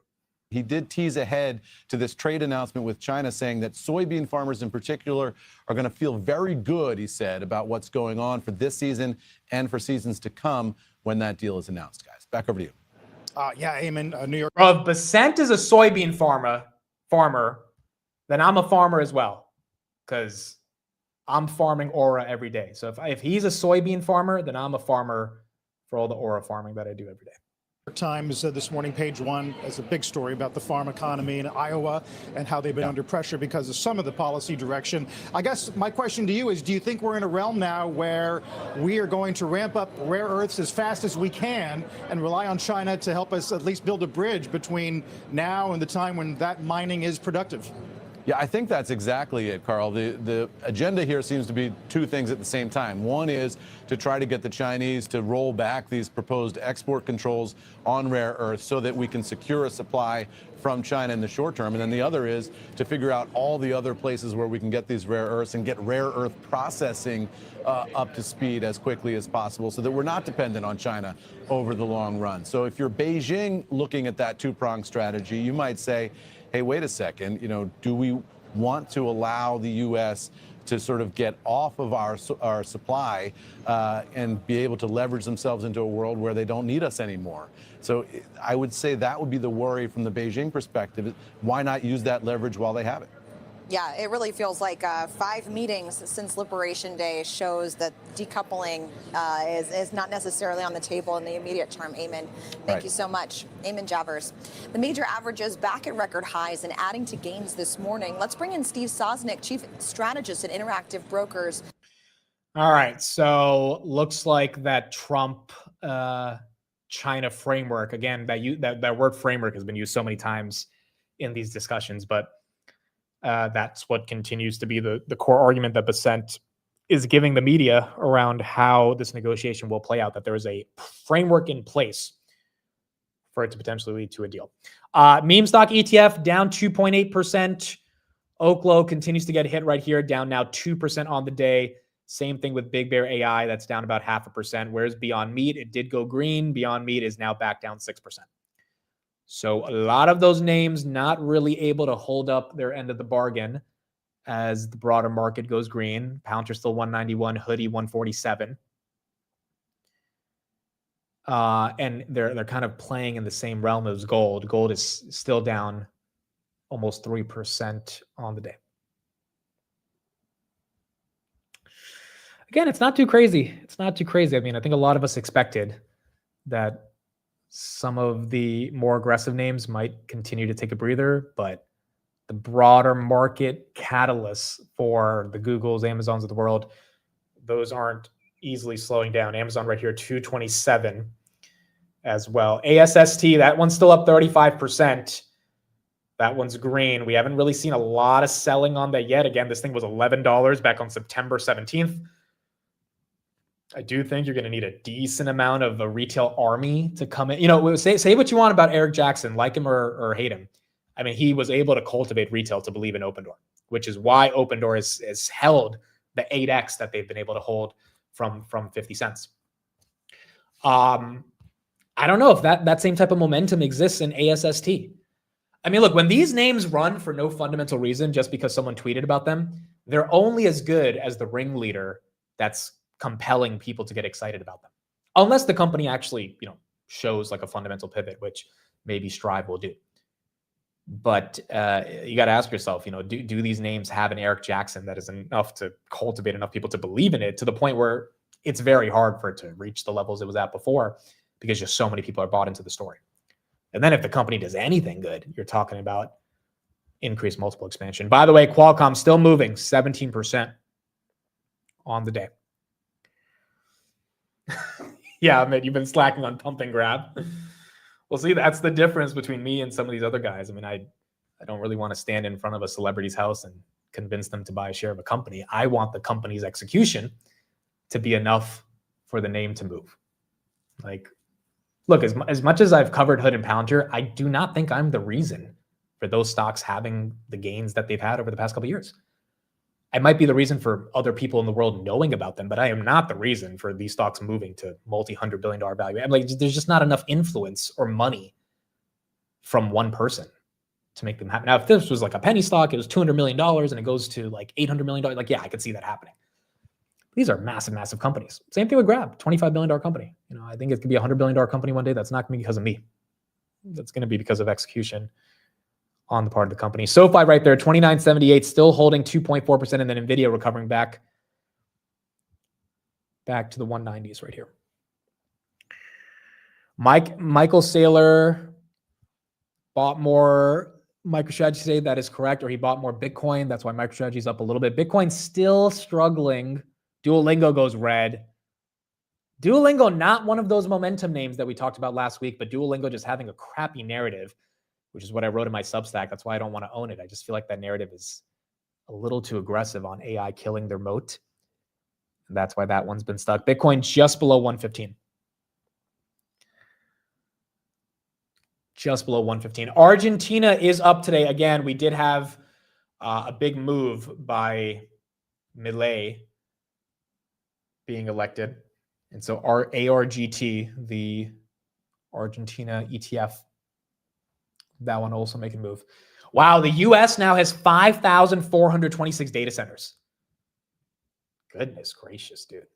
He did tease ahead to this trade announcement with China, saying that soybean farmers in particular are going to feel very good, he said, about what's going on for this season and for seasons to come when that deal is announced. Guys, back over to you. Yeah, Eamon, New York. Bro, if Bessent is a soybean farmer, then I'm a farmer as well, because I'm farming Aura every day. So if he's a soybean farmer, then I'm a farmer for all the Aura farming that I do every day. Times this morning, page one, as a big story about the farm economy in Iowa and how they've been under pressure because of some of the policy direction. I guess my question to you is, do you think we're in a realm now where we are going to ramp up rare earths as fast as we can and rely on China to help us at least build a bridge between now and the time when that mining is productive? Yeah, I think that's exactly it, Carl. The agenda here seems to be two things at the same time. One is to try to get the Chinese to roll back these proposed export controls on rare earths so that we can secure a supply from China in the short term. And then the other is to figure out all the other places where we can get these rare earths and get rare earth processing up to speed as quickly as possible so that we're not dependent on China over the long run. So if you're Beijing looking at that two-pronged strategy, you might say, hey, wait a second, do we want to allow the U.S. to sort of get off of our supply and be able to leverage themselves into a world where they don't need us anymore? So I would say that would be the worry from the Beijing perspective. Why not use that leverage while they have it? Yeah, it really feels like 5 meetings since Liberation Day shows that decoupling is not necessarily on the table in the immediate term. Eamon, thank you so much. Eamon Javers. The major averages back at record highs and adding to gains this morning. Let's bring in Steve Sosnick, Chief Strategist at Interactive Brokers. All right, so looks like that Trump China framework, again, that word framework has been used so many times in these discussions, but that's what continues to be the core argument that Bessent is giving the media around how this negotiation will play out, that there is a framework in place for it to potentially lead to a deal. Meme stock ETF down 2.8%. Oklo continues to get hit right here, down now 2% on the day. Same thing with Big Bear AI, that's down about 0.5%. Whereas Beyond Meat, it did go green. Beyond Meat is now back down 6%. So a lot of those names not really able to hold up their end of the bargain as the broader market goes green. Palantir still 191, Hoodie 147. And they're kind of playing in the same realm as gold. Gold is still down almost 3% on the day. Again, it's not too crazy. It's not too crazy. I mean, I think a lot of us expected that some of the more aggressive names might continue to take a breather, but the broader market catalysts for the Googles, Amazons of the world, those aren't easily slowing down. Amazon right here, 227 as well. ASST, that one's still up 35%. That one's green. We haven't really seen a lot of selling on that yet. Again, this thing was $11 back on September 17th. I do think you're going to need a decent amount of a retail army to come in. Say what you want about Eric Jackson, like him or hate him. I mean, he was able to cultivate retail to believe in Opendoor, which is why Opendoor is held the 8x that they've been able to hold from 50 cents. I don't know if that same type of momentum exists in ASST. I mean, look, when these names run for no fundamental reason, just because someone tweeted about them, they're only as good as the ringleader that's compelling people to get excited about them, unless the company actually, shows like a fundamental pivot, which maybe Strive will do. But you got to ask yourself, do these names have an Eric Jackson that is enough to cultivate enough people to believe in it to the point where it's very hard for it to reach the levels it was at before because just so many people are bought into the story. And then if the company does anything good, you're talking about increased multiple expansion. By the way, Qualcomm still moving 17% on the day. Yeah, Amit, you've been slacking on pump and grab. Well, see, that's the difference between me and some of these other guys. I mean, I don't really want to stand in front of a celebrity's house and convince them to buy a share of a company. I want the company's execution to be enough for the name to move. Like, look, as much as I've covered Hood and Palantir, I do not think I'm the reason for those stocks having the gains that they've had over the past couple of years. I might be the reason for other people in the world knowing about them, but I am not the reason for these stocks moving to multi-$100 billion value. I'm like, there's just not enough influence or money from one person to make them happen. Now, if this was like a penny stock, it was $200 million and it goes to like $800 million, like, yeah, I could see that happening. These are massive, massive companies. Same thing with Grab, $25 billion company. I think it could be a $100 billion company one day. That's not going to be because of me. That's going to be because of execution on the part of the company. SoFi right there, 29.78, still holding 2.4%, and then NVIDIA recovering back to the 190s right here. Michael Saylor bought more MicroStrategy today. That is correct. Or he bought more Bitcoin. That's why MicroStrategy is up a little bit. Bitcoin's still struggling. Duolingo goes red. Duolingo, not one of those momentum names that we talked about last week, but Duolingo just having a crappy narrative, which is what I wrote in my Substack. That's why I don't want to own it. I just feel like that narrative is a little too aggressive on AI killing their moat. And that's why that one's been stuck. Bitcoin just below 115. Just below 115. Argentina is up today. Again, we did have a big move by Milei being elected. And so our ARGT, the Argentina ETF, that one also making a move. Wow, the US now has 5,426 data centers. Goodness gracious, dude.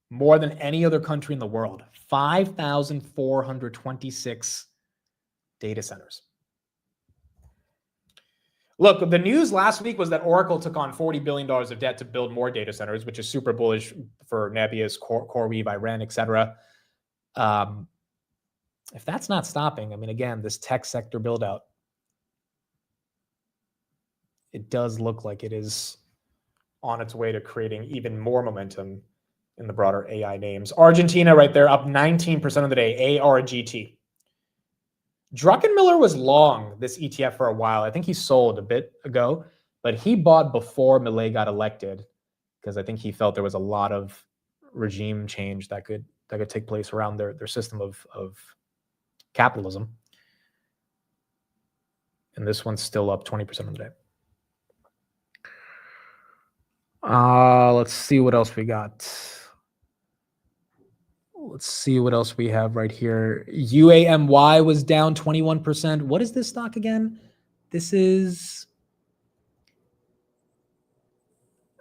More than any other country in the world. 5,426 data centers. Look, the news last week was that Oracle took on $40 billion of debt to build more data centers, which is super bullish for Nebius, CoreWeave, Iran, et cetera. If that's not stopping, I mean, again, this tech sector build out, it does look like it is on its way to creating even more momentum in the broader AI names. Argentina right there, up 19% of the day, ARGT. Druckenmiller was long this ETF for a while. I think he sold a bit ago, but he bought before Milei got elected because I think he felt there was a lot of regime change that could take place around their system of capitalism. And this one's still up 20% of the day. Let's see what else we got. Let's see what else we have right here. UAMY was down 21%. What is this stock again? This is...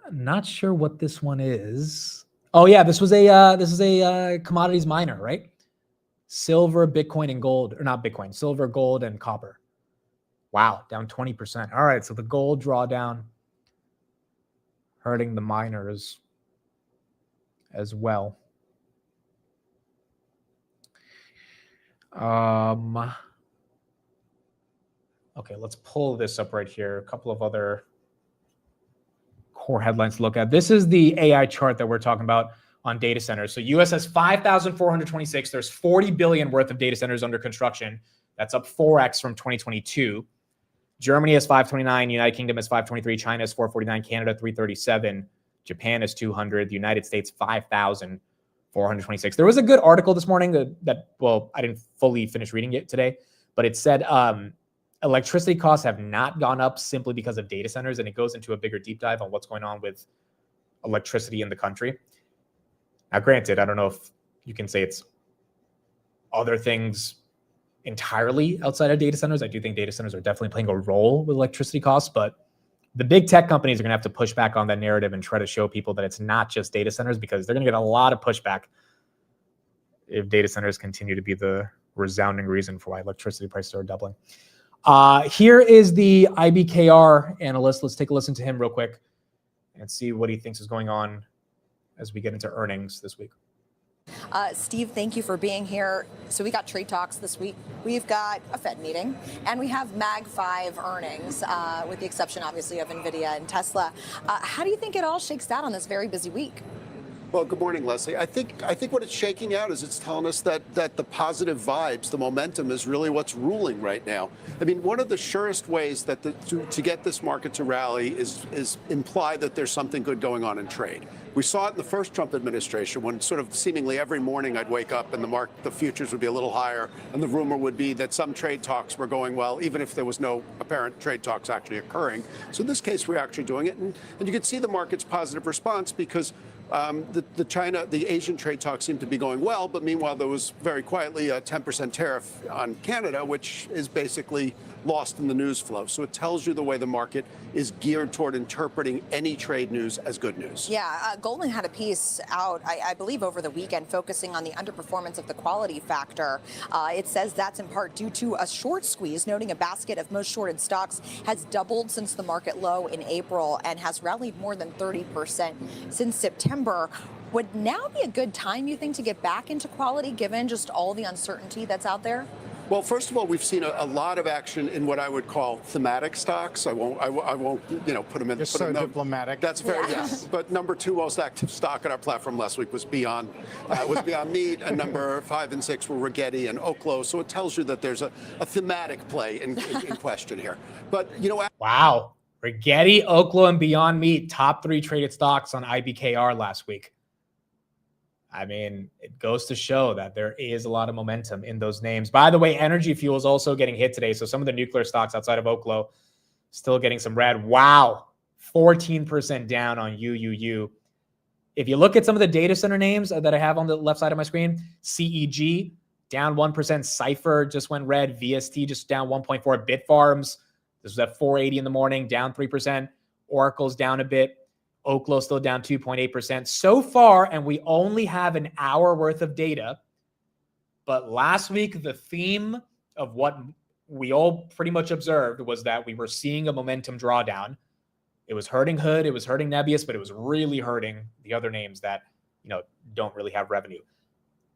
I'm not sure what this one is. Oh yeah, this is a commodities miner, right? Silver, Bitcoin, and gold, or not Bitcoin, silver, gold, and copper. Wow, down 20%. All right, so the gold drawdown hurting the miners as well. Okay, let's pull this up right here. A couple of other core headlines to look at. This is the AI chart that we're talking about on data centers. So US has 5,426. There's 40 billion worth of data centers under construction. That's up 4x from 2022. Germany has 529. United Kingdom has 523. China has 449. Canada 337. Japan is 200. The United States 5,426. There was a good article this morning that well, I didn't fully finish reading it today, but it said electricity costs have not gone up simply because of data centers, and it goes into a bigger deep dive on what's going on with electricity in the country. Now, granted, I don't know if you can say it's other things entirely outside of data centers. I do think data centers are definitely playing a role with electricity costs, but the big tech companies are going to have to push back on that narrative and try to show people that it's not just data centers, because they're going to get a lot of pushback if data centers continue to be the resounding reason for why electricity prices are doubling. Here is the IBKR analyst. Let's take a listen to him real quick and see what he thinks is going on as we get into earnings this week. Steve, thank you for being here. So we got trade talks this week. We've got a Fed meeting, and we have Mag 5 earnings, with the exception, obviously, of NVIDIA and Tesla. How do you think it all shakes out on this very busy week? Well, good morning, Leslie. I think what it's shaking out is it's telling us that the positive vibes, the momentum is really what's ruling right now. I mean, one of the surest ways that to get this market to rally is imply that there's something good going on in trade. We saw it in the first Trump administration when sort of seemingly every morning I'd wake up and the futures would be a little higher, and the rumor would be that some trade talks were going well, even if there was no apparent trade talks actually occurring. So in this case, we're actually doing it, and you can see the market's positive response because the Asian trade talks seem to be going well, but meanwhile there was very quietly a 10% tariff on Canada, which is basically lost in the news flow. So it tells you the way the market is geared toward interpreting any trade news as good news. Yeah, Goldman had a piece out, I believe, over the weekend focusing on the underperformance of the quality factor. It says that's in part due to a short squeeze, noting a basket of most shorted stocks has doubled since the market low in April and has rallied more than 30% since September. Would now be a good time, you think, to get back into quality given just all the uncertainty that's out there? Well, first of all, we've seen a lot of action in what I would call thematic stocks. I won't, put them in. You're so diplomatic. That's very, yes. But number 2 most active stock on our platform last week was Beyond Meat, and number 5 and 6 were Rigetti and Oklo. So it tells you that there's a thematic play in question here. But, Wow. Rigetti, Oklo, and Beyond Meat, top 3 traded stocks on IBKR last week. I mean, it goes to show that there is a lot of momentum in those names. By the way, Energy Fuel is also getting hit today. So some of the nuclear stocks outside of Oklo still getting some red. Wow. 14% down on UUU. If you look at some of the data center names that I have on the left side of my screen, CEG down 1%. Cypher just went red. VST just down 1.4. Bitfarms, this was at 480 in the morning, down 3%. Oracle's down a bit. Oklo still down 2.8% so far, and we only have an hour worth of data. But last week, the theme of what we all pretty much observed was that we were seeing a momentum drawdown. It was hurting Hood, it was hurting Nebius, but it was really hurting the other names that, don't really have revenue.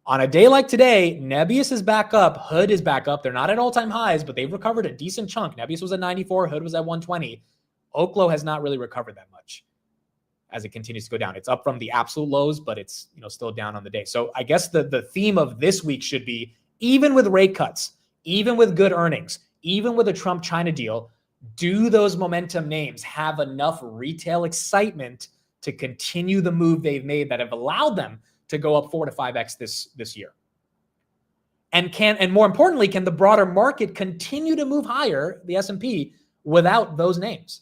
On a day like today, Nebius is back up, Hood is back up. They're not at all-time highs, but they've recovered a decent chunk. Nebius was at 94, Hood was at 120. Oklo has not really recovered that much as it continues to go down. It's up from the absolute lows, but it's still down on the day. So I guess the theme of this week should be, even with rate cuts, even with good earnings, even with a Trump-China deal, do those momentum names have enough retail excitement to continue the move they've made that have allowed them to go up 4 to 5x this year? And more importantly, can the broader market continue to move higher, the S&P, without those names?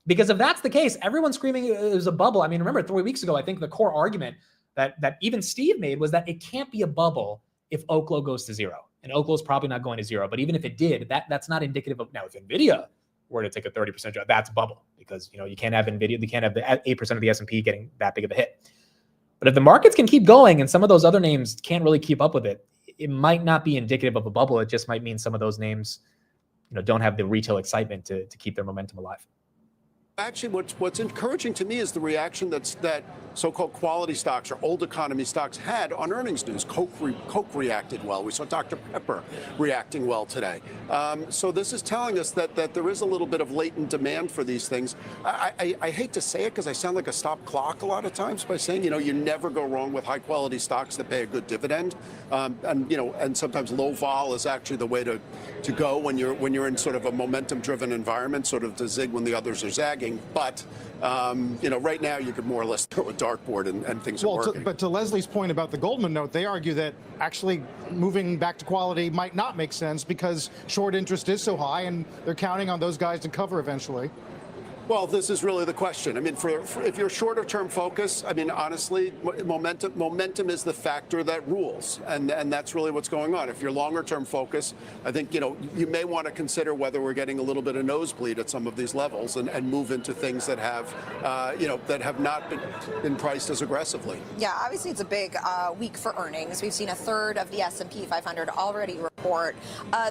Because if that's the case, everyone's screaming it was a bubble. I mean, remember 3 weeks ago, I think the core argument that even Steve made was that it can't be a bubble if Oklo goes to 0. And Oklo's probably not going to 0. But even if it did, that's not indicative of, now if NVIDIA were to take a 30% drop, that's a bubble. Because you can't have NVIDIA, you can't have the 8% of the S&P getting that big of a hit. But if the markets can keep going and some of those other names can't really keep up with it, it might not be indicative of a bubble. It just might mean some of those names don't have the retail excitement to keep their momentum alive. Actually, what's encouraging to me is the reaction that so-called quality stocks or old economy stocks had on earnings news. Coke reacted well. We saw Dr. Pepper reacting well today. So this is telling us that there is a little bit of latent demand for these things. I hate to say it because I sound like a stop clock a lot of times by saying, you never go wrong with high quality stocks that pay a good dividend. And sometimes low vol is actually the way to go when you're in sort of a momentum driven environment, sort of to zig when the others are zagging. But right now you could more or less throw a dartboard and things are working. But to Leslie's point about the Goldman note, they argue that actually moving back to quality might not make sense because short interest is so high and they're counting on those guys to cover eventually. Well, this is really the question. I mean, if you're shorter term focus, I mean, honestly, momentum is the factor that rules, and that's really what's going on. If you're longer term focus, I think you may want to consider whether we're getting a little bit of nosebleed at some of these levels and move into things that have that have not been priced as aggressively. Yeah, obviously it's a big week for earnings. We've seen a third of the S&P 500 already report report.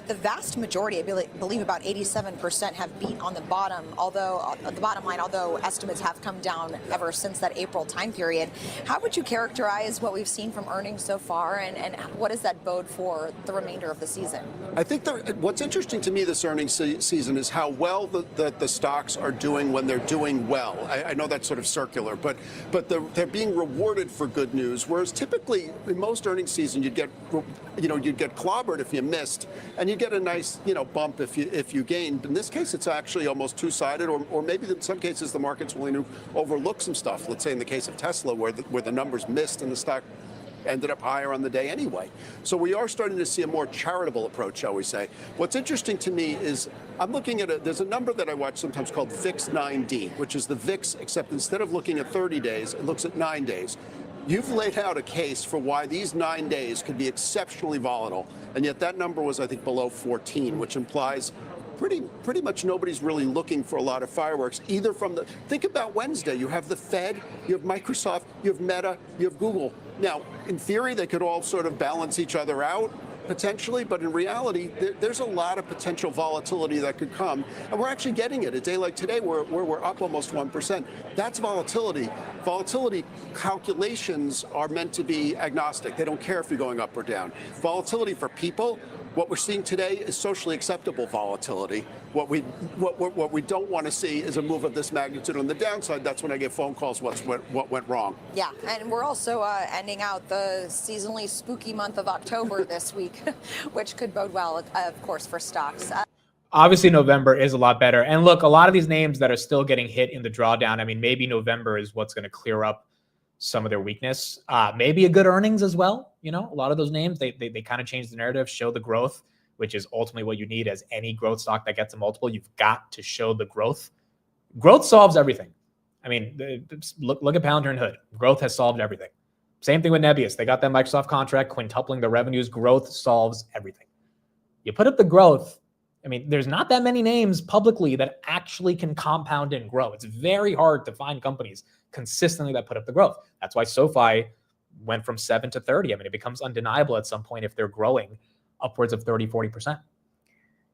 The vast majority, I believe about 87%, have beat on the bottom, the bottom line, although estimates have come down ever since that April time period. How would you characterize what we've seen from earnings so far, and what does that bode for the remainder of the season? I think what's interesting to me this earnings season is how well the stocks are doing when they're doing well. I know that's sort of circular, but they're being rewarded for good news, whereas typically in most earnings season you'd get clobbered if you missed, and you get a nice bump if you gained. In this case, it's actually almost two-sided, or maybe in some cases the market's willing to overlook some stuff. Let's say in the case of Tesla, where the numbers missed and the stock ended up higher on the day anyway. So we are starting to see a more charitable approach, shall we say. What's interesting to me is I'm looking at there's a number that I watch sometimes called VIX 9D, which is the VIX, except instead of looking at 30 days, it looks at 9 days. You've laid out a case for why these 9 days could be exceptionally volatile, and yet that number was, I think, below 14, which implies pretty much nobody's really looking for a lot of fireworks, either from think about Wednesday. You have the Fed, you have Microsoft, you have Meta, you have Google. Now, in theory, they could all sort of balance each other out, potentially, but in reality, there's a lot of potential volatility that could come, and we're actually getting it. A day like today, where we're up almost 1%, that's volatility. Volatility calculations are meant to be agnostic. They don't care if you're going up or down. Volatility for people, what we're seeing today is socially acceptable volatility. What we don't want to see is a move of this magnitude on the downside. That's when I get phone calls, what went wrong. Yeah, and we're also ending out the seasonally spooky month of October this week, which could bode well, of course, for stocks. Obviously, November is a lot better. And look, a lot of these names that are still getting hit in the drawdown, I mean, maybe November is what's going to clear up some of their weakness. Maybe a good earnings as well. A lot of those names, they kind of change the narrative, show the growth, which is ultimately what you need as any growth stock that gets a multiple. You've got to show the growth. Growth solves everything. I mean, look at Palantir and Hood. Growth has solved everything. Same thing with Nebius. They got that Microsoft contract, quintupling the revenues. Growth solves everything. You put up the growth. I mean, there's not that many names publicly that actually can compound and grow. It's very hard to find companies consistently that put up the growth. That's why SoFi went from 7 to 30. I mean, it becomes undeniable at some point if they're growing upwards of 30, 40%.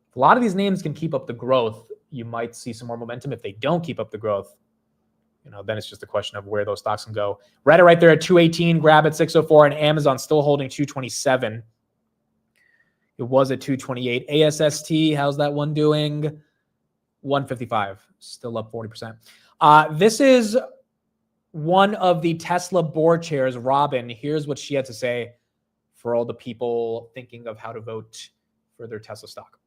If a lot of these names can keep up the growth, you might see some more momentum. If they don't keep up the growth, then it's just a question of where those stocks can go. Reddit right there at 218, grab at 604, and Amazon still holding 227. It was at 228. ASST, how's that one doing? 155, still up 40%. This is one of the Tesla board chairs, Robin. Here's what she had to say for all the people thinking of how to vote for their Tesla stock.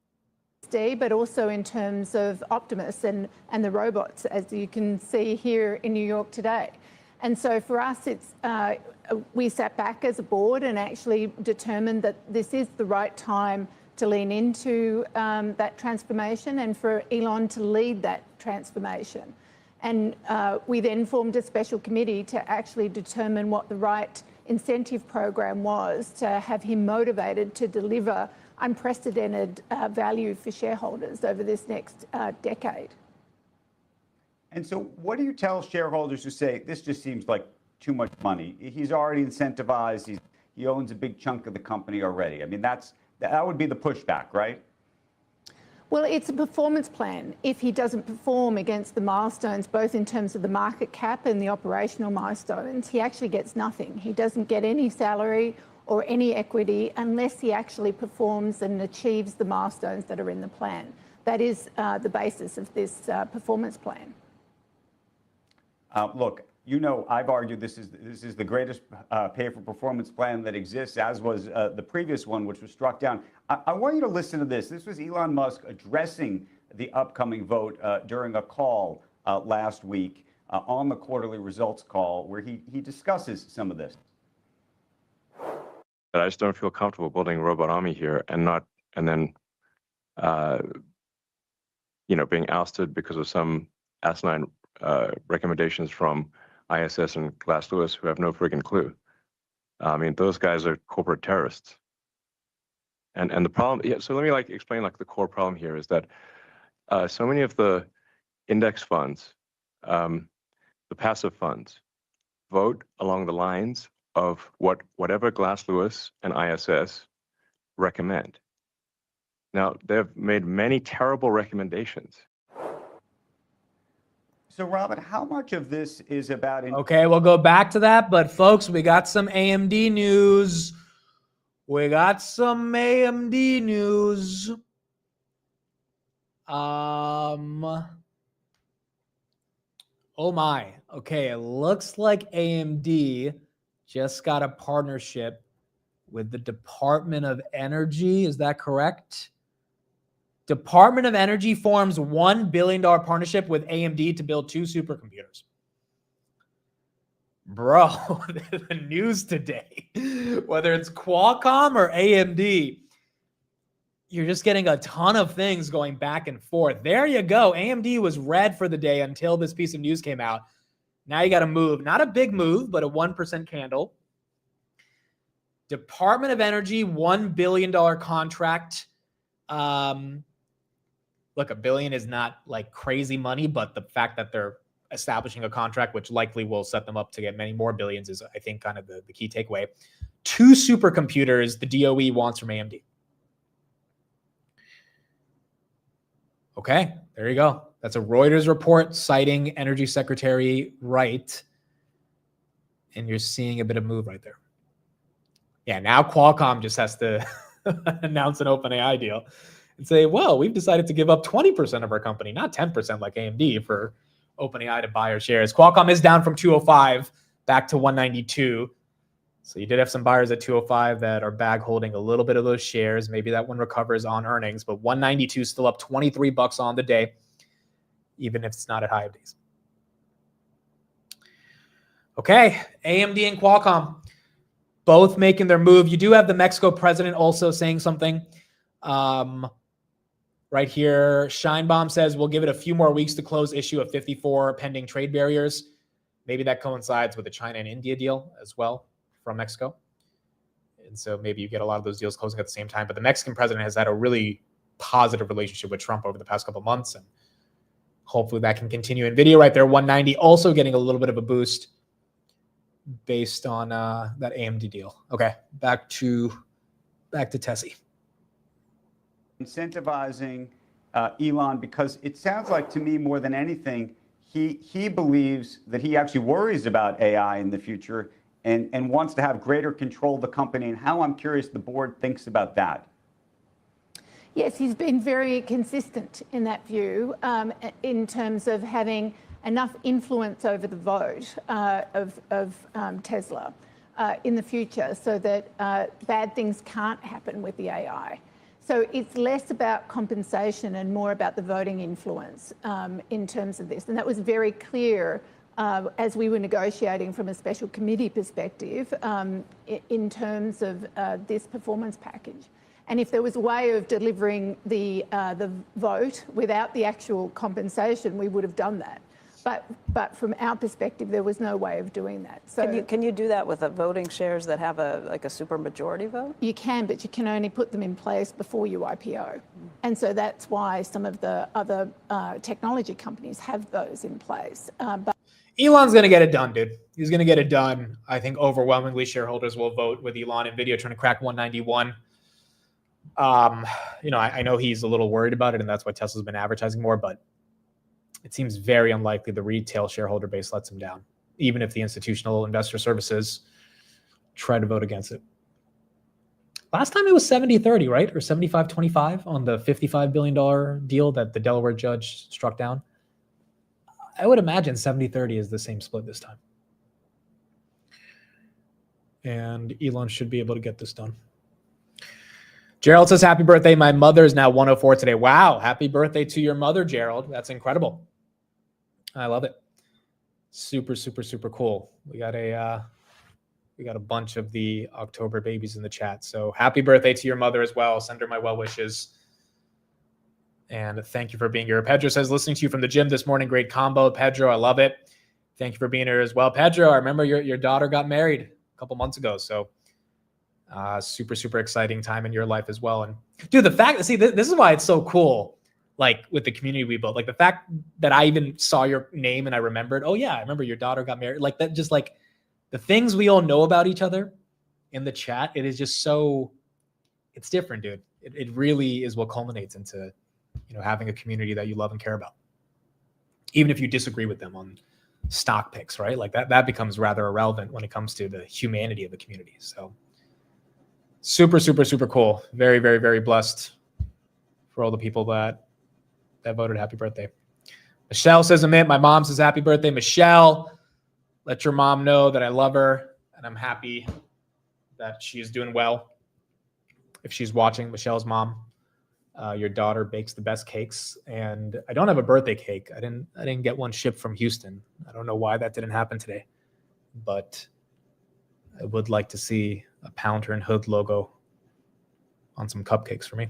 But also in terms of Optimus and the robots, as you can see here in New York today. And so for us, it's we sat back as a board and actually determined that this is the right time to lean into that transformation and for Elon to lead that transformation. And we then formed a special committee to actually determine what the right incentive program was to have him motivated to deliver unprecedented value for shareholders over this next decade. And so what do you tell shareholders who say, this just seems like too much money? He's already incentivized. He owns a big chunk of the company already. I mean, that would be the pushback, right? Well, it's a performance plan. If he doesn't perform against the milestones, both in terms of the market cap and the operational milestones, he actually gets nothing. He doesn't get any salary or any equity unless he actually performs and achieves the milestones that are in the plan. That is the basis of this performance plan. Look, I've argued this is the greatest pay-for-performance plan that exists, as was the previous one, which was struck down. I want you to listen to this. This was Elon Musk addressing the upcoming vote during a call last week on the quarterly results call, where he discusses some of this. I just don't feel comfortable building a robot army here and then being ousted because of some asinine recommendations from ISS and Glass Lewis, who have no friggin' clue. I mean, those guys are corporate terrorists. And the problem, so let me explain the core problem here is that so many of the index funds, the passive funds, vote along the lines of whatever Glass Lewis and ISS recommend. Now, they've made many terrible recommendations. So, Robert, how much of this is about? Okay, we'll go back to that. But folks, we got some AMD news. We got some AMD news. Oh my. Okay, it looks like AMD just got a partnership with the Department of Energy. Is that correct? Department of Energy forms $1 billion partnership with AMD to build 2 supercomputers. Bro, the news today, whether it's Qualcomm or AMD, you're just getting a ton of things going back and forth. There you go. AMD was red for the day until this piece of news came out. Now you got to move. Not a big move, but a 1% candle. Department of Energy, $1 billion contract. Look, $1 billion is not like crazy money, but the fact that they're establishing a contract, which likely will set them up to get many more billions, is, I think, kind of the key takeaway. 2 supercomputers the DOE wants from AMD. Okay, there you go. That's a Reuters report citing Energy Secretary Wright. And you're seeing a bit of move right there. Yeah, now Qualcomm just has to announce an OpenAI deal and say, well, we've decided to give up 20% of our company, not 10% like AMD, for OpenAI to buy our shares. Qualcomm is down from 205 back to 192. So you did have some buyers at 205 that are bag holding a little bit of those shares. Maybe that one recovers on earnings, but 192 still up $23 on the day, even if it's not at high of days. Okay, AMD and Qualcomm both making their move. You do have the Mexico president also saying something. Right here, Scheinbaum says we'll give it a few more weeks to close issue of 54 pending trade barriers. Maybe that coincides with the China and India deal as well from Mexico. And so maybe you get a lot of those deals closing at the same time. But the Mexican president has had a really positive relationship with Trump over the past couple of months. And hopefully that can continue. NVIDIA right there, 190, also getting a little bit of a boost based on that AMD deal. Okay, back to Tessie. Incentivizing Elon, because it sounds like to me more than anything, he believes that he actually worries about AI in the future and wants to have greater control of the company, and how, I'm curious, the board thinks about that. Yes, he's been very consistent in that view in terms of having enough influence over the vote of Tesla in the future so that bad things can't happen with the AI. So it's less about compensation and more about the voting influence in terms of this. And that was very clear as we were negotiating from a special committee perspective in terms of this performance package. And if there was a way of delivering the vote without the actual compensation, we would have done that. But from our perspective, there was no way of doing that. So can you do that with voting shares that have a super majority vote? You can, but you can only put them in place before you IPO. And so that's why some of the other technology companies have those in place. But Elon's going to get it done, dude. He's going to get it done. I think overwhelmingly shareholders will vote with Elon. NVIDIA trying to crack 191. I know he's a little worried about it, and that's why Tesla's been advertising more, but it seems very unlikely the retail shareholder base lets him down, even if the institutional investor services try to vote against it. Last time it was 70-30, right? Or 75-25 on the $55 billion deal that the Delaware judge struck down. I would imagine 70-30 is the same split this time. And Elon should be able to get this done. Gerald says, happy birthday. My mother is now 104 today. Wow. Happy birthday to your mother, Gerald. That's incredible. I love it. Super, super, super cool. We got a bunch of the October babies in the chat. So happy birthday to your mother as well. Send her my well wishes. And thank you for being here. Pedro says, listening to you from the gym this morning. Great combo. Pedro, I love it. Thank you for being here as well. Pedro, I remember your daughter got married a couple months ago. So super, super exciting time in your life as well. And dude, the fact, see, this is why it's so cool, like with the community we built, like the fact that I even saw your name and I remembered, oh yeah, I remember your daughter got married. Like that, just like the things we all know about each other in the chat, it is just so, it's different, dude. It really is what culminates into, having a community that you love and care about. Even if you disagree with them on stock picks, right? Like that becomes rather irrelevant when it comes to the humanity of the community. So super, super, super cool. Very, very, very blessed for all the people that voted happy birthday. Michelle says, Amit, my mom says happy birthday. Michelle, let your mom know that I love her and I'm happy that she is doing well. If she's watching, Michelle's mom, your daughter bakes the best cakes, and I don't have a birthday cake. I didn't get one shipped from Houston. I don't know why that didn't happen today, but I would like to see a Palantir and Hood logo on some cupcakes for me.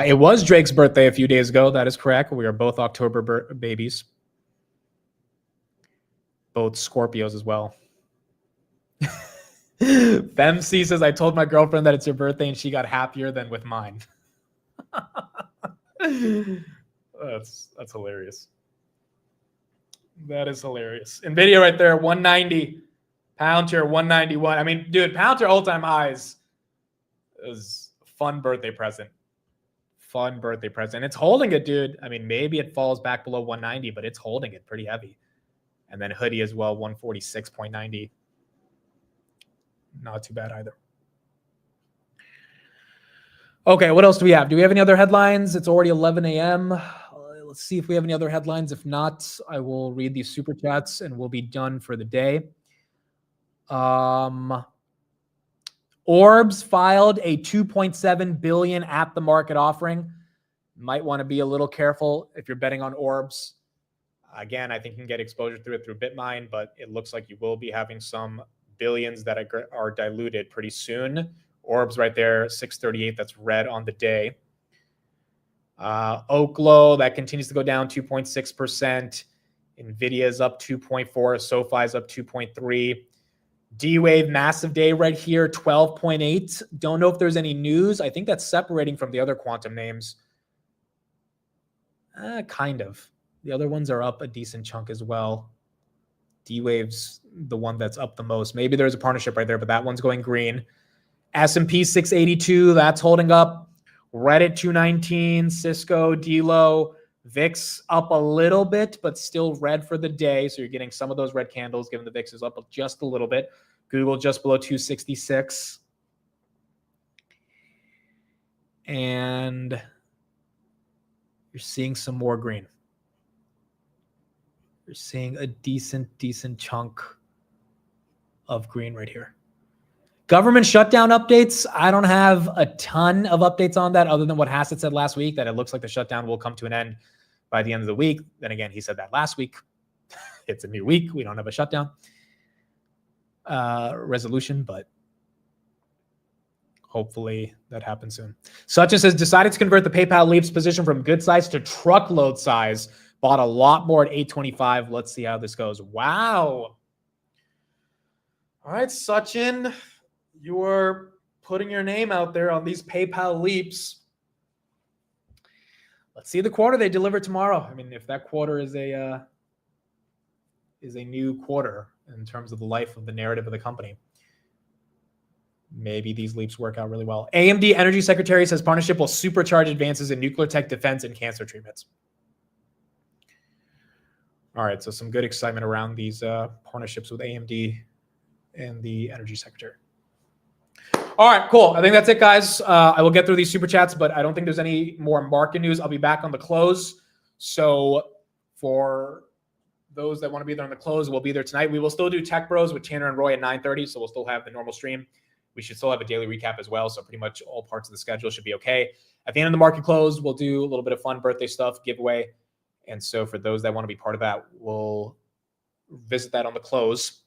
It was Drake's birthday a few days ago. That is correct. We are both October babies, both Scorpios as well. Femc says, I told my girlfriend that it's your birthday and she got happier than with mine. That's hilarious. That is hilarious. NVIDIA right there, 190. Palantir, 191. I mean, dude, Palantir all-time highs is a fun birthday present. Fun birthday present. It's holding it, dude. I mean, maybe it falls back below 190, but it's holding it pretty heavy. And then Hoodie as well, 146.90. Not too bad either. Okay, what else do we have? Do we have any other headlines? It's already 11 a.m. Let's see if we have any other headlines. If not, I will read these super chats and we'll be done for the day. Orbs filed a $2.7 billion at the market offering. Might want to be a little careful if you're betting on Orbs. Again, I think you can get exposure through BitMine, but it looks like you will be having some billions that are diluted pretty soon. Orbs right there, 638. That's red on the day. Oklo, that continues to go down 2.6%. NVIDIA is up 2.4. SoFi is up 2.3. D-Wave, massive day right here, 12.8. Don't know if there's any news. I think that's separating from the other quantum names. Kind of. The other ones are up a decent chunk as well. D-Wave's the one that's up the most. Maybe there's a partnership right there, but that one's going green. S&P 682, that's holding up. Reddit 219, Cisco, Delo, VIX up a little bit, but still red for the day. So you're getting some of those red candles, given the VIX is up just a little bit. Google just below 266. And you're seeing some more green. You're seeing a decent chunk of green right here. Government shutdown updates. I don't have a ton of updates on that other than what Hassett said last week, that it looks like the shutdown will come to an end by the end of the week. Then again, he said that last week. It's a new week. We don't have a shutdown resolution, but hopefully that happens soon. Sachin says, decided to convert the PayPal Leaps position from good size to truckload size. Bought a lot more at 825. Let's see how this goes. Wow. All right, Sachin, you are putting your name out there on these PayPal Leaps. Let's see the quarter they deliver tomorrow. I mean, if that quarter is a new quarter in terms of the life of the narrative of the company, maybe these leaps work out really well. AMD Energy Secretary says partnership will supercharge advances in nuclear tech, defense, and cancer treatments. All right, so some good excitement around these partnerships with AMD and the Energy Secretary. All right, cool. I think that's it, guys. I will get through these super chats, but I don't think there's any more market news. I'll be back on the close. So for those that want to be there on the close, we'll be there tonight. We will still do Tech Bros with Tanner and Roy at 9:30, so we'll still have the normal stream. We should still have a daily recap as well, so pretty much all parts of the schedule should be okay. At the end of the market close, we'll do a little bit of fun birthday stuff, giveaway. And so for those that want to be part of that, we'll visit that on the close.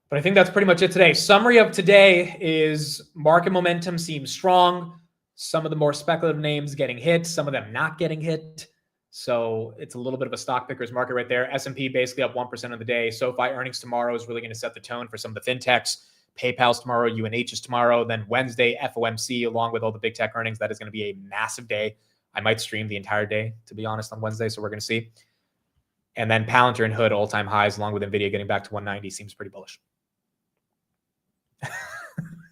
But I think that's pretty much it today. Summary of today is market momentum seems strong. Some of the more speculative names getting hit, some of them not getting hit. So it's a little bit of a stock picker's market right there. S&P basically up 1% on the day. SoFi earnings tomorrow is really going to set the tone for some of the fintechs. PayPal's tomorrow, UNH is tomorrow. Then Wednesday, FOMC, along with all the big tech earnings. That is going to be a massive day. I might stream the entire day, to be honest, on Wednesday, so we're going to see. And then Palantir and Hood all-time highs, along with NVIDIA getting back to 190, seems pretty bullish.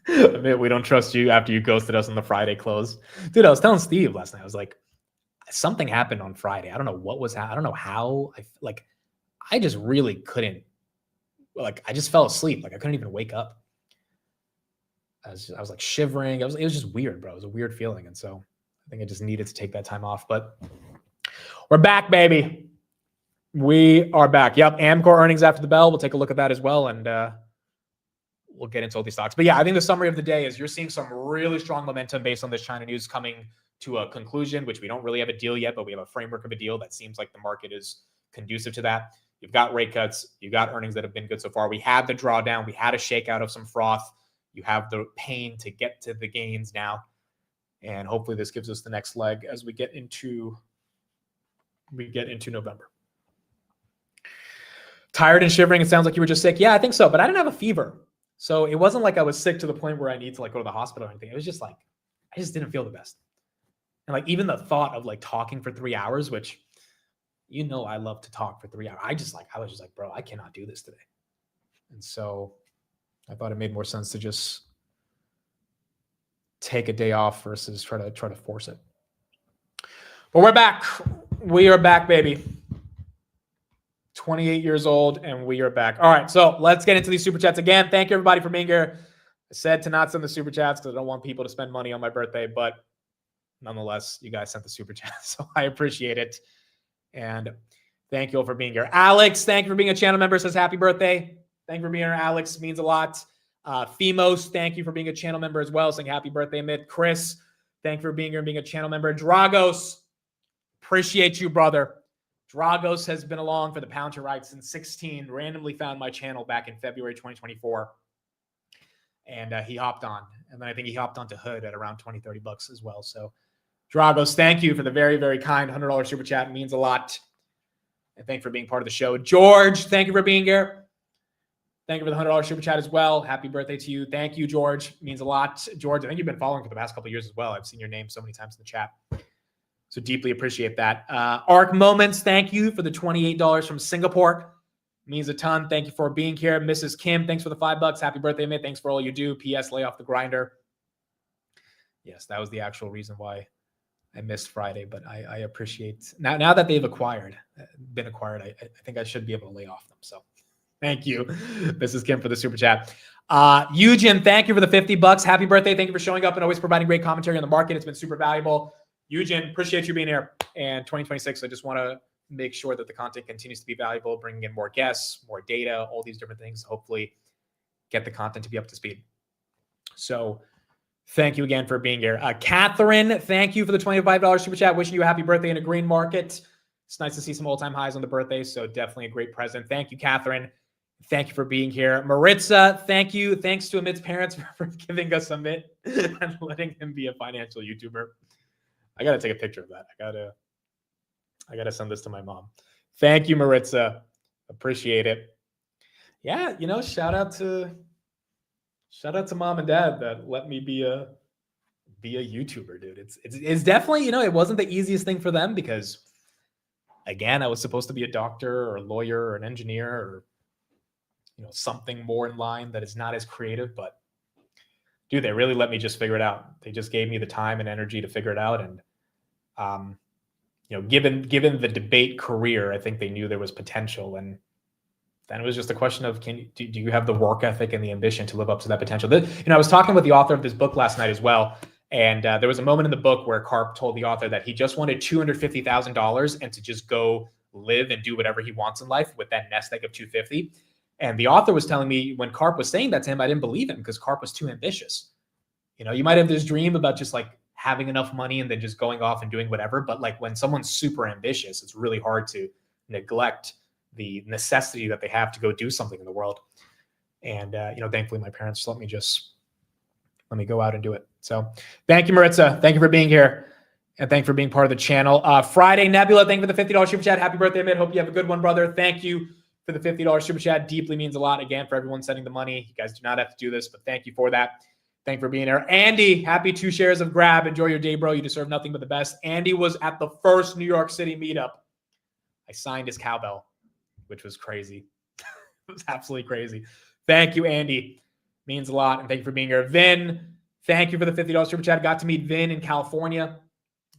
Admit we don't trust you after you ghosted us on the Friday close. Dude, I was telling Steve last night, I was like, something happened on Friday. I don't know what was I don't know how. I just really couldn't. I just fell asleep. I couldn't even wake up. I was like shivering. It was just weird, bro. It was a weird feeling. And so I think I just needed to take that time off. But we're back, baby. We are back. Yep. Amcor earnings after the bell. We'll take a look at that as well. And we'll get into all these stocks. But yeah, I think the summary of the day is you're seeing some really strong momentum based on this China news coming to a conclusion, which we don't really have a deal yet, but we have a framework of a deal that seems like the market is conducive to that. You've got rate cuts. You've got earnings that have been good so far. We had the drawdown. We had a shakeout of some froth. You have the pain to get to the gains now. And hopefully this gives us the next leg as we get into November. Tired and shivering. It sounds like you were just sick. Yeah, I think so. But I didn't have a fever. So it wasn't like I was sick to the point where I need to go to the hospital or anything. It was just I just didn't feel the best. And even the thought of talking for 3 hours, which I love to talk for 3 hours. I was just like, bro, I cannot do this today. And so I thought it made more sense to just take a day off versus try to force it. But we're back. We are back, baby. 28 years old, and we are back. All right, so let's get into these super chats again. Thank you, everybody, for being here. I said to not send the super chats because I don't want people to spend money on my birthday, but nonetheless, you guys sent the super chat, so I appreciate it. And thank you all for being here. Alex, thank you for being a channel member. Says happy birthday. Thank you for being here, Alex. Means a lot. Femos, thank you for being a channel member as well. Saying happy birthday, Amit. Chris, thank you for being here and being a channel member. Dragos, appreciate you, brother. Dragos has been along for the Palantir ride since 16. Randomly found my channel back in February 2024. And he hopped on. And then I think he hopped onto Hood at around 20, 30 bucks as well. So Dragos, thank you for the very, very kind $100 super chat. It means a lot. And thank you for being part of the show. George, thank you for being here. Thank you for the $100 super chat as well. Happy birthday to you. Thank you, George. It means a lot. George, I think you've been following for the past couple of years as well. I've seen your name so many times in the chat. So deeply appreciate that. Arc Moments, thank you for the $28 from Singapore. Means a ton. Thank you for being here. Mrs. Kim, thanks for the $5. Happy birthday, mate. Thanks for all you do. P.S. Lay off the grinder. Yes, that was the actual reason why I missed Friday, but I appreciate now that they've been acquired, I think I should be able to lay off them. So thank you, Mrs. Kim, for the super chat. Eugen, thank you for the $50. Happy birthday. Thank you for showing up and always providing great commentary on the market. It's been super valuable. Eugen, appreciate you being here. And 2026, I just want to make sure that the content continues to be valuable, bringing in more guests, more data, all these different things. Hopefully get the content to be up to speed. So thank you again for being here. Catherine, thank you for the $25 super chat. Wishing you a happy birthday in a green market. It's nice to see some all-time highs on the birthday, so definitely a great present. Thank you, Catherine. Thank you for being here. Maritza, thank you. Thanks to Amit's parents for giving us Amit and letting him be a financial YouTuber. I got to take a picture of that. I got to send this to my mom. Thank you, Maritza. Appreciate it. Yeah, shout out to mom and dad that let me be a YouTuber, dude. It's definitely, it wasn't the easiest thing for them because again, I was supposed to be a doctor or a lawyer or an engineer or something more in line that is not as creative, but dude, they really let me just figure it out. They just gave me the time and energy to figure it out. And, given the debate career, I think they knew there was potential. And then it was just a question of, do you have the work ethic and the ambition to live up to that potential? I was talking with the author of this book last night as well. And there was a moment in the book where Karp told the author that he just wanted $250,000 and to just go live and do whatever he wants in life with that nest egg of $250,000. And the author was telling me when Karp was saying that to him, I didn't believe him because Karp was too ambitious. You might have this dream about just having enough money and then just going off and doing whatever. But when someone's super ambitious, it's really hard to neglect the necessity that they have to go do something in the world. And, thankfully my parents let me go out and do it. So thank you, Maritza. Thank you for being here. And thank you for being part of the channel. Friday Nebula, thank you for the $50 super chat. Happy birthday, Amit. Hope you have a good one, brother. Thank you for the $50 super chat. Deeply means a lot, again, for everyone sending the money. You guys do not have to do this, but thank you for that. Thank you for being here. Andy, happy 2 shares of Grab. Enjoy your day, bro. You deserve nothing but the best. Andy was at the first New York City meetup. I signed his cowbell, which was crazy. It was absolutely crazy. Thank you, Andy. Means a lot. And thank you for being here. Vin, thank you for the $50 super chat. Got to meet Vin in California.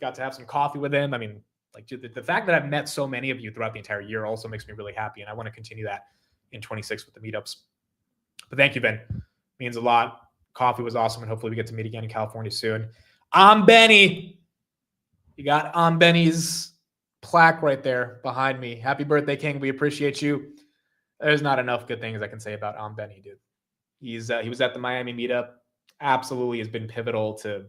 Got to have some coffee with him. I mean, like the fact that I've met so many of you throughout the entire year also makes me really happy. And I want to continue that in 26 with the meetups. But thank you, Vin. Means a lot. Coffee was awesome. And hopefully we get to meet again in California soon. I'm Benny. You got Benny's plaque right there behind me. Happy birthday, King. We appreciate you. There's not enough good things I can say about Benny, dude. He was at the Miami meetup. Absolutely has been pivotal to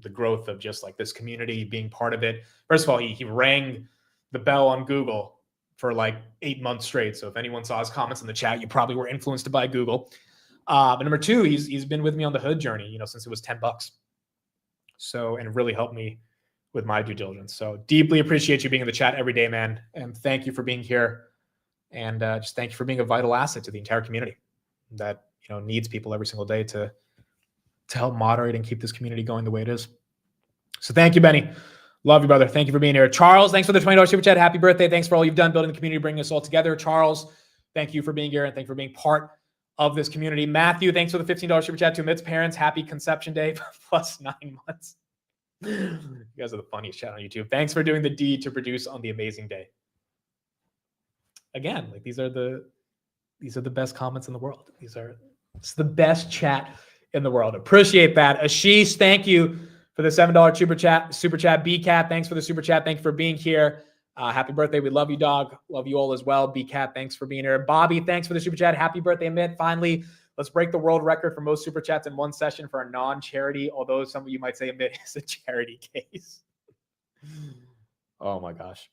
the growth of just like this community, being part of it. First of all, he rang the bell on Google for like 8 months straight. So if anyone saw his comments in the chat, you probably were influenced by Google. But number two, he's been with me on the hood journey, since it was $10. So, and it really helped me with my due diligence. So deeply appreciate you being in the chat every day, man. And thank you for being here. And just thank you for being a vital asset to the entire community that, needs people every single day to help moderate and keep this community going the way it is. So thank you, Benny. Love you, brother. Thank you for being here. Charles, thanks for the $20 super chat. Happy birthday. Thanks for all you've done building the community, bringing us all together. Charles, thank you for being here and thank you for being part of this community. Matthew, thanks for the $15 super chat to Amit's parents. Happy conception day plus 9 months. You guys are the funniest chat on YouTube. Thanks for doing the deed to produce on the amazing day. Again, like these are the best comments in the world. It's the best chat in the world. Appreciate that. Ashish, thank you for the $7 super chat. BCat, thanks for the super chat. Thank you for being here. Happy birthday. We love you, dog. Love you all as well. BCat, thanks for being here. Bobby, thanks for the super chat. Happy birthday, Amit. Finally, let's break the world record for most super chats in one session for a non-charity, although some of you might say Amit is a charity case. Oh my gosh.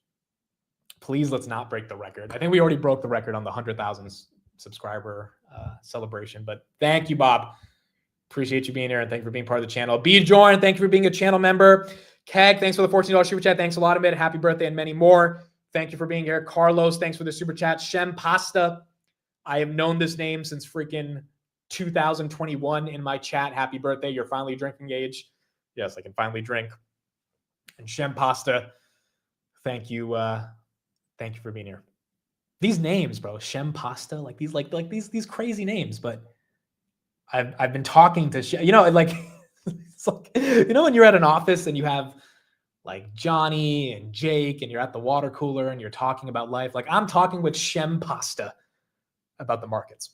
Please, let's not break the record. I think we already broke the record on the 100,000 subscriber celebration, but thank you, Bob. Appreciate you being here and thank you for being part of the channel. Bjorn, thank you for being a channel member. Keg, thanks for the $14 super chat. Thanks a lot, Amit. Happy birthday and many more. Thank you for being here. Carlos, thanks for the super chat. Shem Pasta, I have known this name since freaking 2021 in my chat. Happy birthday. You're finally drinking age. Yes, I can finally drink. And Shem Pasta, thank you. Thank you for being here. These names, bro, Shem Pasta, like these crazy names, but I've been talking to, it's like, when you're at an office and you have like Johnny and Jake and you're at the water cooler and you're talking about life. Like I'm talking with Shem Pasta about the markets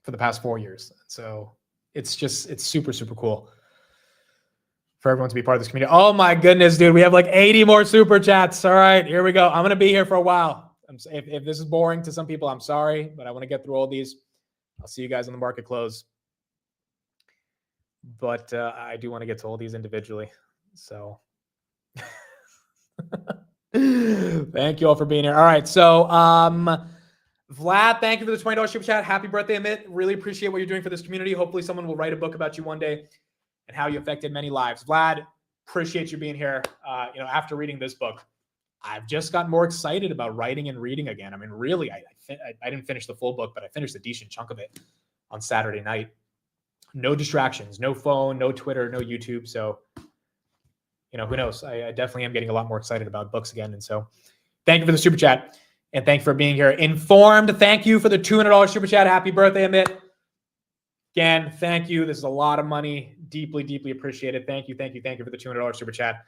for the past 4 years. So it's super, super cool for everyone to be part of this community. Oh my goodness, dude. We have like 80 more super chats. All right, here we go. I'm going to be here for a while. If this is boring to some people, I'm sorry, but I want to get through all these. I'll see you guys on the market close. But I do want to get to all these individually. So thank you all for being here. All right. So Vlad, thank you for the $20 super chat. Happy birthday, Amit. Really appreciate what you're doing for this community. Hopefully someone will write a book about you one day and how you affected many lives. Vlad, appreciate you being here. After reading this book, I've just gotten more excited about writing and reading again. I mean, really, I didn't finish the full book, but I finished a decent chunk of it on Saturday night. No distractions, no phone, no Twitter, no YouTube. So, who knows? I definitely am getting a lot more excited about books again. And so thank you for the super chat and thank you for being here. Informed, thank you for the $200 super chat. Happy birthday, Amit. Again, thank you. This is a lot of money. Deeply, deeply appreciated. Thank you for the $200 super chat.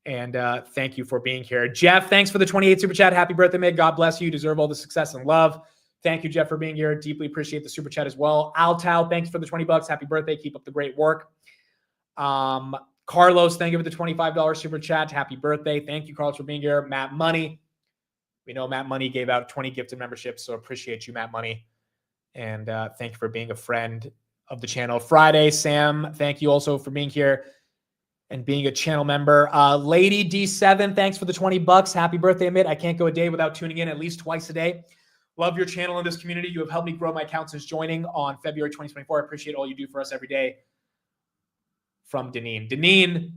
And thank you for being here. Jeff, thanks for the 28 super chat. Happy birthday, Amit. God bless you. You deserve all the success and love. Thank you, Jeff, for being here. Deeply appreciate the super chat as well. Altau, thanks for the $20. Happy birthday. Keep up the great work. Carlos, thank you for the $25 super chat. Happy birthday. Thank you, Carlos, for being here. Matt Money. We know Matt Money gave out 20 gifted memberships, so appreciate you, Matt Money. And thank you for being a friend of the channel. Friday, Sam, thank you also for being here and being a channel member. Lady D7, thanks for the $20. Happy birthday, Amit. I can't go a day without tuning in at least twice a day. Love your channel and this community. You have helped me grow my account since joining on February 2024. I appreciate all you do for us every day. From Deneen. Deneen,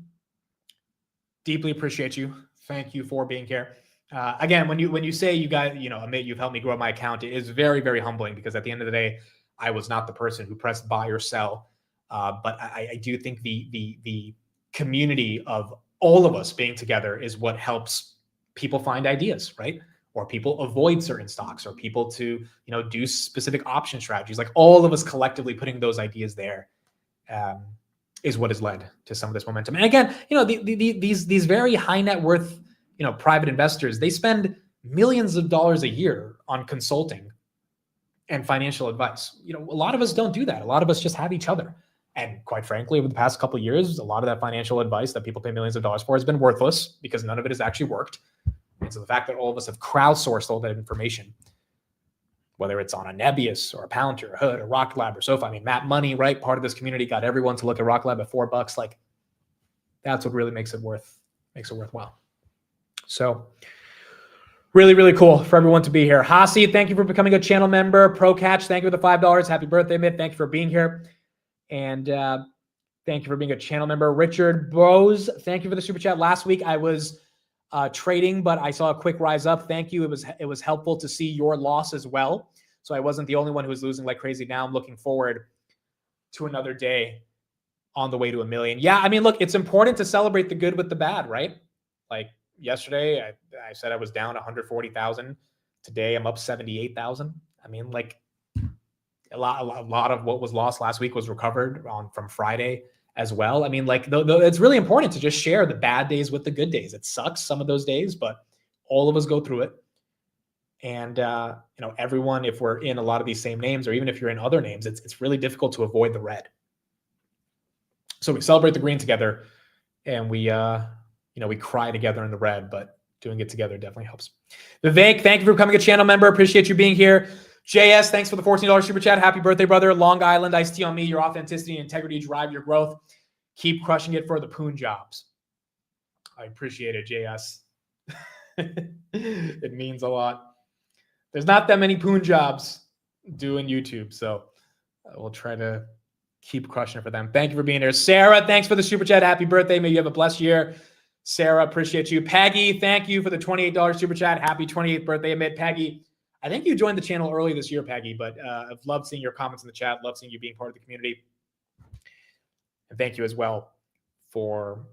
deeply appreciate you. Thank you for being here. Again, when you say you guys, Amit, you've helped me grow my account, it is very, very humbling because at the end of the day, I was not the person who pressed buy or sell. But I do think the community of all of us being together is what helps people find ideas, right? or people avoid certain stocks, or people to, you know, do specific option strategies. Like all of us collectively putting those ideas there is what has led to some of this momentum. And again, you know, these very high net worth, you know, private investors, they spend millions of dollars a year on consulting and financial advice. You know, a lot of us don't do that. A lot of us just have each other. And quite frankly, over the past couple of years, a lot of that financial advice that people pay millions of dollars for has been worthless because none of it has actually worked. And so the fact that all of us have crowdsourced all that information, whether it's on a Nebius or a Palantir, or Hood, or Rocket Lab, or SoFi. I mean, Matt Money, right? Part of this community got everyone to look at Rocket Lab at $4. Like, that's what really makes it worthwhile. So, really, really cool for everyone to be here. Hasi, thank you for becoming a channel member. ProCatch, thank you for the $5. Happy birthday, Mitt. Thank you for being here. And thank you for being a channel member. Richard Bose, thank you for the super chat. Last week I was trading, but I saw a quick rise up. Thank you. It was helpful to see your loss as well. So I wasn't the only one who was losing like crazy. Now I'm looking forward to another day on the way to 1 million. Yeah, I mean, look, it's important to celebrate the good with the bad, right? Like yesterday, I said I was down 140,000. Today I'm up 78,000. I mean, like a lot of what was lost last week was recovered from Friday as well. I mean, like it's really important to just share the bad days with the good days. It sucks some of those days, but all of us go through it. And you know, everyone, if we're in a lot of these same names, or even if you're in other names, it's really difficult to avoid the red. So we celebrate the green together, and we you know, we cry together in the red, but doing it together definitely helps. Vivek, thank you for becoming a channel member. Appreciate you being here. JS, thanks for the $14 super chat. Happy birthday, brother. Long Island iced tea on me. Your authenticity and integrity drive your growth. Keep crushing it for the Poon jobs. I appreciate it, JS. It means a lot. There's not that many Poon jobs doing YouTube, so we'll try to keep crushing it for them. Thank you for being here. Sarah, thanks for the super chat. Happy birthday. May you have a blessed year. Sarah, appreciate you. Peggy, thank you for the $28 super chat. Happy 28th birthday, Amit. Peggy, I think you joined the channel early this year, Peggy, but I've loved seeing your comments in the chat. Love seeing you being part of the community. And thank you as well for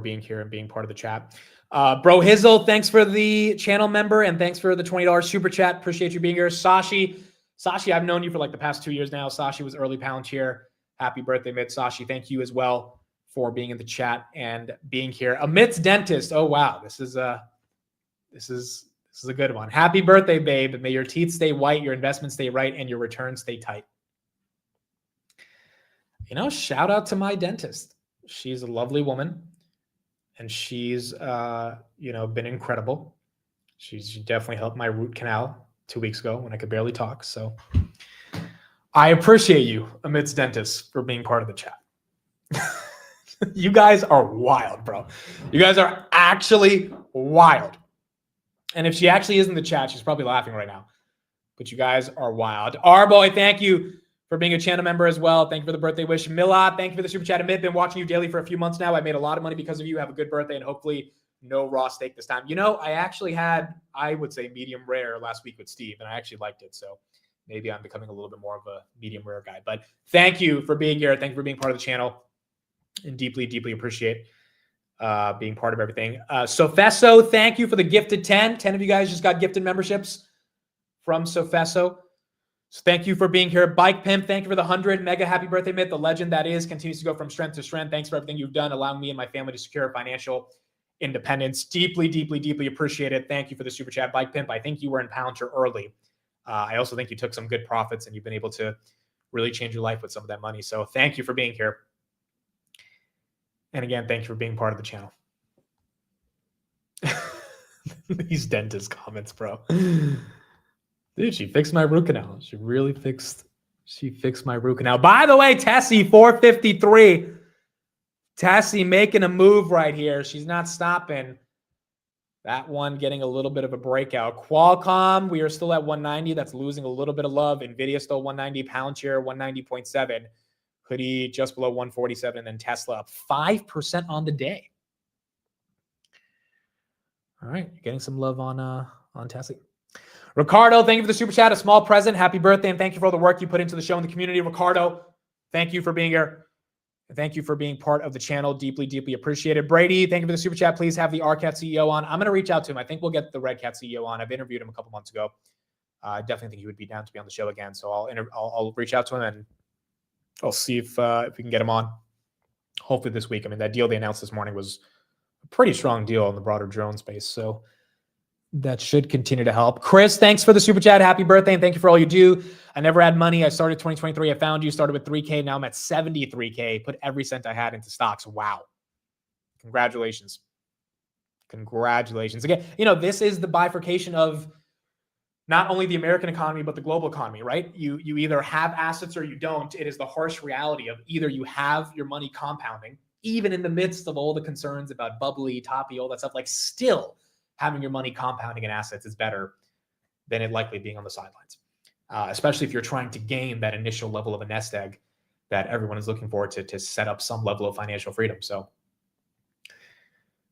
being here and being part of the chat. Bro Hizzle, thanks for the channel member, and thanks for the $20 super chat. Appreciate you being here. Sashi, I've known you for like the past 2 years now. Sashi was early Palantir. Happy birthday, Amit. Sashi, thank you as well for being in the chat and being here. Amit's dentist. Oh wow, this is a good one. Happy birthday, babe. May your teeth stay white, your investments stay right, and your returns stay tight. You know, shout out to my dentist. She's a lovely woman, and she's, you know, been incredible. She definitely helped my root canal 2 weeks ago when I could barely talk. So I appreciate you, Amit's dentist, for being part of the chat. You guys are wild, bro. You guys are actually wild. And if she actually is in the chat, she's probably laughing right now. But you guys are wild. Arboy, thank you for being a channel member as well. Thank you for the birthday wish. Milad, thank you for the super chat. Amit, been watching you daily for a few months now. I made a lot of money because of you. Have a good birthday, and hopefully no raw steak this time. You know, I actually had, I would say, medium rare last week with Steve, and I actually liked it. So maybe I'm becoming a little bit more of a medium rare guy. But thank you for being here. Thank you for being part of the channel, and deeply, deeply appreciate being part of everything. Sofesso, thank you for the gifted 10. 10 of you guys just got gifted memberships from Sofesso. So thank you for being here. Bike Pimp, thank you for the 100. Mega happy birthday, Myth. The legend that is continues to go from strength to strength. Thanks for everything you've done, allowing me and my family to secure financial independence. Deeply, deeply, deeply appreciate it. Thank you for the super chat. Bike Pimp, I think you were in Palantir early. I also think you took some good profits, and you've been able to really change your life with some of that money. So thank you for being here. And again, thank you for being part of the channel. These dentist comments, bro. Dude, she fixed my root canal. She fixed my root canal. By the way, Tessie, 453. Tessie making a move right here. She's not stopping. That one getting a little bit of a breakout. Qualcomm, we are still at 190. That's losing a little bit of love. Nvidia still 190. Palantir, 190.7. Hoodie just below 147, and then Tesla up 5% on the day. All right, getting some love on Tesla. Ricardo, thank you for the super chat. A small present. Happy birthday, and thank you for all the work you put into the show and the community. Ricardo, thank you for being here. Thank you for being part of the channel. Deeply, deeply appreciated. Brady, thank you for the super chat. Please have the RCAT CEO on. I'm going to reach out to him. I think we'll get the Red Cat CEO on. I've interviewed him a couple months ago. I definitely think he would be down to be on the show again. So I'll reach out to him and I'll see if we can get him on. Hopefully this week. I mean, that deal they announced this morning was a pretty strong deal in the broader drone space. So that should continue to help. Chris, thanks for the super chat. Happy birthday, and thank you for all you do. I never had money. I started 2023. I found you, started with 3K. Now I'm at 73K. Put every cent I had into stocks. Wow. Congratulations. Congratulations. Again, this is the bifurcation of not only the American economy, but the global economy, right? You either have assets or you don't. It is the harsh reality of either you have your money compounding, even in the midst of all the concerns about bubbly, toppy, all that stuff, like still having your money compounding in assets is better than it likely being on the sidelines, especially if you're trying to gain that initial level of a nest egg that everyone is looking for to set up some level of financial freedom. So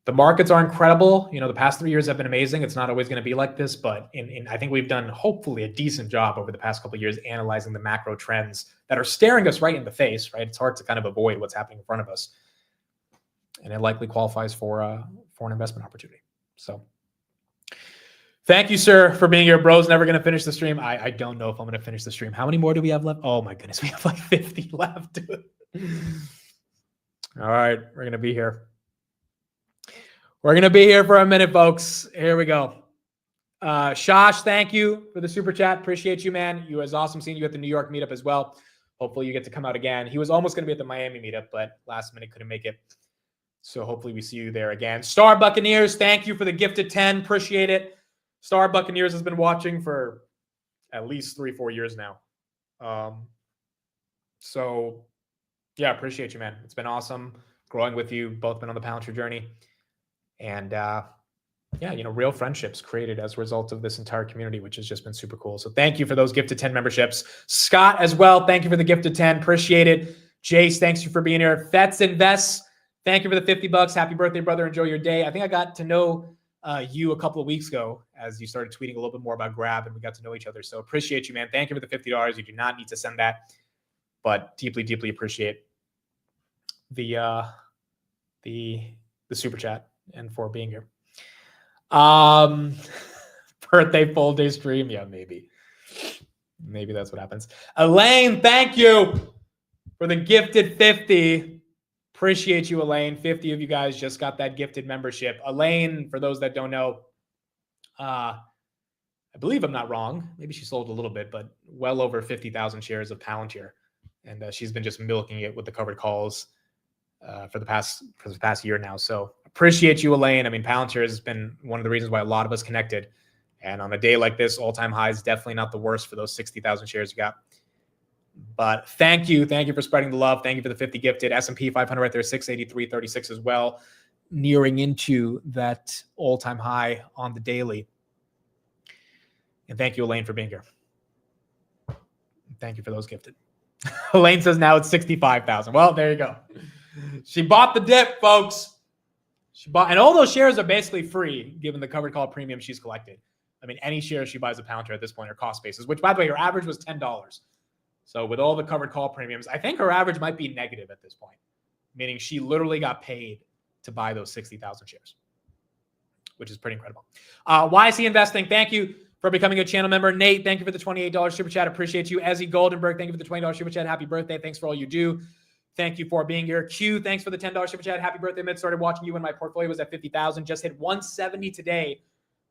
the markets are incredible. The past 3 years have been amazing. It's not always going to be like this, but I think we've done hopefully a decent job over the past couple of years analyzing the macro trends that are staring us right in the face, right? It's hard to kind of avoid what's happening in front of us. And it likely qualifies for an investment opportunity. So thank you, sir, for being here. Bro's never going to finish the stream. I don't know if I'm going to finish the stream. How many more do we have left? Oh, my goodness. We have like 50 left. All right. We're going to be here. We're going to be here for a minute, folks. Here we go. Shosh, thank you for the super chat. Appreciate you, man. You was awesome seeing you at the New York meetup as well. Hopefully you get to come out again. He was almost going to be at the Miami meetup, but last minute couldn't make it. So hopefully we see you there again. Star Buccaneers, thank you for the gifted 10. Appreciate it. Star Buccaneers has been watching for at least 3-4 years now. So yeah, appreciate you, man. It's been awesome growing with you. Both been on the Palantir journey. And real friendships created as a result of this entire community, which has just been super cool. So thank you for those gifted 10 memberships. Scott as well, thank you for the gifted 10. Appreciate it. Jace, thanks you for being here. Fets Invest, thank you for the $50. Happy birthday, brother. Enjoy your day. I think I got to know you a couple of weeks ago as you started tweeting a little bit more about Grab, and we got to know each other. So appreciate you, man. Thank you for the $50. You do not need to send that, but deeply, deeply appreciate the super chat and for being here. Birthday full day stream. Yeah, maybe that's what happens. Elaine, thank you for the gifted 50. Appreciate you, Elaine. 50 of you guys just got that gifted membership. Elaine, for those that don't know, I believe I'm not wrong. Maybe she sold a little bit, but well over 50,000 shares of Palantir. And she's been just milking it with the covered calls for the past year now. So appreciate you, Elaine. I mean, Palantir has been one of the reasons why a lot of us connected. And on a day like this, all-time high is definitely not the worst for those 60,000 shares you got. But thank you for spreading the love. Thank you for the 50 gifted. S&P 500 right there, 683.36 as well, nearing into that all-time high on the daily. And thank you, Elaine, for being here. Thank you for those gifted. Elaine says now it's 65,000. Well, there you go. She bought the dip, folks. And all those shares are basically free, given the covered call premium she's collected. I mean, any shares she buys a Palantir at this point are cost basis, which, by the way, her average was $10. So with all the covered call premiums, I think her average might be negative at this point, meaning she literally got paid to buy those 60,000 shares, which is pretty incredible. YC Investing, thank you for becoming a channel member. Nate, thank you for the $28 super chat. Appreciate you. Ezzy Goldenberg, thank you for the $20 super chat. Happy birthday. Thanks for all you do. Thank you for being here. Q, thanks for the $10 super chat. Happy birthday, Mid. Started watching you when my portfolio was at 50,000. Just hit 170 today,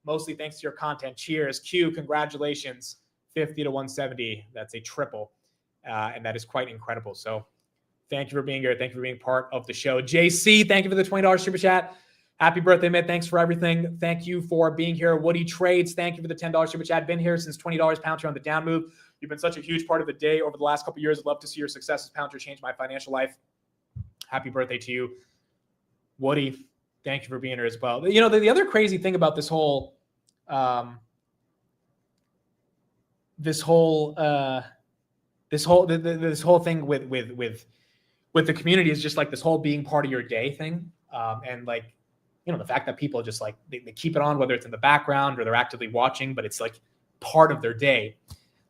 mostly thanks to your content. Cheers. Q, congratulations. 50 to 170. That's a triple. And that is quite incredible. So thank you for being here. Thank you for being part of the show. JC, thank you for the $20 super chat. Happy birthday, Mitt. Thanks for everything. Thank you for being here. Woody Trades, thank you for the $10 super chat. Been here since $20 Palantir on the down move. You've been such a huge part of the day over the last couple of years. I'd love to see your success as Palantir change my financial life. Happy birthday to you. Woody, thank you for being here as well. You know, the other crazy thing about this whole thing with the community is just like this whole being part of your day thing. And like, you know, the fact that people just like, they keep it on, whether it's in the background or they're actively watching, but it's like part of their day.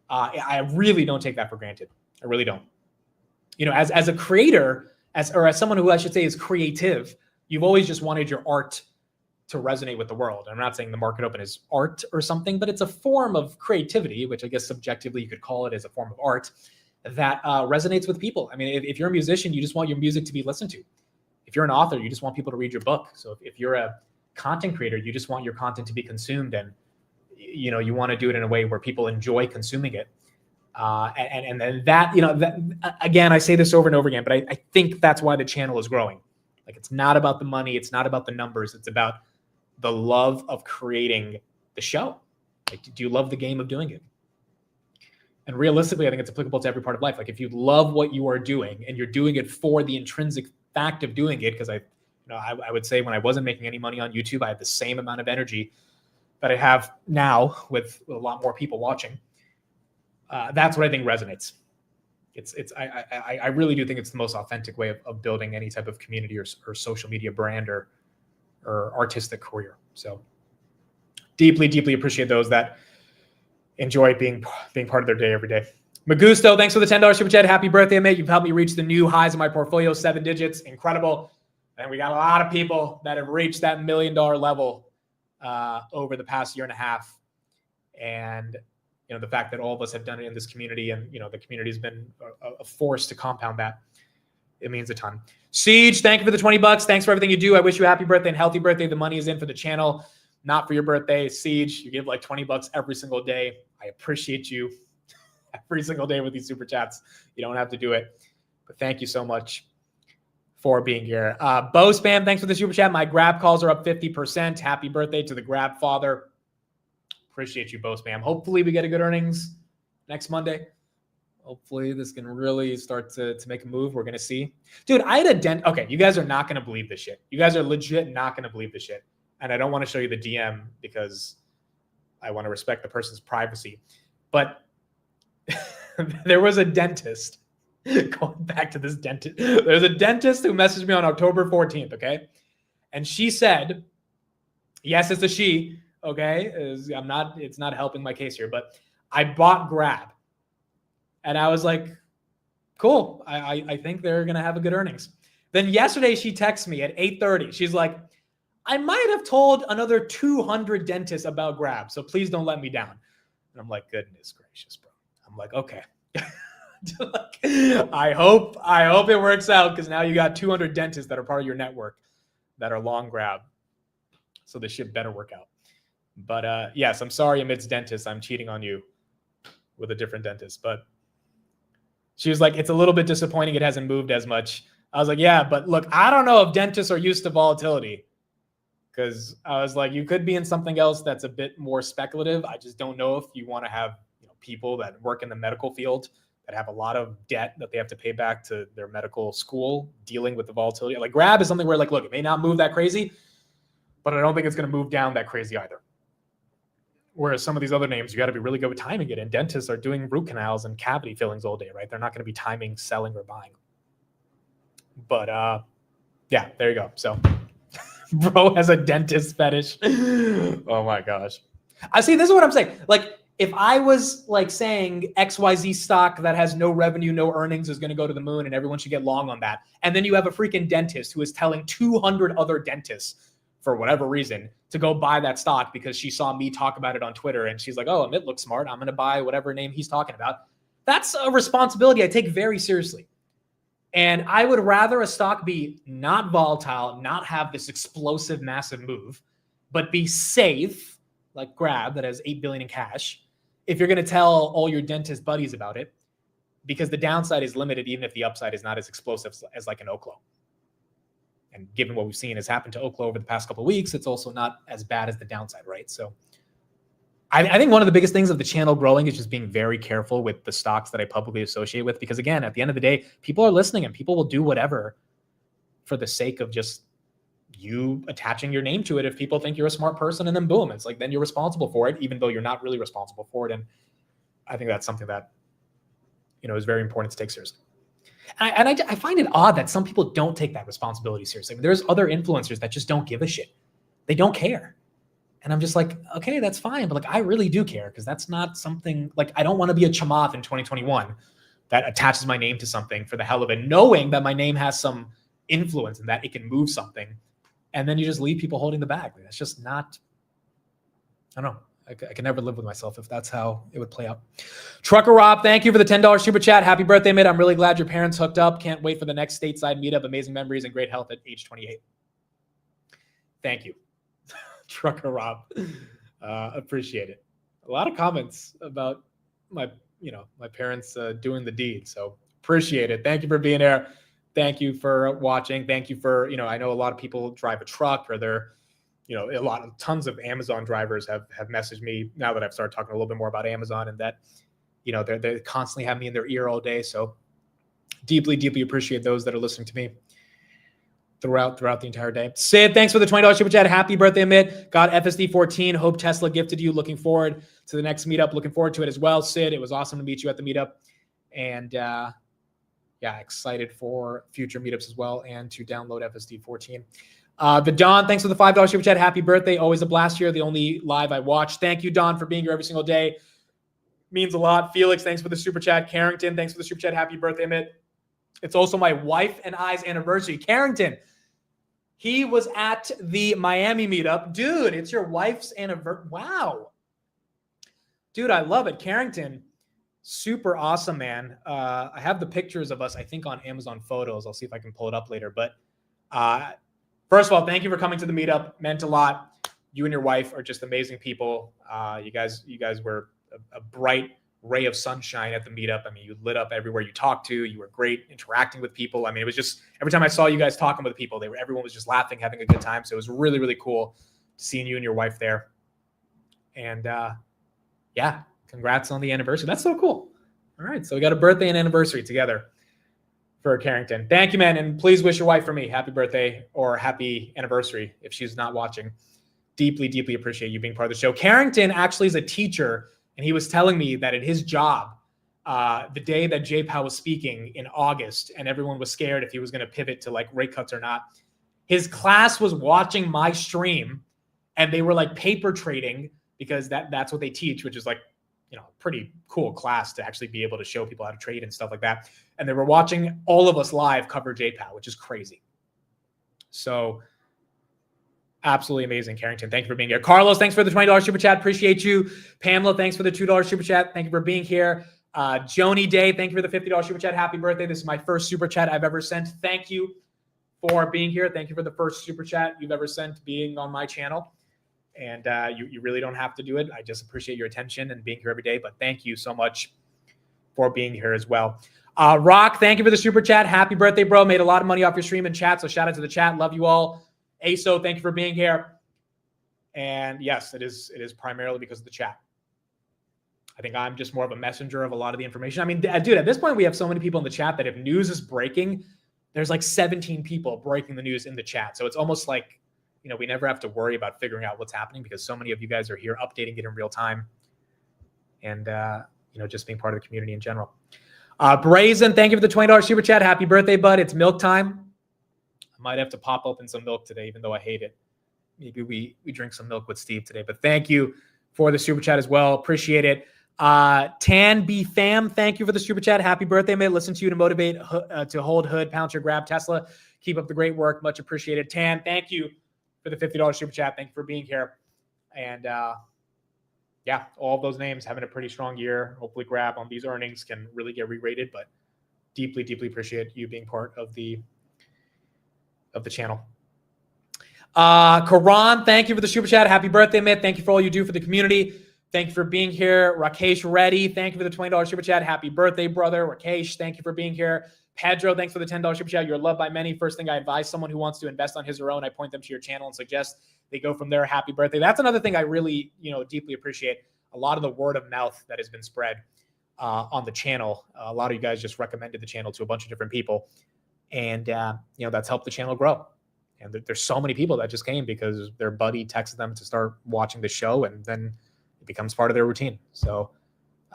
I really don't take that for granted. I really don't. You know, as a creator, as someone who I should say is creative, you've always just wanted your art to resonate with the world. I'm not saying the Market Open is art or something, but it's a form of creativity, which I guess subjectively you could call it as a form of art that resonates with people. I mean, if you're a musician, you just want your music to be listened to. If you're an author, you just want people to read your book. So if you're a content creator, you just want your content to be consumed, and you want to do it in a way where people enjoy consuming it. And then that, again, I say this over and over again, but I think that's why the channel is growing. Like, it's not about the money. It's not about the numbers. It's about the love of creating the show. Like, do you love the game of doing it? And realistically, I think it's applicable to every part of life. Like, if you love what you are doing and you're doing it for the intrinsic fact of doing it, because I would say when I wasn't making any money on YouTube, I had the same amount of energy that I have now with a lot more people watching. That's what I think resonates. I really do think it's the most authentic way of building any type of community or social media brand or artistic career. So deeply, deeply appreciate those that enjoy being part of their day every day. Magusto, thanks for the $10 super chat. Happy birthday, mate. You've helped me reach the new highs in my portfolio, 7 digits. Incredible. And we got a lot of people that have reached that $1 million level over the past year and a half. And the fact that all of us have done it in this community, and the community has been a force to compound that, it means a ton. Siege, thank you for the $20. Thanks for everything you do. I wish you a happy birthday and healthy birthday. The money is in for the channel, not for your birthday. Siege, you give like $20 every single day. I appreciate you every single day with these super chats. You don't have to do it, but thank you so much for being here. Bo Spam, thanks for the super chat. My grab calls are up 50%. Happy birthday to the grab father. Appreciate you, Bo Spam. Hopefully we get a good earnings next Monday. Hopefully this can really start to make a move. We're going to see. Dude, I had a okay, you guys are not going to believe this shit. You guys are legit not going to believe this shit. And I don't want to show you the DM because I want to respect the person's privacy. But there was a dentist, going back to this dentist. There's a dentist who messaged me on October 14th, okay? And she said, yes, it's a she, okay? It's not helping my case here, but I bought Grab. And I was like, cool. I think they're going to have a good earnings. Then yesterday she texts me at 8:30. She's like, I might have told another 200 dentists about Grab, so please don't let me down. And I'm like, goodness gracious, bro. I'm like, okay. I hope it works out, because now you got 200 dentists that are part of your network that are long Grab. So this shit better work out. But yes, I'm sorry, amidst dentists, I'm cheating on you with a different dentist. But she was like, it's a little bit disappointing it hasn't moved as much. I was like, yeah, but look, I don't know if dentists are used to volatility. Because I was like, you could be in something else that's a bit more speculative. I just don't know if you want to have people that work in the medical field that have a lot of debt that they have to pay back to their medical school dealing with the volatility. Like Grab is something where, like, look, it may not move that crazy, but I don't think it's going to move down that crazy either. Whereas some of these other names, you got to be really good with timing it. And dentists are doing root canals and cavity fillings all day, right? They're not going to be timing selling or buying. But yeah, there you go. So bro has a dentist fetish. Oh my gosh. I see. This is what I'm saying. Like, if I was like saying XYZ stock that has no revenue, no earnings is going to go to the moon and everyone should get long on that. And then you have a freaking dentist who is telling 200 other dentists for whatever reason to go buy that stock because she saw me talk about it on Twitter. And she's like, oh, Amit looks smart. I'm going to buy whatever name he's talking about. That's a responsibility I take very seriously. And I would rather a stock be not volatile, not have this explosive, massive move, but be safe, like Grab that has $8 billion in cash, if you're going to tell all your dentist buddies about it, because the downside is limited, even if the upside is not as explosive as like an Oklo. And given what we've seen has happened to Oklo over the past couple of weeks, it's also not as bad as the downside, right? So I think one of the biggest things of the channel growing is just being very careful with the stocks that I publicly associate with, because again, at the end of the day, people are listening and people will do whatever for the sake of just you attaching your name to it. If people think you're a smart person, and then boom, it's like, then you're responsible for it, even though you're not really responsible for it. And I think that's something that, is very important to take seriously. And I find it odd that some people don't take that responsibility seriously. I mean, there's other influencers that just don't give a shit. They don't care. And I'm just like, okay, that's fine. But like, I really do care, because that's not something like, I don't want to be a chamath in 2021 that attaches my name to something for the hell of it, knowing that my name has some influence and that it can move something. And then you just leave people holding the bag. That's just not, I don't know. I can never live with myself if that's how it would play out. Trucker Rob, thank you for the $10 super chat. Happy birthday, mate. I'm really glad your parents hooked up. Can't wait for the next stateside meetup. Amazing memories and great health at age 28. Thank you, Trucker Rob. Appreciate it. A lot of comments about my parents doing the deed. So appreciate it. Thank you for being here. Thank you for watching. Thank you for, I know a lot of people drive a truck, or they're, tons of Amazon drivers have messaged me now that I've started talking a little bit more about Amazon, and that, they constantly have me in their ear all day. So deeply, deeply appreciate those that are listening to me throughout the entire day. Sid, thanks for the $20 super chat. Happy birthday, Amit. Got FSD 14. Hope Tesla gifted you. Looking forward to the next meetup. Looking forward to it as well, Sid. It was awesome to meet you at the meetup. And excited for future meetups as well, and to download FSD 14. The Don, thanks for the $5 super chat. Happy birthday. Always a blast here. The only live I watch. Thank you, Don, for being here every single day. Means a lot. Felix, thanks for the super chat. Carrington, thanks for the super chat. Happy birthday, Amit. It's also my wife and I's anniversary. Carrington, he was at the Miami meetup. Dude, it's your wife's anniversary. Wow. Dude, I love it. Carrington, super awesome, man. I have the pictures of us, I think, on Amazon Photos. I'll see if I can pull it up later. But first of all, thank you for coming to the meetup. Meant a lot. You and your wife are just amazing people. You guys were a bright ray of sunshine at the meetup. I mean, you lit up everywhere you talked to. You were great interacting with people. I mean, it was just every time I saw you guys talking with people, everyone was just laughing, having a good time. So it was really, really cool seeing you and your wife there. And congrats on the anniversary. That's so cool. All right, so we got a birthday and anniversary together for Carrington. Thank you, man. And please wish your wife for me happy birthday or happy anniversary if she's not watching. Deeply, deeply appreciate you being part of the show. Carrington actually is a teacher, and he was telling me that at his job, the day that J-Pow was speaking in August, and everyone was scared if he was going to pivot to like rate cuts or not, his class was watching my stream, and they were like paper trading, because that's what they teach, which is like, pretty cool class to actually be able to show people how to trade and stuff like that. And they were watching all of us live cover J-Pow, which is crazy. So absolutely amazing, Carrington. Thank you for being here. Carlos, thanks for the $20 super chat. Appreciate you. Pamela, thanks for the $2 super chat. Thank you for being here. Joni Day, thank you for the $50 super chat. Happy birthday. This is my first super chat I've ever sent. Thank you for being here. Thank you for the first super chat you've ever sent being on my channel. And you really don't have to do it. I just appreciate your attention and being here every day. But thank you so much for being here as well. Rock, thank you for the super chat. Happy birthday, bro. Made a lot of money off your stream and chat. So shout out to the chat. Love you all. ASO, thank you for being here. And yes, it is primarily because of the chat. I think I'm just more of a messenger of a lot of the information. I mean, dude, at this point, we have so many people in the chat that if news is breaking, there's like 17 people breaking the news in the chat. So it's almost like, we never have to worry about figuring out what's happening, because so many of you guys are here updating it in real time. And, just being part of the community in general. Brazen, thank you for the $20 super chat. Happy birthday, bud. It's milk time. I might have to pop open some milk today, even though I hate it. Maybe we drink some milk with Steve today. But thank you for the super chat as well. Appreciate it. Tan B Fam, thank you for the super chat. Happy birthday, mate. Listen to you to motivate to hold Hood, Palantir, grab Tesla. Keep up the great work. Much appreciated. Tan, thank you for the $50 super chat. Thank you for being here. And all of those names having a pretty strong year. Hopefully Grab on these earnings can really get re-rated, but deeply, deeply appreciate you being part of the channel. Karan, thank you for the super chat. Happy birthday, man. Thank you for all you do for the community. Thank you for being here. Rakesh Reddy, thank you for the $20 super chat. Happy birthday, brother. Rakesh, thank you for being here. Pedro, thanks for the $10 super chat. You're loved by many. First thing I advise someone who wants to invest on his or her own, I point them to your channel and suggest they go from there. Happy birthday. That's another thing I really, deeply appreciate. A lot of the word of mouth that has been spread on the channel. A lot of you guys just recommended the channel to a bunch of different people. And, that's helped the channel grow. And there's so many people that just came because their buddy texted them to start watching the show, and then it becomes part of their routine. So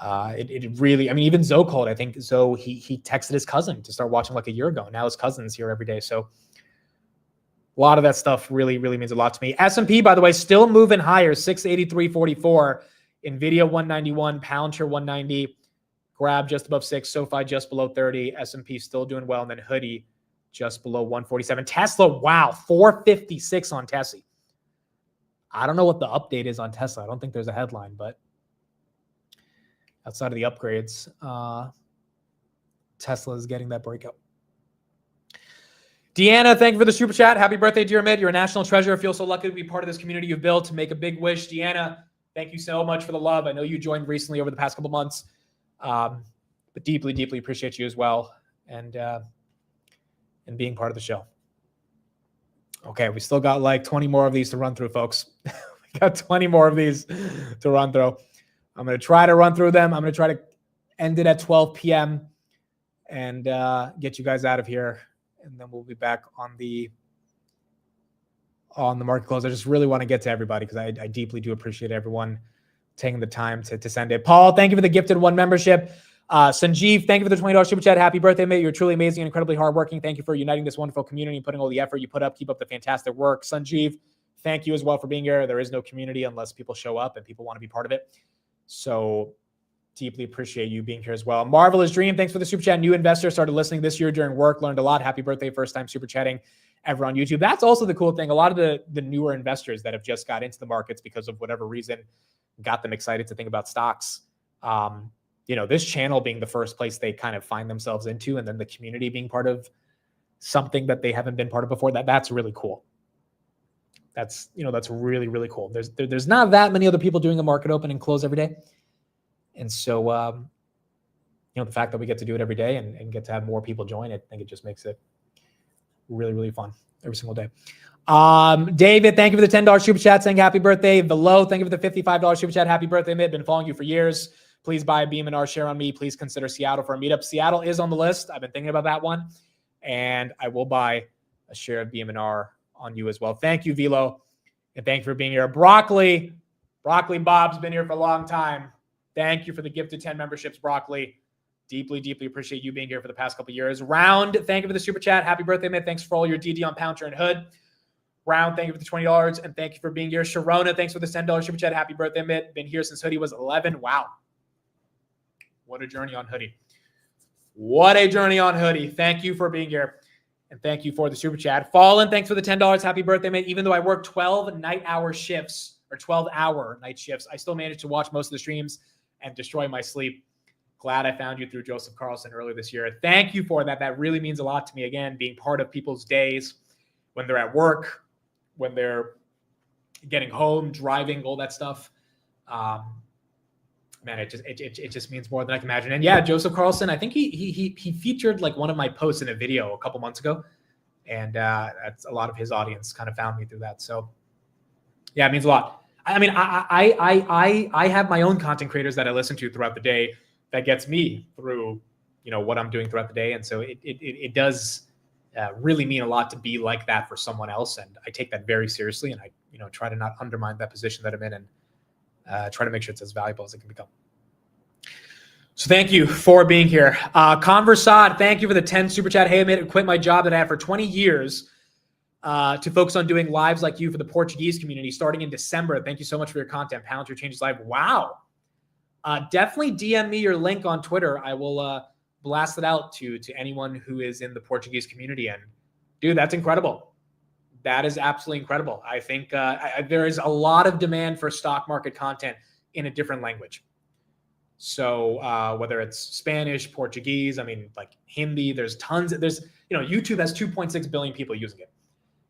it really, even Zoe called. I think Zoe, he texted his cousin to start watching like a year ago. Now his cousin's here every day. So a lot of that stuff really, really means a lot to me. S&P, by the way, still moving higher, 683.44. NVIDIA 191, Palantir 190. Grab just above 6, SoFi just below 30, S&P still doing well, and then Hoodie just below 147. Tesla, wow, 456 on Tessie. I don't know what the update is on Tesla. I don't think there's a headline, but outside of the upgrades, Tesla is getting that breakout. Deanna, thank you for the super chat. Happy birthday, dear Mid. You're a national treasure. I feel so lucky to be part of this community you've built to make a big wish. Deanna, thank you so much for the love. I know you joined recently over the past couple months, but deeply, deeply appreciate you as well and being part of the show. Okay, we still got like 20 more of these to run through, folks. We got 20 more of these to run through. I'm going to try to run through them. I'm going to try to end it at 12 p.m. and get you guys out of here. And then we'll be back on the market close. I just really want to get to everybody because I deeply do appreciate everyone taking the time to send it. Paul, thank you for the gifted 1 membership. Sanjeev, thank you for the $20 super chat. Happy birthday, mate. You're truly amazing and incredibly hardworking. Thank you for uniting this wonderful community and putting all the effort you put up. Keep up the fantastic work. Sanjeev, thank you as well for being here. There is no community unless people show up and people want to be part of it. So deeply appreciate you being here as well. Marvelous Dream, thanks for the super chat. New investor, started listening this year during work, learned a lot. Happy birthday, first time super chatting ever on YouTube. That's also the cool thing. A lot of the newer investors that have just got into the markets because of whatever reason got them excited to think about stocks. This channel being the first place they kind of find themselves into, and then the community being part of something that they haven't been part of before. That's really cool. That's really, really cool. There's not that many other people doing a market open and close every day. And so, the fact that we get to do it every day and get to have more people join it, I think it just makes it really, really fun every single day. David, thank you for the $10 super chat saying happy birthday. Below, thank you for the $55 super chat. Happy birthday, mate. Been following you for years. Please buy a BM&R share on me. Please consider Seattle for a meetup. Seattle is on the list. I've been thinking about that one. And I will buy a share of BM&R on you as well. Thank you, Velo. And thank you for being here. Broccoli Bob's been here for a long time. Thank you for the gifted 10 memberships, Broccoli. Deeply, deeply appreciate you being here for the past couple of years. Round, thank you for the super chat. Happy birthday, man. Thanks for all your DD on Palantir and Hood. Round, thank you for the $20. And thank you for being here. Sharona, thanks for the $10 super chat. Happy birthday, Mitt. Been here since Hoodie was 11. Wow. What a journey on Hoodie. What a journey on Hoodie. Thank you for being here. And thank you for the super chat. Fallen, thanks for the $10. Happy birthday, mate. Even though I work 12 night-hour shifts or 12-hour night shifts, I still managed to watch most of the streams and destroy my sleep. Glad I found you through Joseph Carlson earlier this year. Thank you for that. That really means a lot to me. Again, being part of people's days when they're at work, when they're getting home, driving, all that stuff. Man, it just means more than I can imagine. And yeah, Joseph Carlson, I think he featured like one of my posts in a video a couple months ago, and that's a lot of his audience kind of found me through that. So yeah, it means a lot. I mean, I have my own content creators that I listen to throughout the day that gets me through, what I'm doing throughout the day. And so it does really mean a lot to be like that for someone else. And I take that very seriously. And I, try to not undermine that position that I'm in and try to make sure it's as valuable as it can become. So thank you for being here. Conversad, thank you for the 10 super chat. Hey, I made it quit my job that I had for 20 years to focus on doing lives like you for the Portuguese community starting in December. Thank you so much for your content. Palantir changes life. Wow. Definitely DM me your link on Twitter. I will blast it out to anyone who is in the Portuguese community. And dude, that's incredible. That is absolutely incredible. I think there is a lot of demand for stock market content in a different language. So whether it's Spanish, Portuguese, I mean, like Hindi, there's YouTube has 2.6 billion people using it.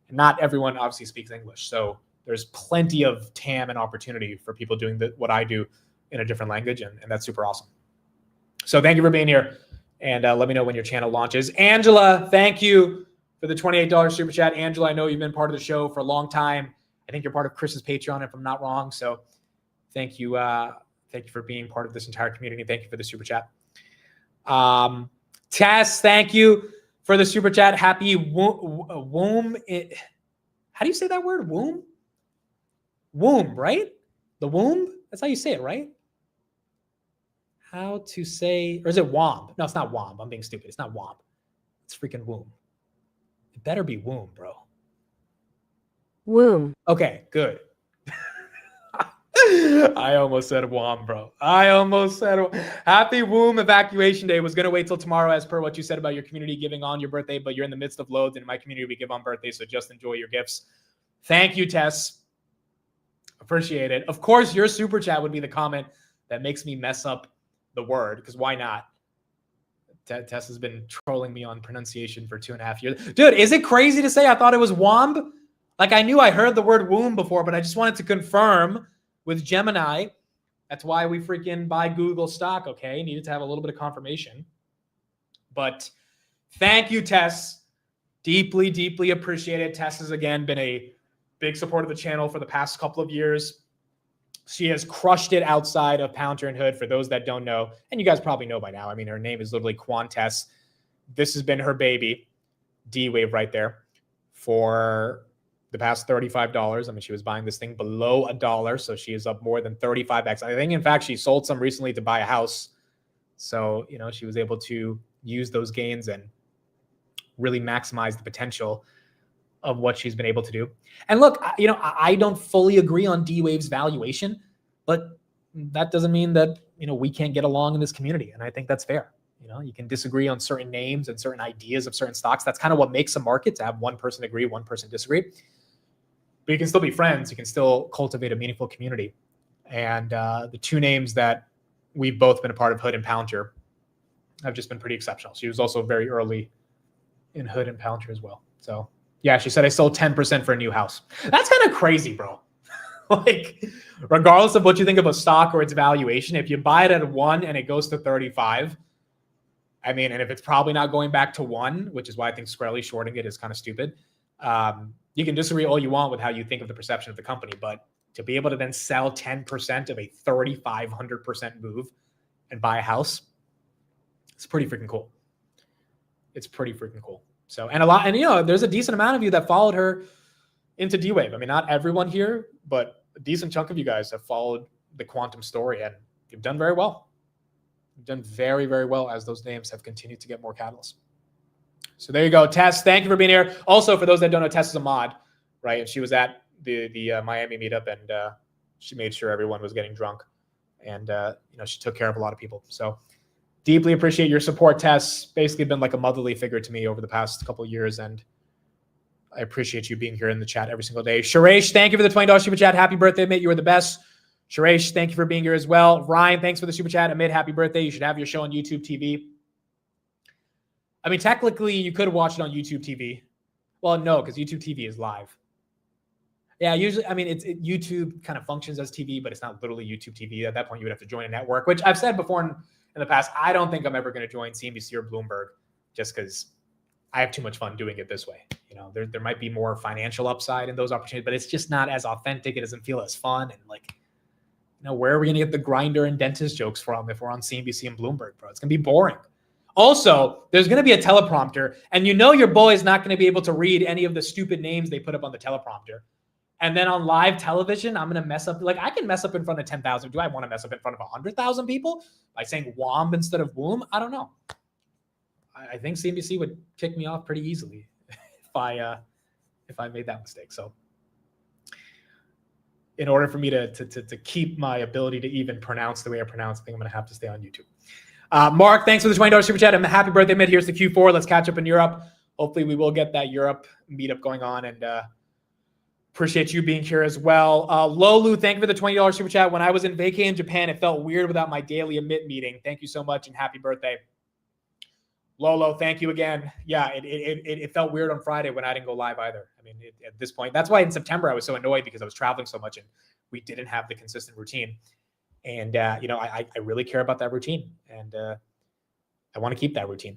And not everyone obviously speaks English. So there's plenty of TAM and opportunity for people doing what I do in a different language. And that's super awesome. So thank you for being here. And let me know when your channel launches. Angela, thank you for the $28 super chat. Angela, I know you've been part of the show for a long time. I think you're part of Chris's Patreon, if I'm not wrong. So thank you. Thank you for being part of this entire community. Thank you for the super chat. Tess, thank you for the super chat. Happy womb. How do you say that word? Womb? Womb, right? The womb? That's how you say it, right? How to say, or is it womb? No, it's not womb. I'm being stupid. It's not womb. It's freaking womb. It better be womb, bro. Womb. Okay, good. I almost said WOM, bro. I almost said Happy Womb Evacuation Day. Was going to wait till tomorrow as per what you said about your community giving on your birthday, but you're in the midst of loads. And in my community, we give on birthdays, so just enjoy your gifts. Thank you, Tess. Appreciate it. Of course, your super chat would be the comment that makes me mess up the word, because why not? Tess has been trolling me on pronunciation for 2.5 years. Dude, is it crazy to say I thought it was womb? Like, I knew I heard the word womb before, but I just wanted to confirm with Gemini. That's why we freaking buy Google stock, okay? Needed to have a little bit of confirmation. But thank you, Tess. Deeply, deeply appreciate it. Tess has, again, been a big supporter of the channel for the past couple of years. She has crushed it outside of Palantir and Hood. For those that don't know, and you guys probably know by now, I mean, her name is literally Quantess. This has been her baby, D-Wave right there, for the past $35. I mean, she was buying this thing below $1, so she is up more than 35x. I think, in fact, she sold some recently to buy a house. So, you know, she was able to use those gains and really maximize the potential of what she's been able to do. And look, you know, I don't fully agree on D-Wave's valuation, but that doesn't mean that, you know, we can't get along in this community. And I think that's fair. You know, you can disagree on certain names and certain ideas of certain stocks. That's kind of what makes a market, to have one person agree, one person disagree. But you can still be friends. You can still cultivate a meaningful community. And the two names that we've both been a part of, Hood and Palantir, have just been pretty exceptional. She was also very early in Hood and Palantir as well. So yeah, she said, I sold 10% for a new house. That's kind of crazy, bro. Like, regardless of what you think of a stock or its valuation, if you buy it at 1 and it goes to 35, I mean, and if it's probably not going back to 1, which is why I think Skrelly shorting it is kind of stupid. You can disagree all you want with how you think of the perception of the company, but to be able to then sell 10% of a 3,500% move and buy a house, it's pretty freaking cool. It's pretty freaking cool. So, and you know, there's a decent amount of you that followed her into D-Wave. I mean, not everyone here, but a decent chunk of you guys have followed the quantum story, and you've done very well. You've done very, very well as those names have continued to get more catalysts. So there you go, Tess. Thank you for being here. Also, for those that don't know, Tess is a mod, right? And she was at the Miami meetup, and she made sure everyone was getting drunk, and you know, she took care of a lot of people. So deeply appreciate your support, Tess. Basically been like a motherly figure to me over the past couple of years, and I appreciate you being here in the chat every single day. Sharesh, thank you for the $20 super chat. Happy birthday, mate. You are the best. Sharesh, thank you for being here as well. Ryan, thanks for the super chat. Amid, happy birthday. You should have your show on YouTube TV. I mean, technically, you could watch it on YouTube TV. Well, no, because YouTube TV is live. Yeah, usually, I mean, YouTube kind of functions as TV, but it's not literally YouTube TV. At that point, you would have to join a network, which I've said before in the past, I don't think I'm ever going to join CNBC or Bloomberg, just because I have too much fun doing it this way. You know, there might be more financial upside in those opportunities, but it's just not as authentic. It doesn't feel as fun. And like, you know, where are we going to get the grinder and dentist jokes from if we're on CNBC and Bloomberg, bro? It's going to be boring. Also, there's going to be a teleprompter, and you know your boy is not going to be able to read any of the stupid names they put up on the teleprompter. And then on live television, I'm going to mess up. Like, I can mess up in front of 10,000. Do I want to mess up in front of 100,000 people by saying womb instead of womb? I don't know. I think CNBC would kick me off pretty easily if I made that mistake. So in order for me to keep my ability to even pronounce the way I pronounce, I think I'm going to have to stay on YouTube. Mark, thanks for the $20 super chat. Happy birthday, mid. Here's the Q4. Let's catch up in Europe. Hopefully we will get that Europe meetup going on, and appreciate you being here as well. Lolu, thank you for the $20 super chat. When I was in vacay in Japan, it felt weird without my daily emit meeting. Thank you so much, and happy birthday. Lolo, thank you again. Yeah, it felt weird on Friday when I didn't go live either. I mean, at this point, that's why in September I was so annoyed, because I was traveling so much and we didn't have the consistent routine. And, you know, I really care about that routine, and I want to keep that routine.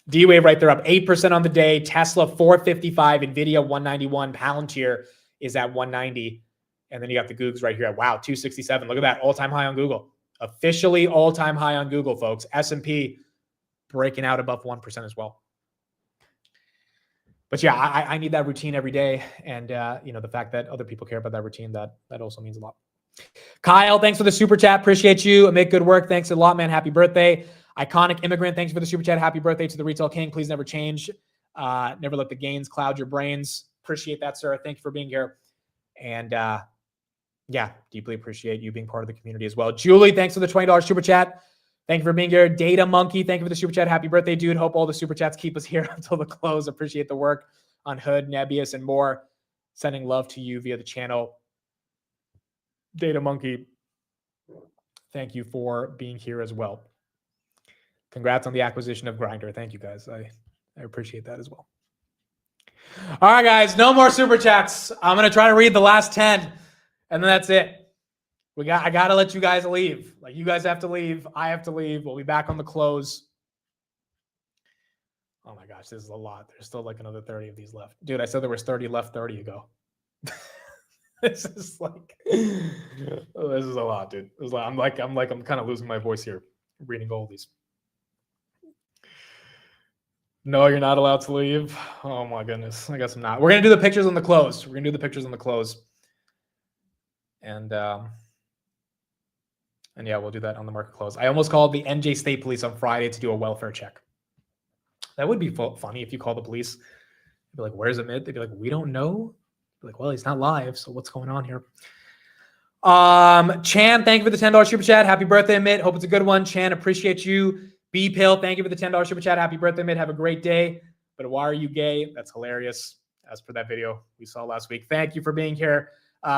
D-Wave right there up 8% on the day. Tesla 455, NVIDIA 191, Palantir is at 190. And then you got the Googs right here at, wow, 267. Look at that, all-time high on Google. Officially all-time high on Google, folks. S&P breaking out above 1% as well. But yeah, I need that routine every day. And, you know, the fact that other people care about that routine, that also means a lot. Kyle, thanks for the super chat. Appreciate you. Make good work. Thanks a lot, man. Happy birthday. Iconic Immigrant, thanks for the super chat. Happy birthday to the Retail King. Please never change. Never let the gains cloud your brains. Appreciate that, sir. Thank you for being here. And yeah, deeply appreciate you being part of the community as well. Julie, thanks for the $20 super chat. Thank you for being here. Data Monkey, thank you for the super chat. Happy birthday, dude. Hope all the super chats keep us here until the close. Appreciate the work on Hood, Nebius, and more. Sending love to you via the channel. Data Monkey, thank you for being here as well. Congrats on the acquisition of Grindr. Thank you, guys. I appreciate that as well. All right, guys, no more super chats. I'm going to try to read the last 10, and then that's it. I got to let you guys leave. Like, you guys have to leave. I have to leave. We'll be back on the close. Oh, my gosh, this is a lot. There's still like another 30 of these left. Dude, I said there was 30 left 30 ago. This is like, oh, this is a lot, dude. I'm kind of losing my voice here reading all these. No, you're not allowed to leave. Oh my goodness. I guess I'm not. We're going to do the pictures on the close. And yeah, we'll do that on the market close. I almost called the NJ State Police on Friday to do a welfare check. That would be funny if you call the police. They'd be like, where's Amit? They'd be like, we don't know. Be like, well, he's not live, so what's going on here? Chan, thank you for the $10 super chat. Happy birthday, Amit. Hope it's a good one. Chan, appreciate you. B-Pill, thank you for the $10 super chat. Happy birthday, Amit. Have a great day. But why are you gay? That's hilarious. As per that video we saw last week. Thank you for being here.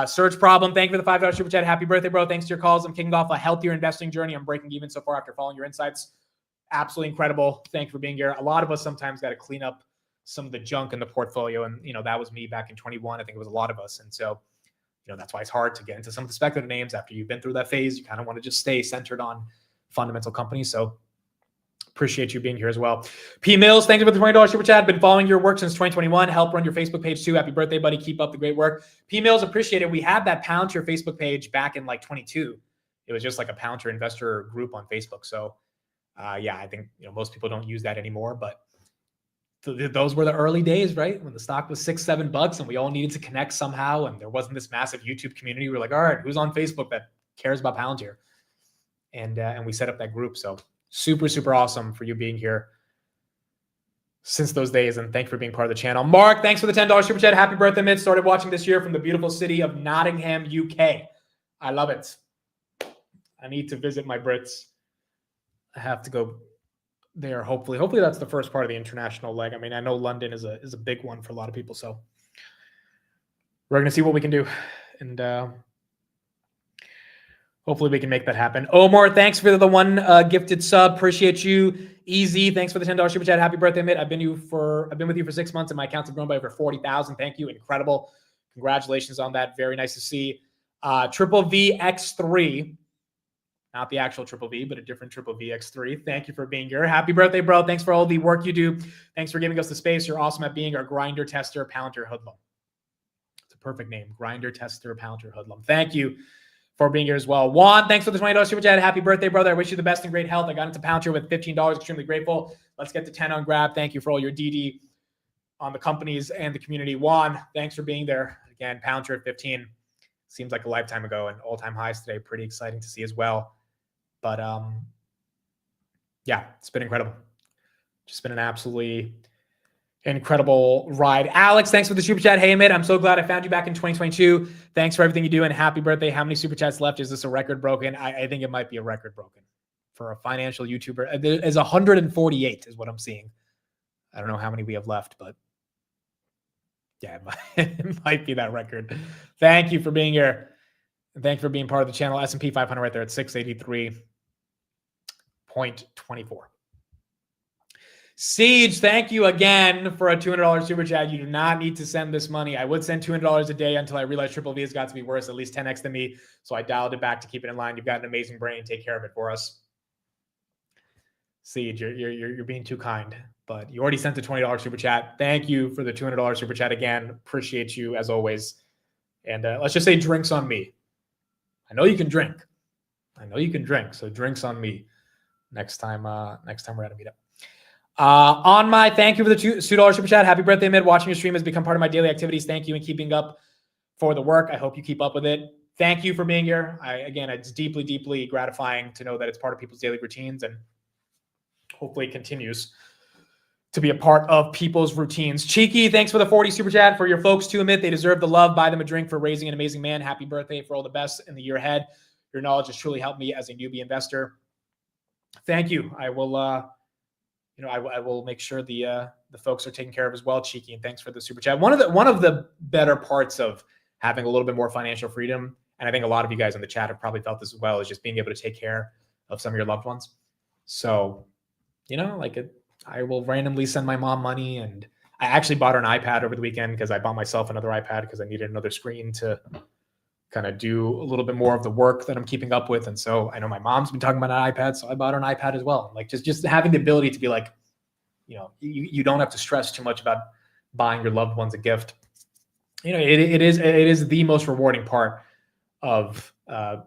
Search Problem, thank you for the $5 super chat. Happy birthday, bro. Thanks to your calls. I'm kicking off a healthier investing journey. I'm breaking even so far after following your insights. Absolutely incredible. Thank you for being here. A lot of us sometimes got to clean up some of the junk in the portfolio. And, that was me back in 21. I think it was a lot of us. And so, that's why it's hard to get into some of the speculative names after you've been through that phase. You kind of want to just stay centered on fundamental companies. So appreciate you being here as well. P Mills, thank you for the $20 super chat. Been following your work since 2021. Help run your Facebook page too. Happy birthday, buddy. Keep up the great work. P Mills, appreciate it. We had that Palantir Facebook page back in like 22. It was just like a Palantir investor group on Facebook. So yeah, I think most people don't use that anymore, but those were the early days, right? When the stock was $6-7 and we all needed to connect somehow. And there wasn't this massive YouTube community. We're like, all right, who's on Facebook that cares about Palantir? And we set up that group. So super, super awesome for you being here since those days. And thank you for being part of the channel. Mark, thanks for the $10 super chat. Happy birthday, Mitch. Started watching this year from the beautiful city of Nottingham, UK. I love it. I need to visit my Brits. I have to go there. Hopefully that's the first part of the international leg. I mean, I know London is a big one for a lot of people. So we're going to see what we can do. And hopefully we can make that happen. Omar, thanks for the one gifted sub. Appreciate you. Easy, thanks for the $10 super chat. Happy birthday, Mitt. I've been with you for 6 months and my accounts have grown by over 40,000. Thank you. Incredible. Congratulations on that. Very nice to see. Triple VX3. Not the actual Triple V, but a different Triple VX3. Thank you for being here. Happy birthday, bro. Thanks for all the work you do. Thanks for giving us the space. You're awesome at being our grinder tester, Palantir Hoodlum. It's a perfect name. Grinder tester, Palantir Hoodlum. Thank you for being here as well. Juan, thanks for the $20 super chat. Happy birthday, brother. I wish you the best and great health. I got into Palantir with $15. Extremely grateful. Let's get to 10 on Grab. Thank you for all your DD on the companies and the community. Juan, thanks for being there. Again, Palantir at 15. Seems like a lifetime ago and all-time highs today. Pretty exciting to see as well. But yeah, it's been incredible. Just been an absolutely incredible ride. Alex, thanks for the super chat. Hey, Amit, I'm so glad I found you back in 2022. Thanks for everything you do and happy birthday. How many super chats left? Is this a record broken? I think it might be a record broken for a financial YouTuber. There's 148 is what I'm seeing. I don't know how many we have left, but yeah, it might be that record. Thank you for being here. And thank you for being part of the channel. S&P 500 right there at 683.24. Siege, thank you again for a $200 super chat. You do not need to send this money. I would send $200 a day until I realized Triple V has got to be worth at least 10x than me. So I dialed it back to keep it in line. You've got an amazing brain. Take care of it for us. Siege, you're being too kind, but you already sent the $20 super chat. Thank you for the $200 super chat again. Appreciate you as always. And let's just say drinks on me. I know you can drink. So drinks on me next time we're at a meetup. On my thank you for the $2 super chat. Happy birthday, Mid. Watching your stream has become part of my daily activities. Thank you and keeping up for the work. I hope you keep up with it. Thank you for being here. Again, it's deeply, deeply gratifying to know that it's part of people's daily routines and hopefully it continues. to be a part of people's routines. Cheeky, thanks for the 40 super chat. For your folks to admit they deserve the love, buy them a drink for raising an amazing man. Happy birthday for all the best in the year ahead. Your knowledge has truly helped me as a newbie investor. Thank you. I will, I will make sure the folks are taken care of as well. Cheeky, and thanks for the super chat. One of the better parts of having a little bit more financial freedom, and I think a lot of you guys in the chat have probably felt this as well, is just being able to take care of some of your loved ones. So, I will randomly send my mom money, and I actually bought her an iPad over the weekend because I bought myself another iPad because I needed another screen to kind of do a little bit more of the work that I'm keeping up with. And so I know my mom's been talking about an iPad, so I bought her an iPad as well. Like just having the ability to be like, you don't have to stress too much about buying your loved ones a gift. It is the most rewarding part of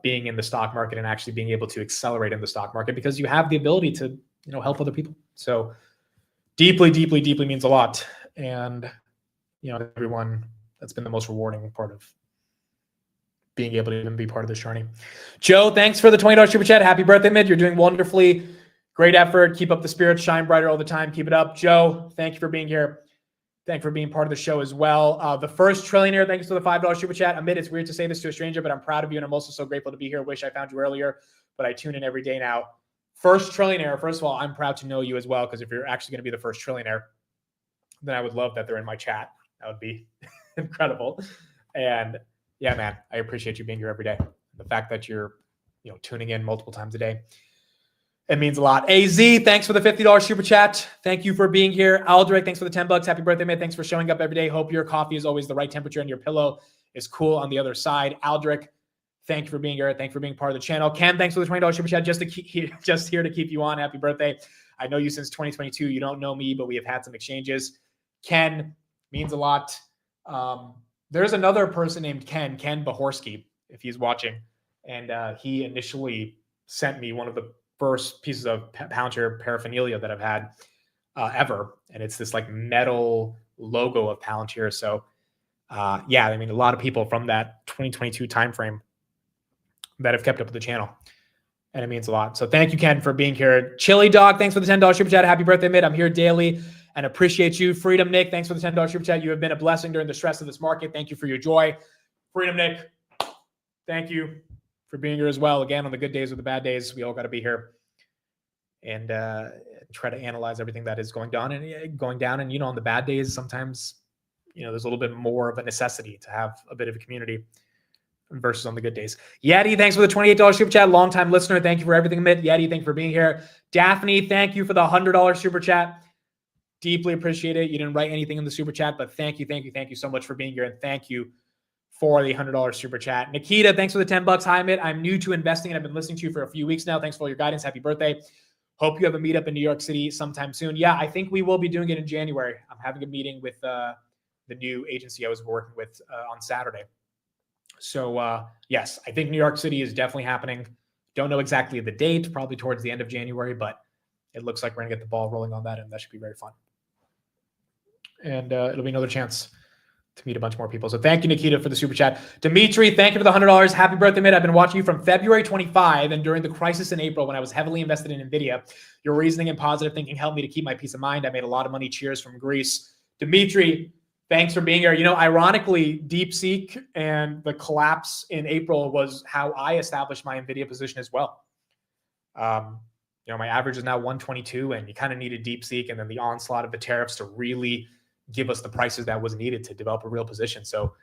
being in the stock market and actually being able to accelerate in the stock market, because you have the ability to help other people. So deeply, deeply, deeply means a lot. And everyone, that's been the most rewarding part of being able to even be part of this journey. Joe, thanks for the $20 super chat. Happy birthday, Mid. You're doing wonderfully. Great effort. Keep up the spirit. Shine brighter all the time. Keep it up. Joe, thank you for being here. Thank you for being part of the show as well. The first trillionaire, thanks for the $5 super chat. Amit, it's weird to say this to a stranger, but I'm proud of you, and I'm also so grateful to be here. Wish I found you earlier, but I tune in every day now. First trillionaire, first of all, I'm proud to know you as well, because if you're actually going to be the first trillionaire, then I would love that they're in my chat. That would be incredible. And yeah, man, I appreciate you being here every day. The fact that you're, tuning in multiple times a day, it means a lot. AZ, thanks for the $50 super chat. Thank you for being here. Aldrich, thanks for the $10. Happy birthday, man. Thanks for showing up every day. Hope your coffee is always the right temperature and your pillow is cool on the other side. Aldrich, thank you for being here. Thank you for being part of the channel. Ken, thanks for the $20 super chat. Just here to keep you on. Happy birthday. I know you since 2022. You don't know me, but we have had some exchanges. Ken, means a lot. There's another person named Ken Bahorsky, if he's watching. And he initially sent me one of the first pieces of Palantir paraphernalia that I've had ever. And it's this like metal logo of Palantir. So a lot of people from that 2022 timeframe that have kept up with the channel. And it means a lot. So thank you, Ken, for being here. Chili Dog, thanks for the $10 super chat. Happy birthday, Mid. I'm here daily and appreciate you. Freedom Nick, thanks for the $10 super chat. You have been a blessing during the stress of this market. Thank you for your joy. Freedom Nick, thank you for being here as well. Again, on the good days or the bad days, we all got to be here and try to analyze everything that is going down. And on the bad days, sometimes there's a little bit more of a necessity to have a bit of a community versus on the good days. Yeti, thanks for the $28 super chat. Longtime listener. Thank you for everything, Amit. Yeti, thank you for being here. Daphne, thank you for the $100 super chat. Deeply appreciate it. You didn't write anything in the super chat, but thank you so much for being here. And thank you for the $100 super chat. Nikita, thanks for the $10. Hi, Amit. I'm new to investing and I've been listening to you for a few weeks now. Thanks for all your guidance. Happy birthday. Hope you have a meetup in New York City sometime soon. Yeah, I think we will be doing it in January. I'm having a meeting with the new agency I was working with on Saturday. So yes, I think New York City is definitely happening. Don't know exactly the date, probably towards the end of January, but it looks like we're gonna get the ball rolling on that, and that should be very fun. And it'll be another chance to meet a bunch more people. So thank you, Nikita, for the super chat. Dimitri, thank you for the $100. Happy birthday, Mid. I've been watching you from February 25 and during the crisis in April when I was heavily invested in NVIDIA. Your reasoning and positive thinking helped me to keep my peace of mind. I made a lot of money. Cheers from Greece. Dimitri, thanks for being here. Ironically, DeepSeek and the collapse in April was how I established my NVIDIA position as well. My average is now 122, and you kind of needed DeepSeek and then the onslaught of the tariffs to really give us the prices that was needed to develop a real position. So,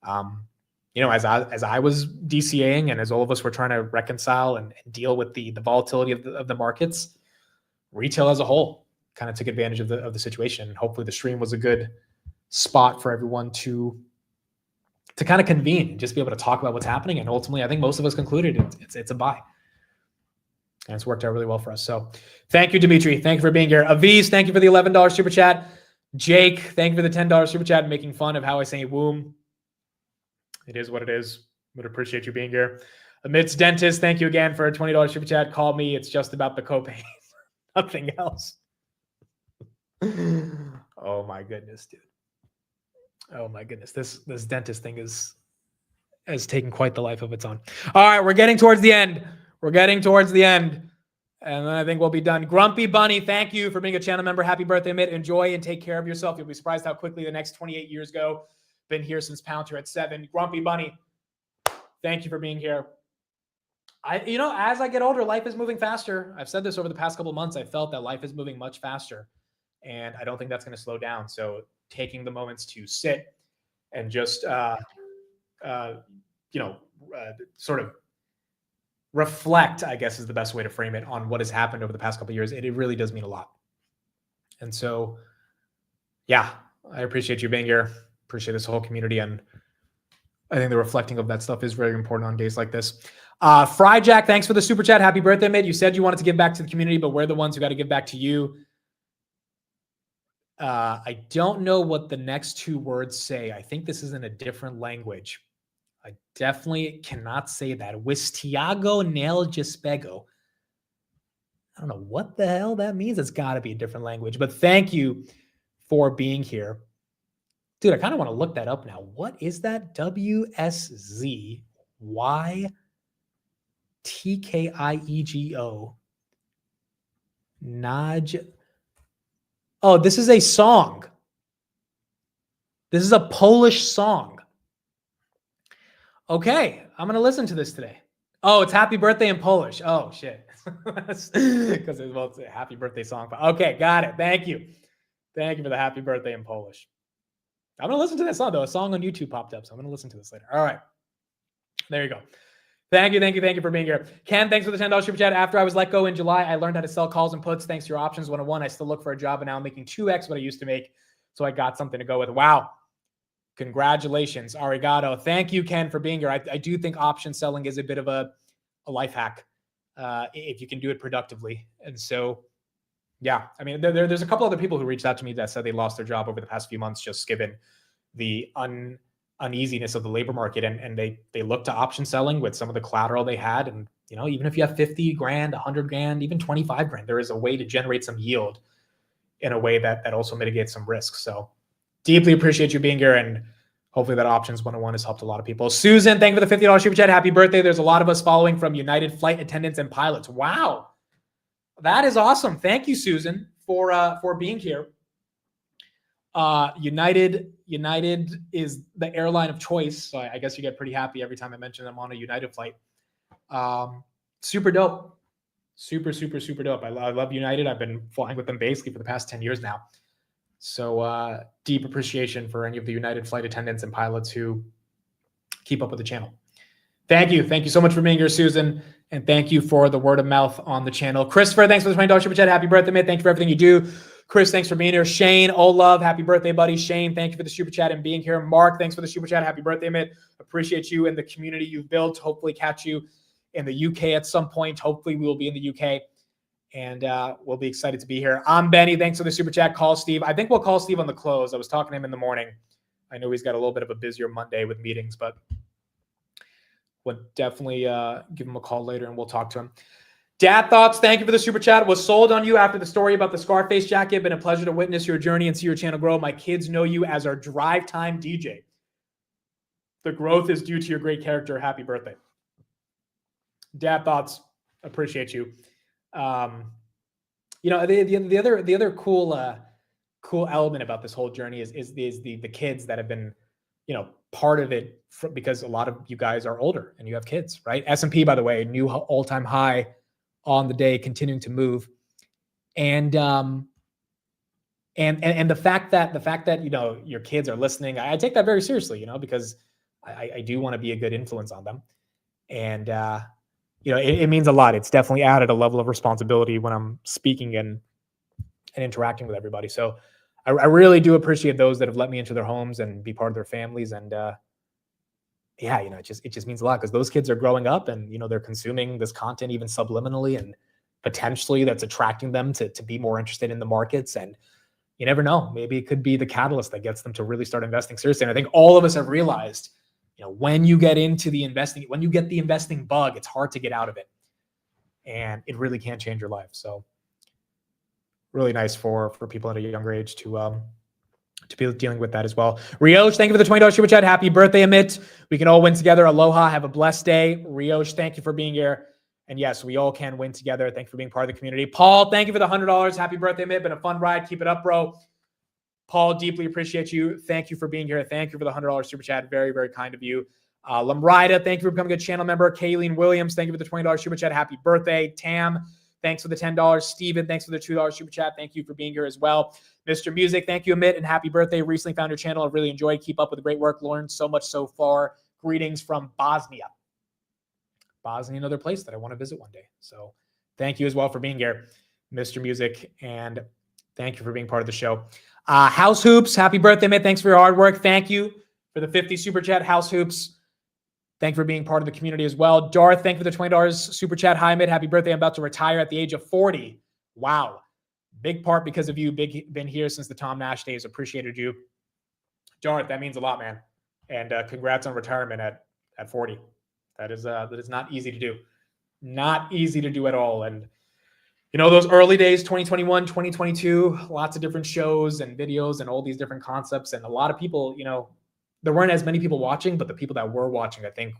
as I was DCAing and as all of us were trying to reconcile and deal with the volatility of the markets, retail as a whole kind of took advantage of the situation. And hopefully the stream was a good spot for everyone to kind of convene and just be able to talk about what's happening. And ultimately, I think most of us concluded it's a buy. And it's worked out really well for us. So thank you, Dimitri. Thank you for being here. Aviz, thank you for the $11 super chat. Jake, thank you for the $10 super chat, making fun of how I say womb. It is what it is. Would appreciate you being here. Amidst Dentist, thank you again for a $20 super chat. Call me. It's just about the copay. Nothing else. Oh my goodness, dude. Oh my goodness. This dentist thing has taken quite the life of its own. All right, we're getting towards the end. And then I think we'll be done. Grumpy Bunny, thank you for being a channel member. Happy birthday, Mitt. Enjoy and take care of yourself. You'll be surprised how quickly the next 28 years go. Been here since Palantir at 7. Grumpy Bunny, thank you for being here. As I get older, life is moving faster. I've said this over the past couple of months. I felt that life is moving much faster, and I don't think that's going to slow down. So taking the moments to sit and just, sort of reflect, I guess is the best way to frame it, on what has happened over the past couple of years. It really does mean a lot. And so, yeah, I appreciate you being here. Appreciate this whole community. And I think the reflecting of that stuff is very important on days like this. Fry Jack, thanks for the super chat. Happy birthday, mate. You said you wanted to give back to the community, but we're the ones who got to give back to you. I don't know what the next two words say. I think this is in a different language. I definitely cannot say that. Wistiago Nel Gispego. I don't know what the hell that means. It's got to be a different language. But thank you for being here. Dude, I kind of want to look that up now. What is that? WSZYTKIEGO. Naj. Oh, this is a song. This is a Polish song. Okay, I'm going to listen to this today. Oh, it's Happy Birthday in Polish. Oh, shit. Because it's a happy birthday song. Okay, got it. Thank you. Thank you for the happy birthday in Polish. I'm going to listen to this song, though. A song on YouTube popped up, so I'm going to listen to this later. All right. There you go. Thank you for being here. Ken, thanks for the $10 super chat. After I was let go in July, I learned how to sell calls and puts thanks to your options 101. I still look for a job, and now I'm making 2x what I used to make, so I got something to go with. Wow. Congratulations. Arigato. Thank you, Ken, for being here. I do think option selling is a bit of a life hack if you can do it productively. And so, yeah, I mean, there's a couple other people who reached out to me that said they lost their job over the past few months, just given the uneasiness of the labor market. And they looked to option selling with some of the collateral they had. And, even if you have 50 grand, 100 grand, even 25 grand, there is a way to generate some yield in a way that also mitigates some risk. So deeply appreciate you being here. And hopefully that options 101 has helped a lot of people. Susan, thank you for the $50 super chat. Happy birthday. There's a lot of us following from United flight attendants and pilots. Wow. That is awesome. Thank you, Susan, for being here. United is the airline of choice. So I guess you get pretty happy every time I mention them on a United flight. Super dope. Super dope. I love United. I've been flying with them basically for the past 10 years now. So deep appreciation for any of the United flight attendants and pilots who keep up with the channel. Thank you. Thank you so much for being here, Susan. And thank you for the word of mouth on the channel. Christopher, thanks for the $20 super chat. Happy birthday, mate. Thank you for everything you do. Chris, thanks for being here. Shane, love. Happy birthday, buddy. Shane, thank you for the super chat and being here. Mark, thanks for the super chat. Happy birthday, mate. Appreciate you and the community you've built. Hopefully catch you in the UK at some point. Hopefully we will be in the UK. And we'll be excited to be here. I'm Benny. Thanks for the super chat. Call Steve. I think we'll call Steve on the close. I was talking to him in the morning. I know he's got a little bit of a busier Monday with meetings, but we'll definitely give him a call later and we'll talk to him. Dad Thoughts, thank you for the super chat. Was sold on you after the story about the Scarface jacket. Been a pleasure to witness your journey and see your channel grow. My kids know you as our drive time DJ. The growth is due to your great character. Happy birthday. Dad Thoughts, appreciate you. The other cool element about this whole journey is the kids that have been, part of it because a lot of you guys are older and you have kids, right? S&P, by the way, new all-time high on the day, continuing to move. And the fact that, your kids are listening, I take that very seriously, because I do want to be a good influence on them. And, it means a lot. It's definitely added a level of responsibility when I'm speaking and interacting with everybody. So I really do appreciate those that have let me into their homes and be part of their families. And it just means a lot because those kids are growing up and, they're consuming this content even subliminally and potentially that's attracting them to be more interested in the markets. And you never know, maybe it could be the catalyst that gets them to really start investing seriously. And I think all of us have realized when you get into the investing, when you get the investing bug, it's hard to get out of it. And it really can change your life. So really nice for people at a younger age to be dealing with that as well. Riosh, thank you for the $20 super chat. Happy birthday, Amit. We can all win together. Aloha. Have a blessed day. Riosh, thank you for being here. And yes, we all can win together. Thank you for being part of the community. Paul, thank you for the $100. Happy birthday, man. Been a fun ride. Keep it up, bro. Paul, deeply appreciate you. Thank you for being here. Thank you for the $100 super chat. Very, very kind of you. Lamrida, thank you for becoming a channel member. Kayleen Williams, thank you for the $20 super chat. Happy birthday. Tam, thanks for the $10. Steven, thanks for the $2 super chat. Thank you for being here as well. Mr. Music, thank you, Amit, and happy birthday. Recently found your channel. I really enjoyed. Keep up with the great work. Learned so much so far. Greetings from Bosnia. Bosnia, another place that I want to visit one day. So thank you as well for being here, Mr. Music, and thank you for being part of the show. House Hoops, happy birthday, mate. Thanks for your hard work. Thank you for the 50 super chat. House Hoops, thank you for being part of the community as well. Darth, thank you for the $20 super chat. Hi, mate. Happy birthday. I'm about to retire at the age of 40. Wow. Big part because of you. Been here since the Tom Nash days. Appreciated you. Darth, that means a lot, man. And congrats on retirement at 40. That is not easy to do. Not easy to do at all. And you know, those early days, 2021, 2022, lots of different shows and videos and all these different concepts. And a lot of people, you know, there weren't as many people watching, but the people that were watching, I think,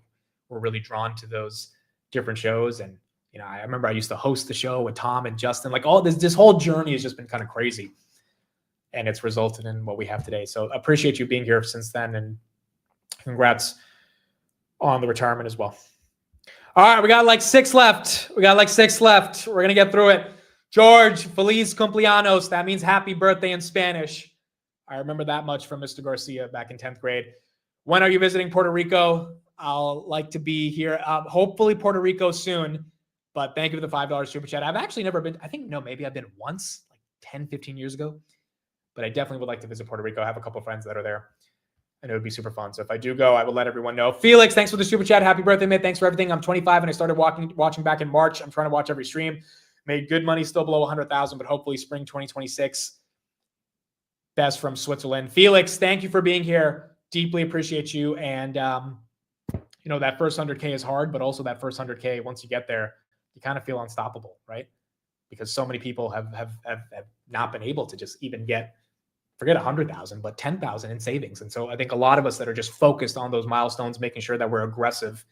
were really drawn to those different shows. And, you know, I remember I used to host the show with Tom and Justin. Like all this whole journey has just been kind of crazy. And it's resulted in what we have today. So appreciate you being here since then. And congrats on the retirement as well. All right, we got like 6 left. We're going to get through it. George, feliz cumpleaños. That means happy birthday in Spanish. I remember that much from Mr. Garcia back in 10th grade. When are you visiting Puerto Rico? I'll like to be here. Hopefully Puerto Rico soon. But thank you for the $5 super chat. I've actually never been. I think, no, maybe I've been once, like 10, 15 years ago. But I definitely would like to visit Puerto Rico. I have a couple of friends that are there. And it would be super fun. So if I do go, I will let everyone know. Felix, thanks for the super chat. Happy birthday, mate. Thanks for everything. I'm 25 and I started watching back in March. I'm trying to watch every stream. Made good money, still below 100,000, but hopefully spring 2026. Best from Switzerland. Felix, thank you for being here. Deeply appreciate you. And, you know, that first 100K is hard, but also that first 100K, once you get there, you kind of feel unstoppable, right? Because so many people have not been able to just even get, forget 100,000, but 10,000 in savings. And so I think a lot of us that are just focused on those milestones, making sure that we're aggressive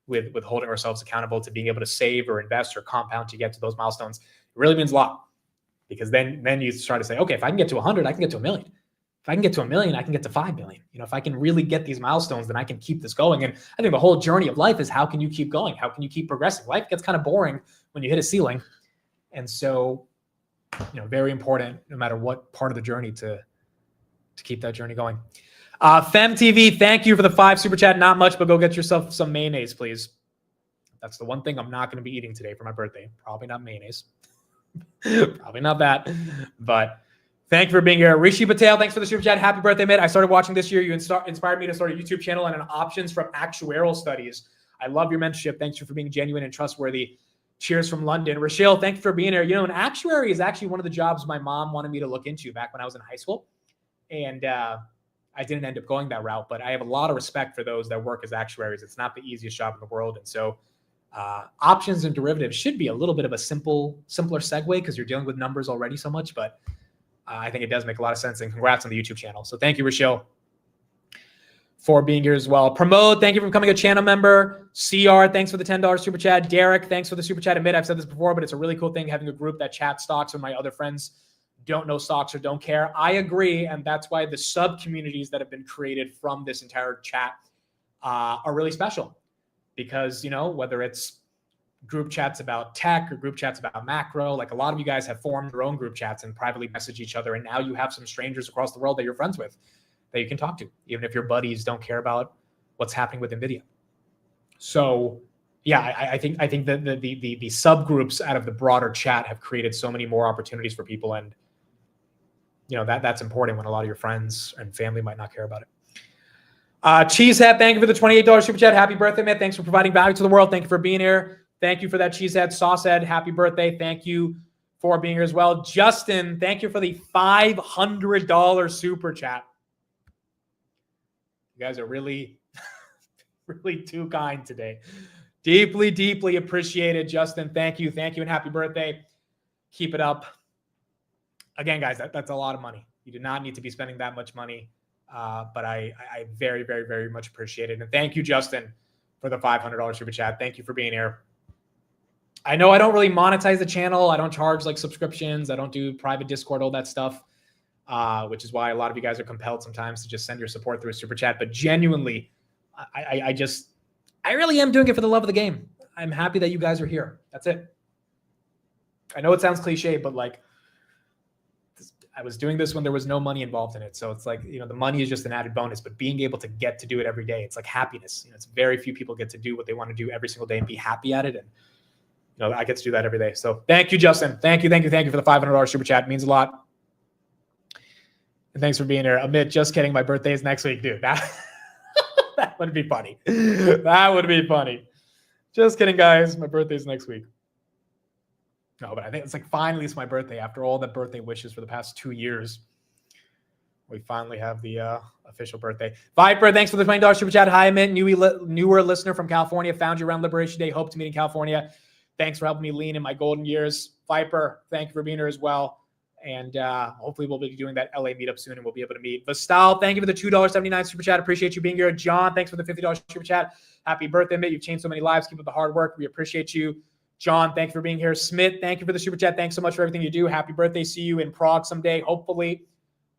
with holding ourselves accountable to being able to save or invest or compound to get to those milestones, it really means a lot. Because then you try to say, okay, if I can get to 100, I can get to 1 million. If I can get to 1 million, I can get to 5 million. You know, if I can really get these milestones, then I can keep this going. And I think the whole journey of life is how can you keep going? How can you keep progressing? Life gets kind of boring when you hit a ceiling. And so, you know, very important, no matter what part of the journey to keep that journey going. FemTV, thank you for the 5 super chat. Not much, but go get yourself some mayonnaise, please. That's the one thing I'm not going to be eating today for my birthday. Probably not mayonnaise. Probably not that. But thank you for being here. Rishi Patel, thanks for the super chat. Happy birthday, mate. I started watching this year. You inspired me to start a YouTube channel and an options from actuarial studies. I love your mentorship. Thanks for being genuine and trustworthy. Cheers from London. Rochelle, thank you for being here. You know, an actuary is actually one of the jobs my mom wanted me to look into back when I was in high school. And I didn't end up going that route, but I have a lot of respect for those that work as actuaries. It's not the easiest job in the world. And so options and derivatives should be a little bit of a simpler segue because you're dealing with numbers already so much, but I think it does make a lot of sense. And congrats on the YouTube channel. So thank you, Rochelle, for being here as well. Promote, thank you for becoming a channel member. CR, thanks for the $10 super chat. Derek, thanks for the super chat. Admit, I've said this before, but it's a really cool thing having a group that chats stocks with my other friends don't know stocks or don't care. I agree, and that's why the sub-communities that have been created from this entire chat are really special. Because, you know, whether it's group chats about tech or group chats about macro, like a lot of you guys have formed your own group chats and privately message each other, and now you have some strangers across the world that you're friends with that you can talk to, even if your buddies don't care about what's happening with NVIDIA. So, yeah, I think that the subgroups out of the broader chat have created so many more opportunities for people, and you know, that's important when a lot of your friends and family might not care about it. Cheesehead, thank you for the $28 super chat. Happy birthday, man. Thanks for providing value to the world. Thank you for being here. Thank you for that, Cheesehead. Saucehead, happy birthday. Thank you for being here as well. Justin, thank you for the $500 super chat. You guys are really, really too kind today. Deeply, deeply appreciated, Justin. Thank you. Thank you, and happy birthday. Keep it up. Again, guys, that's a lot of money. You do not need to be spending that much money, but I very, very, very much appreciate it. And thank you, Justin, for the $500 super chat. Thank you for being here. I know I don't really monetize the channel. I don't charge like subscriptions. I don't do private Discord, all that stuff, which is why a lot of you guys are compelled sometimes to just send your support through a super chat. But genuinely, I really am doing it for the love of the game. I'm happy that you guys are here. That's it. I know it sounds cliche, but like I was doing this when there was no money involved in it. So it's like, the money is just an added bonus, but being able to get to do it every day, it's like happiness. It's very few people get to do what they want to do every single day and be happy at it. And I get to do that every day. So thank you, Justin. Thank you for the $500 super chat. It means a lot. And thanks for being here. Amit, just kidding. My birthday is next week, dude. That would be funny. That would be funny. Just kidding, guys. My birthday is next week. No, but I think it's like finally it's my birthday after all the birthday wishes for the past 2 years. We finally have the official birthday. Viper, thanks for the $20 super chat. Hi, Amit, newer listener from California. Found you around Liberation Day. Hope to meet in California. Thanks for helping me lean in my golden years. Viper, thank you for being here as well. And hopefully we'll be doing that LA meetup soon and we'll be able to meet. Vastal, thank you for the $2.79 super chat. Appreciate you being here. John, thanks for the $50 super chat. Happy birthday, Amit. You've changed so many lives. Keep up the hard work. We appreciate you. John, thank you for being here. Smith, thank you for the super chat. Thanks so much for everything you do. Happy birthday. See you in Prague someday, hopefully.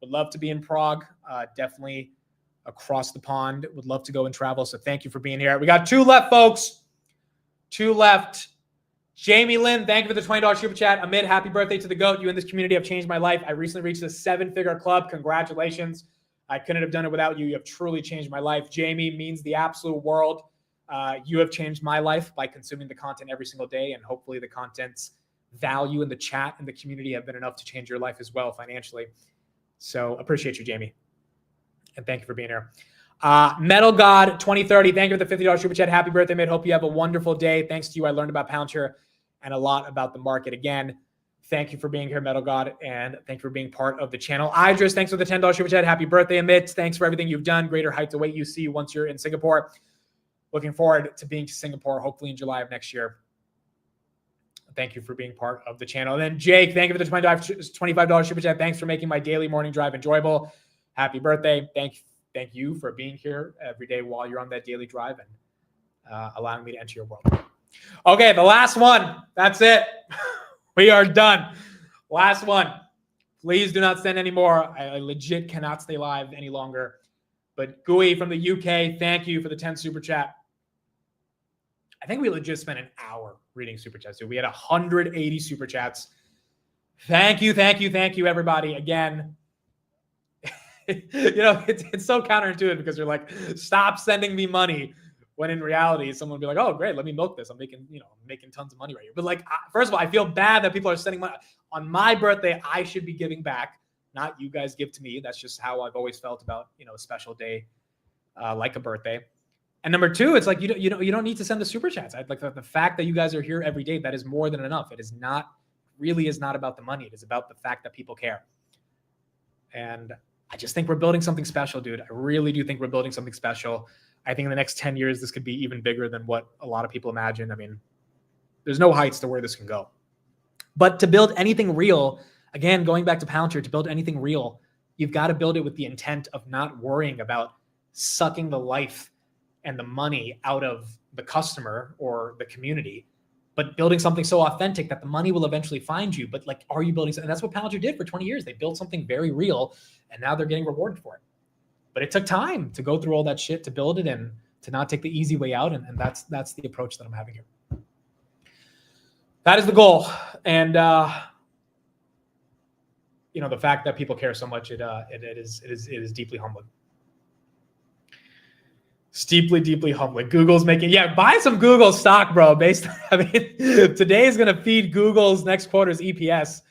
Would love to be in Prague. Definitely across the pond. Would love to go and travel. So thank you for being here. We got 2 left, folks. 2 left. Jamie Lynn, thank you for the $20 super chat. Amit, happy birthday to the GOAT. You and this community have changed my life. I recently reached a 7-figure club. Congratulations. I couldn't have done it without you. You have truly changed my life. Jamie means the absolute world. You have changed my life by consuming the content every single day, and hopefully the content's value in the chat and the community have been enough to change your life as well financially. So appreciate you, Jamie. And thank you for being here. Metal God 2030, thank you for the $50 super chat. Happy birthday, mate. Hope you have a wonderful day. Thanks to you, I learned about Palantir and a lot about the market. Again, thank you for being here, Metal God, and thank you for being part of the channel. Idris, thanks for the $10 super chat. Happy birthday, Amit. Thanks for everything you've done. Greater heights await you. See you once you're in Singapore. Looking forward to being to Singapore, hopefully in July of next year. Thank you for being part of the channel. And then Jake, thank you for the $25 super chat. Thanks for making my daily morning drive enjoyable. Happy birthday. Thank you for being here every day while you're on that daily drive and allowing me to enter your world. Okay, the last one. That's it. We are done. Last one. Please do not send any more. I legit cannot stay live any longer. But Gui from the UK, thank you for the 10 super chat. I think we legit spent an hour reading super chats. So we had 180 super chats. Thank you, everybody. Again, it's so counterintuitive because you're like, stop sending me money. When in reality, someone would be like, oh, great, let me milk this. I'm making tons of money right here. But like, first of all, I feel bad that people are sending money. On my birthday, I should be giving back, not you guys give to me. That's just how I've always felt about, a special day like a birthday. And number 2, it's like, you don't need to send the super chats. Like the fact that you guys are here every day, that is more than enough. It is not about the money. It is about the fact that people care. And I just think we're building something special, dude. I really do think we're building something special. I think in the next 10 years, this could be even bigger than what a lot of people imagine. I mean, there's no heights to where this can go. But to build anything real, again, going back to Palantir, to build anything real, you've got to build it with the intent of not worrying about sucking the life and the money out of the customer or the community, but building something so authentic that the money will eventually find you. But like, are you building something? And that's what Palantir did for 20 years. They built something very real, and now they're getting rewarded for it. But it took time to go through all that shit to build it and to not take the easy way out. And that's the approach that I'm having here. That is the goal. And, the fact that people care so much, it is deeply humbling. It's deeply humbling. Google's buy some Google stock, bro. Today is going to feed Google's next quarter's EPS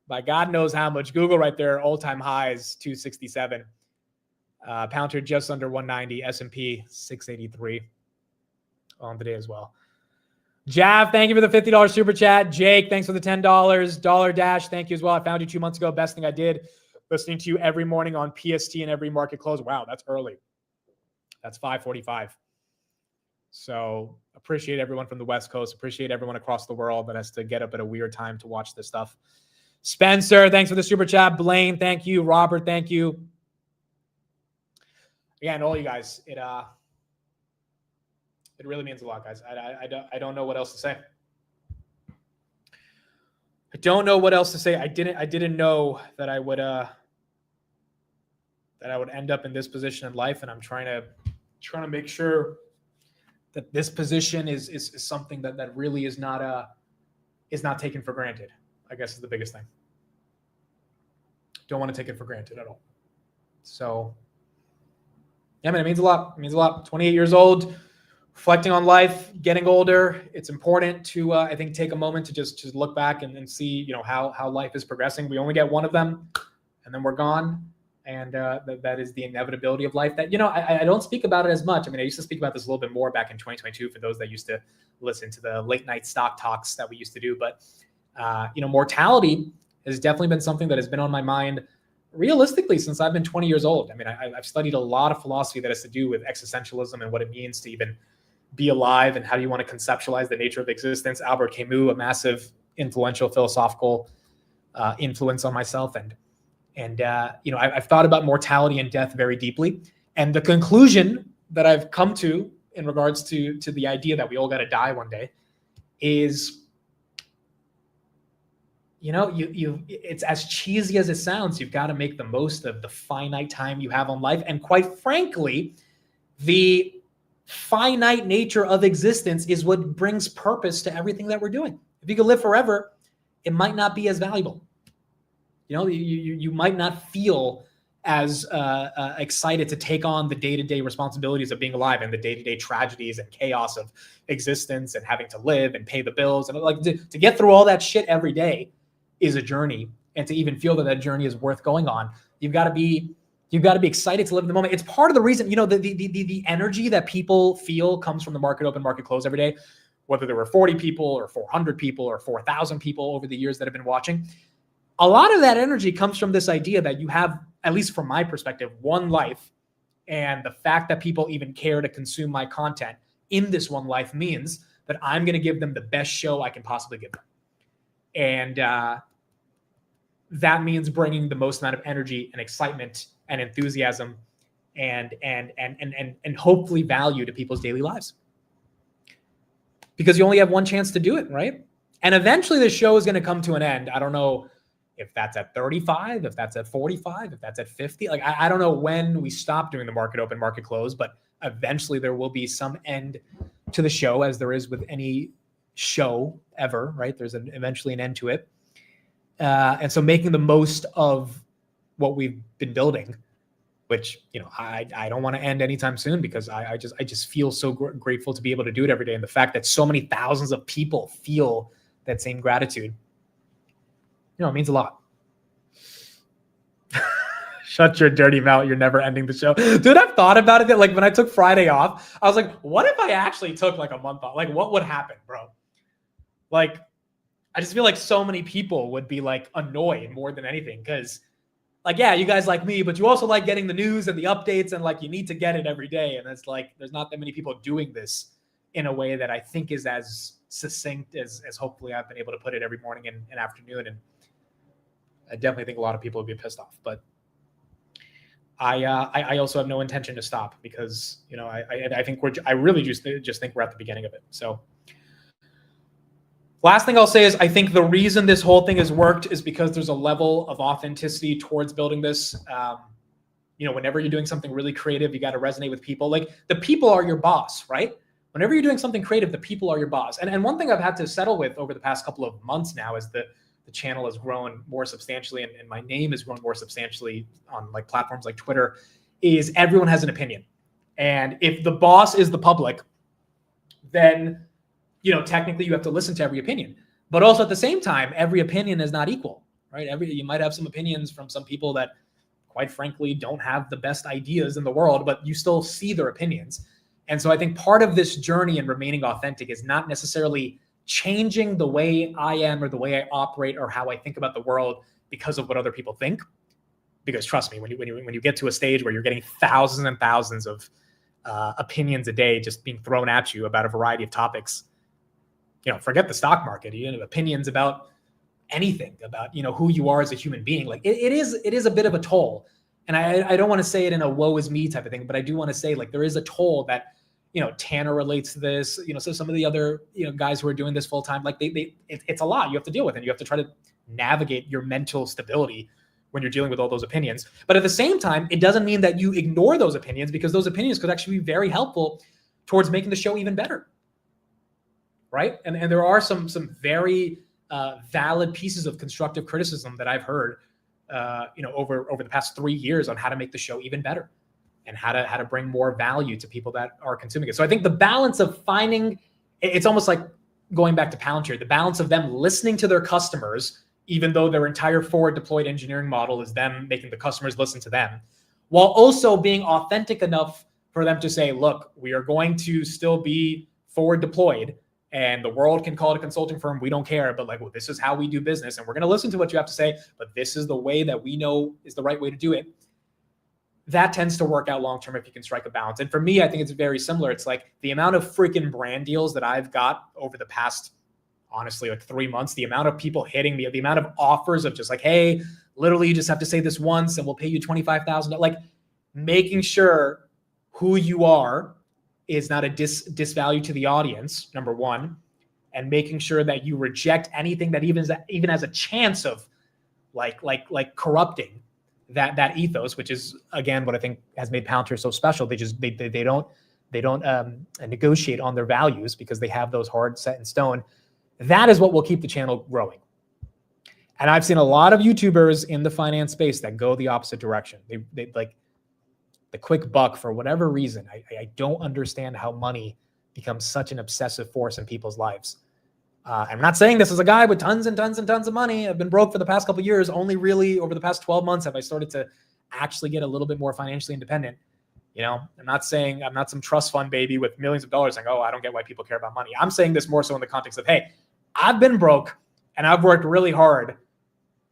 by God knows how much. Google right there, all-time highs, 267. Palantir just under 190. S&P 683 on the day as well. Jav, thank you for the $50 super chat. Jake, thanks for the $10. Dollar Dash, thank you as well. I found you 2 months ago. Best thing I did. Listening to you every morning on PST and every market close. Wow, that's early. That's 5:45. So appreciate everyone from the West Coast. Appreciate everyone across the world that has to get up at a weird time to watch this stuff. Spencer, thanks for the super chat. Blaine, thank you. Robert, thank you. Again, all you guys, it really means a lot, guys. I don't know what else to say. don't know what else to say. I didn't know that I would end up in this position in life, and I'm trying to make sure that this position is something that really is not taken for granted. I guess is the biggest thing. Don't want to take it for granted at all. So, yeah, man, it means a lot. It means a lot. 28 years old, reflecting on life, getting older. It's important to, I think, take a moment to just look back and see, how life is progressing. We only get one of them, and then we're gone. And that is the inevitability of life. That, I don't speak about it as much. I mean, I used to speak about this a little bit more back in 2022 for those that used to listen to the late night stock talks that we used to do. But, mortality has definitely been something that has been on my mind realistically since I've been 20 years old. I mean, I've studied a lot of philosophy that has to do with existentialism and what it means to even be alive and how do you want to conceptualize the nature of existence. Albert Camus, a massive influential philosophical influence on myself. And I've thought about mortality and death very deeply. And the conclusion that I've come to in regards to the idea that we all got to die one day is, it's as cheesy as it sounds. You've got to make the most of the finite time you have on life. And quite frankly, the finite nature of existence is what brings purpose to everything that we're doing. If you could live forever, it might not be as valuable. You might not feel as excited to take on the day-to-day responsibilities of being alive and the day-to-day tragedies and chaos of existence and having to live and pay the bills. And like to get through all that shit every day is a journey. And to even feel that journey is worth going on, you've got to be excited to live in the moment. It's part of the reason, the energy that people feel comes from the market open, market close every day, whether there were 40 people or 400 people or 4,000 people over the years that have been watching. A lot of that energy comes from this idea that you have, at least from my perspective, one life. And the fact that people even care to consume my content in this one life means that I'm going to give them the best show I can possibly give them. And that means bringing the most amount of energy and excitement and enthusiasm and hopefully value to people's daily lives. Because you only have one chance to do it, right? And eventually the show is going to come to an end. I don't know if that's at 35, if that's at 45, if that's at 50. Like, I don't know when we stop doing the market open, market close, but eventually there will be some end to the show, as there is with any show ever, right? There's eventually an end to it. And so making the most of what we've been building, which, I don't want to end anytime soon, because I just feel so grateful to be able to do it every day. And the fact that so many thousands of people feel that same gratitude, it means a lot. Shut your dirty mouth. You're never ending the show. Dude, I've thought about it. Like when I took Friday off, I was like, what if I actually took like a month off? Like what would happen, bro? Like, I just feel like so many people would be like annoyed more than anything. Cause like, yeah, you guys like me, but you also like getting the news and the updates, and like, you need to get it every day. And it's like, there's not that many people doing this in a way that I think is as succinct as hopefully I've been able to put it every morning and afternoon. And I definitely think a lot of people would be pissed off, but I also have no intention to stop, because, I think I really just think we're at the beginning of it. So last thing I'll say is I think the reason this whole thing has worked is because there's a level of authenticity towards building this. Whenever you're doing something really creative, you got to resonate with people. Like, the people are your boss, right? Whenever you're doing something creative, the people are your boss. And one thing I've had to settle with over the past couple of months now is the channel has grown more substantially, and my name has grown more substantially on like platforms like Twitter, is everyone has an opinion. And if the boss is the public, then, technically you have to listen to every opinion. But also at the same time, every opinion is not equal, right? You might have some opinions from some people that, quite frankly, don't have the best ideas in the world, but you still see their opinions. And so I think part of this journey in remaining authentic is not necessarily changing the way I am or the way I operate or how I think about the world because of what other people think. Because trust me, when you get to a stage where you're getting thousands and thousands of opinions a day just being thrown at you about a variety of topics, forget the stock market, opinions about anything, about who you are as a human being, like it is a bit of a toll. And I don't want to say it in a woe is me type of thing, but I do want to say, like, there is a toll that Tanner relates to this, so some of the other, guys who are doing this full time, like it's a lot you have to deal with, and you have to try to navigate your mental stability when you're dealing with all those opinions. But at the same time, it doesn't mean that you ignore those opinions, because those opinions could actually be very helpful towards making the show even better. Right. And there are some very valid pieces of constructive criticism that I've heard, over the past 3 years on how to make the show even better and how to bring more value to people that are consuming it. So I think the balance of finding, it's almost like going back to Palantir, the balance of them listening to their customers, even though their entire forward deployed engineering model is them making the customers listen to them, while also being authentic enough for them to say, look, we are going to still be forward deployed, and the world can call it a consulting firm. We don't care, but like, well, this is how we do business, and we're going to listen to what you have to say, but this is the way that we know is the right way to do it. That tends to work out long-term if you can strike a balance. And for me, I think it's very similar. It's like the amount of freaking brand deals that I've got over the past, honestly, like 3 months, the amount of people hitting me, the amount of offers of just like, hey, literally you just have to say this once and we'll pay you $25,000. Like, making sure who you are is not a disvalue to the audience, number one, and making sure that you reject anything that even has a chance of like corrupting that ethos, which is again what I think has made Palantir so special. They don't negotiate on their values because they have those hard set in stone. That is what will keep the channel growing. And I've seen a lot of YouTubers in the finance space that go the opposite direction. They like the quick buck for whatever reason. I don't understand how money becomes such an obsessive force in people's lives. I'm not saying this as a guy with tons and tons and tons of money. I've been broke for the past couple of years. Only really over the past 12 months have I started to actually get a little bit more financially independent. I'm not saying I'm not some trust fund baby with millions of dollars saying, oh, I don't get why people care about money. I'm saying this more so in the context of, hey, I've been broke and I've worked really hard.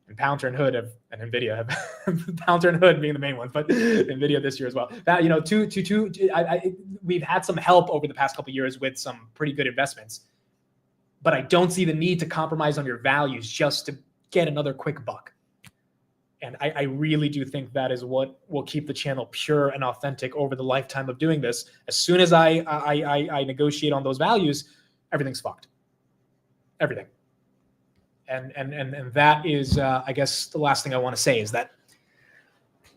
And Palantir and Hood and NVIDIA have Palantir and Hood being the main ones, but NVIDIA this year as well. That, we've had some help over the past couple of years with some pretty good investments, but I don't see the need to compromise on your values just to get another quick buck. And I really do think that is what will keep the channel pure and authentic over the lifetime of doing this. As soon as I negotiate on those values, everything's fucked. Everything. And that is, I guess, the last thing I want to say is that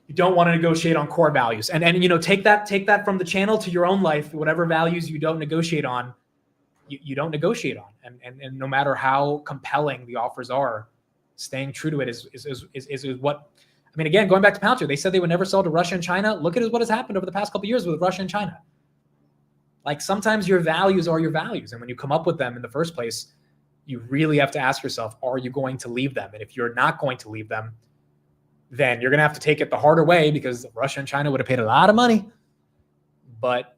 you don't want to negotiate on core values. And take that from the channel to your own life. Whatever values you don't negotiate on, you don't negotiate on. And no matter how compelling the offers are, staying true to it is what, I mean, again, going back to Palantir, they said they would never sell to Russia and China. Look at what has happened over the past couple of years with Russia and China. Like, sometimes your values are your values. And when you come up with them in the first place, you really have to ask yourself, are you going to leave them? And if you're not going to leave them, then you're going to have to take it the harder way, because Russia and China would have paid a lot of money. But,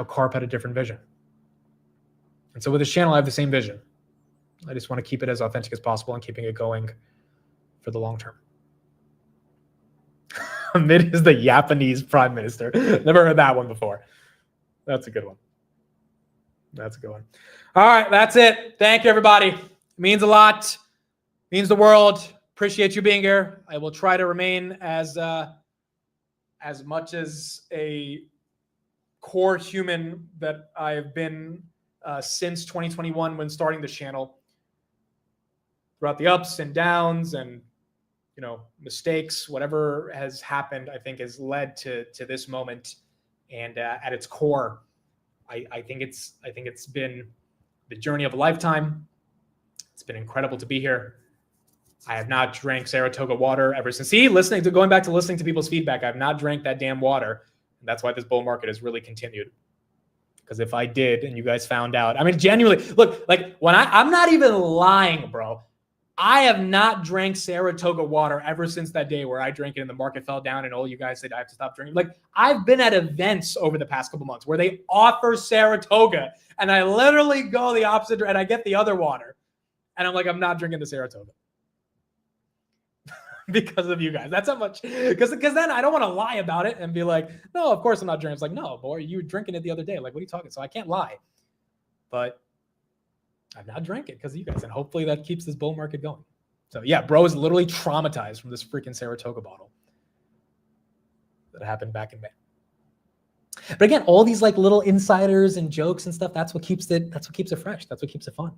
Karp had a different vision. And so with this channel, I have the same vision. I just want to keep it as authentic as possible and keeping it going for the long term. Mid is the Japanese prime minister. Never heard that one before. That's a good one. That's a good one. All right, that's it. Thank you, everybody. It means a lot. It means the world. Appreciate you being here. I will try to remain as much as a core human that I've been since 2021 when starting this channel. Throughout the ups and downs and mistakes, whatever has happened, I think has led to this moment. And at its core, I think it's been the journey of a lifetime. It's been incredible to be here. I have not drank Saratoga water ever since. Going back to listening to people's feedback, I have not drank that damn water. And that's why this bull market has really continued. Because if I did and you guys found out, I mean, genuinely, look, like when I'm not even lying, bro. I have not drank Saratoga water ever since that day where I drank it and the market fell down and all you guys said I have to stop drinking. Like, I've been at events over the past couple months where they offer Saratoga and I literally go the opposite and I get the other water. And I'm like, I'm not drinking the Saratoga. Because of you guys. That's how much, because then I don't want to lie about it and be like, no, of course I'm not drinking. It's like, no, boy, you were drinking it the other day. Like, what are you talking? So I can't lie. But I've not drank it because of you guys, and hopefully that keeps this bull market going. So yeah, bro is literally traumatized from this freaking Saratoga bottle that happened back in May. But again, all these like little insiders and jokes and stuff, that's what keeps it fresh. That's what keeps it fun.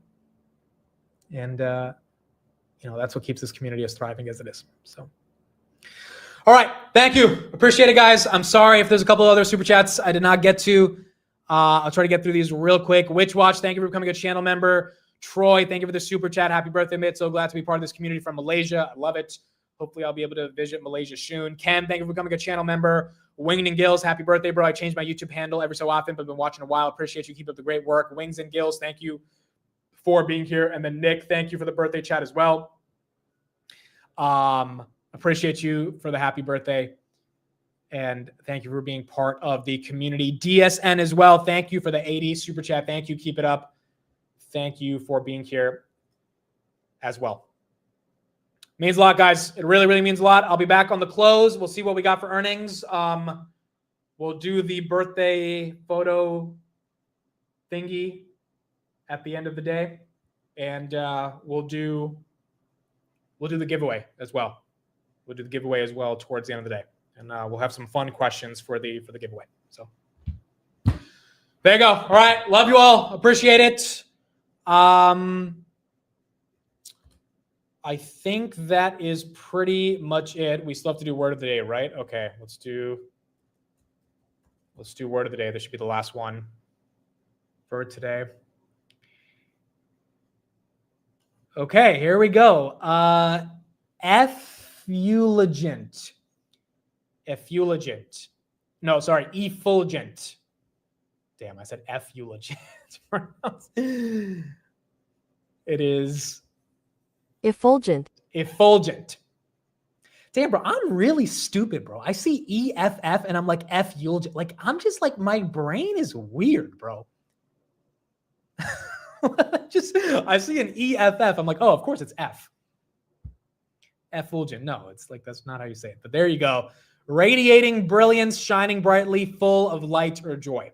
And that's what keeps this community as thriving as it is. So all right, thank you. Appreciate it, guys. I'm sorry if there's a couple other super chats I did not get to. I'll try to get through these real quick. Witch Watch, thank you for becoming a channel member. Troy, thank you for the super chat. Happy birthday, Mitt. So glad to be part of this community from Malaysia. I love it. Hopefully I'll be able to visit Malaysia soon. Ken, thank you for becoming a channel member. Winged and Gills, happy birthday, bro. I change my YouTube handle every so often, but I've been watching a while. Appreciate you. Keep up the great work. Wings and Gills, thank you for being here. And then Nick, thank you for the birthday chat as well. Appreciate you for the happy birthday. And thank you for being part of the community. DSN as well. Thank you for the 80 super chat. Thank you. Keep it up. Thank you for being here as well. Means a lot, guys. It really, really means a lot. I'll be back on the close. We'll see what we got for earnings. We'll do the birthday photo thingy at the end of the day. And we'll do the giveaway as well. We'll do the giveaway as well towards the end of the day. And we'll have some fun questions for the giveaway. So there you go. All right. Love you all. Appreciate it. I think that is pretty much it. We still have to do word of the day, right? Okay. Let's do word of the day. This should be the last one for today. Okay, here we go. Effulgent. No, sorry, effulgent. Damn, I said effulgent. It is effulgent. Effulgent. Damn, bro, I'm really stupid, bro. I see EFF and I'm like effulgent. Like, I'm just like, my brain is weird, bro. I see an EFF. I'm like, oh, of course it's F. Effulgent. No, it's like, that's not how you say it. But there you go. Radiating brilliance, shining brightly, full of light or joy.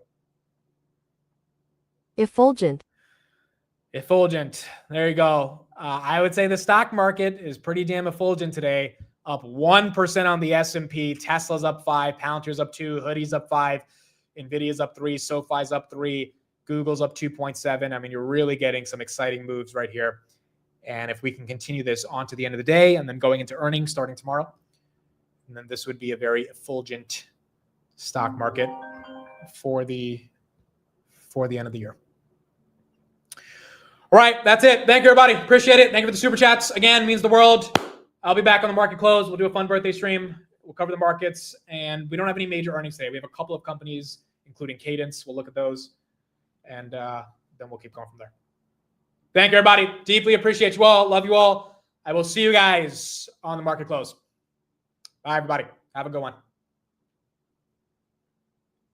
Effulgent. Effulgent. There you go. I would say the stock market is pretty damn effulgent today. Up 1% on the S&P. Tesla's up 5. Palantir's up 2. Hoodie's up 5. Nvidia's up 3. SoFi's up 3. Google's up 2.7. I mean, you're really getting some exciting moves right here. And if we can continue this on to the end of the day and then going into earnings starting tomorrow, and then this would be a very effulgent stock market for the end of the year. All right, that's it. Thank you, everybody. Appreciate it. Thank you for the super chats. Again, means the world. I'll be back on the market close. We'll do a fun birthday stream. We'll cover the markets. And we don't have any major earnings today. We have a couple of companies, including Cadence. We'll look at those. And then we'll keep going from there. Thank you, everybody. Deeply appreciate you all. Love you all. I will see you guys on the market close. Bye, everybody. Have a good one.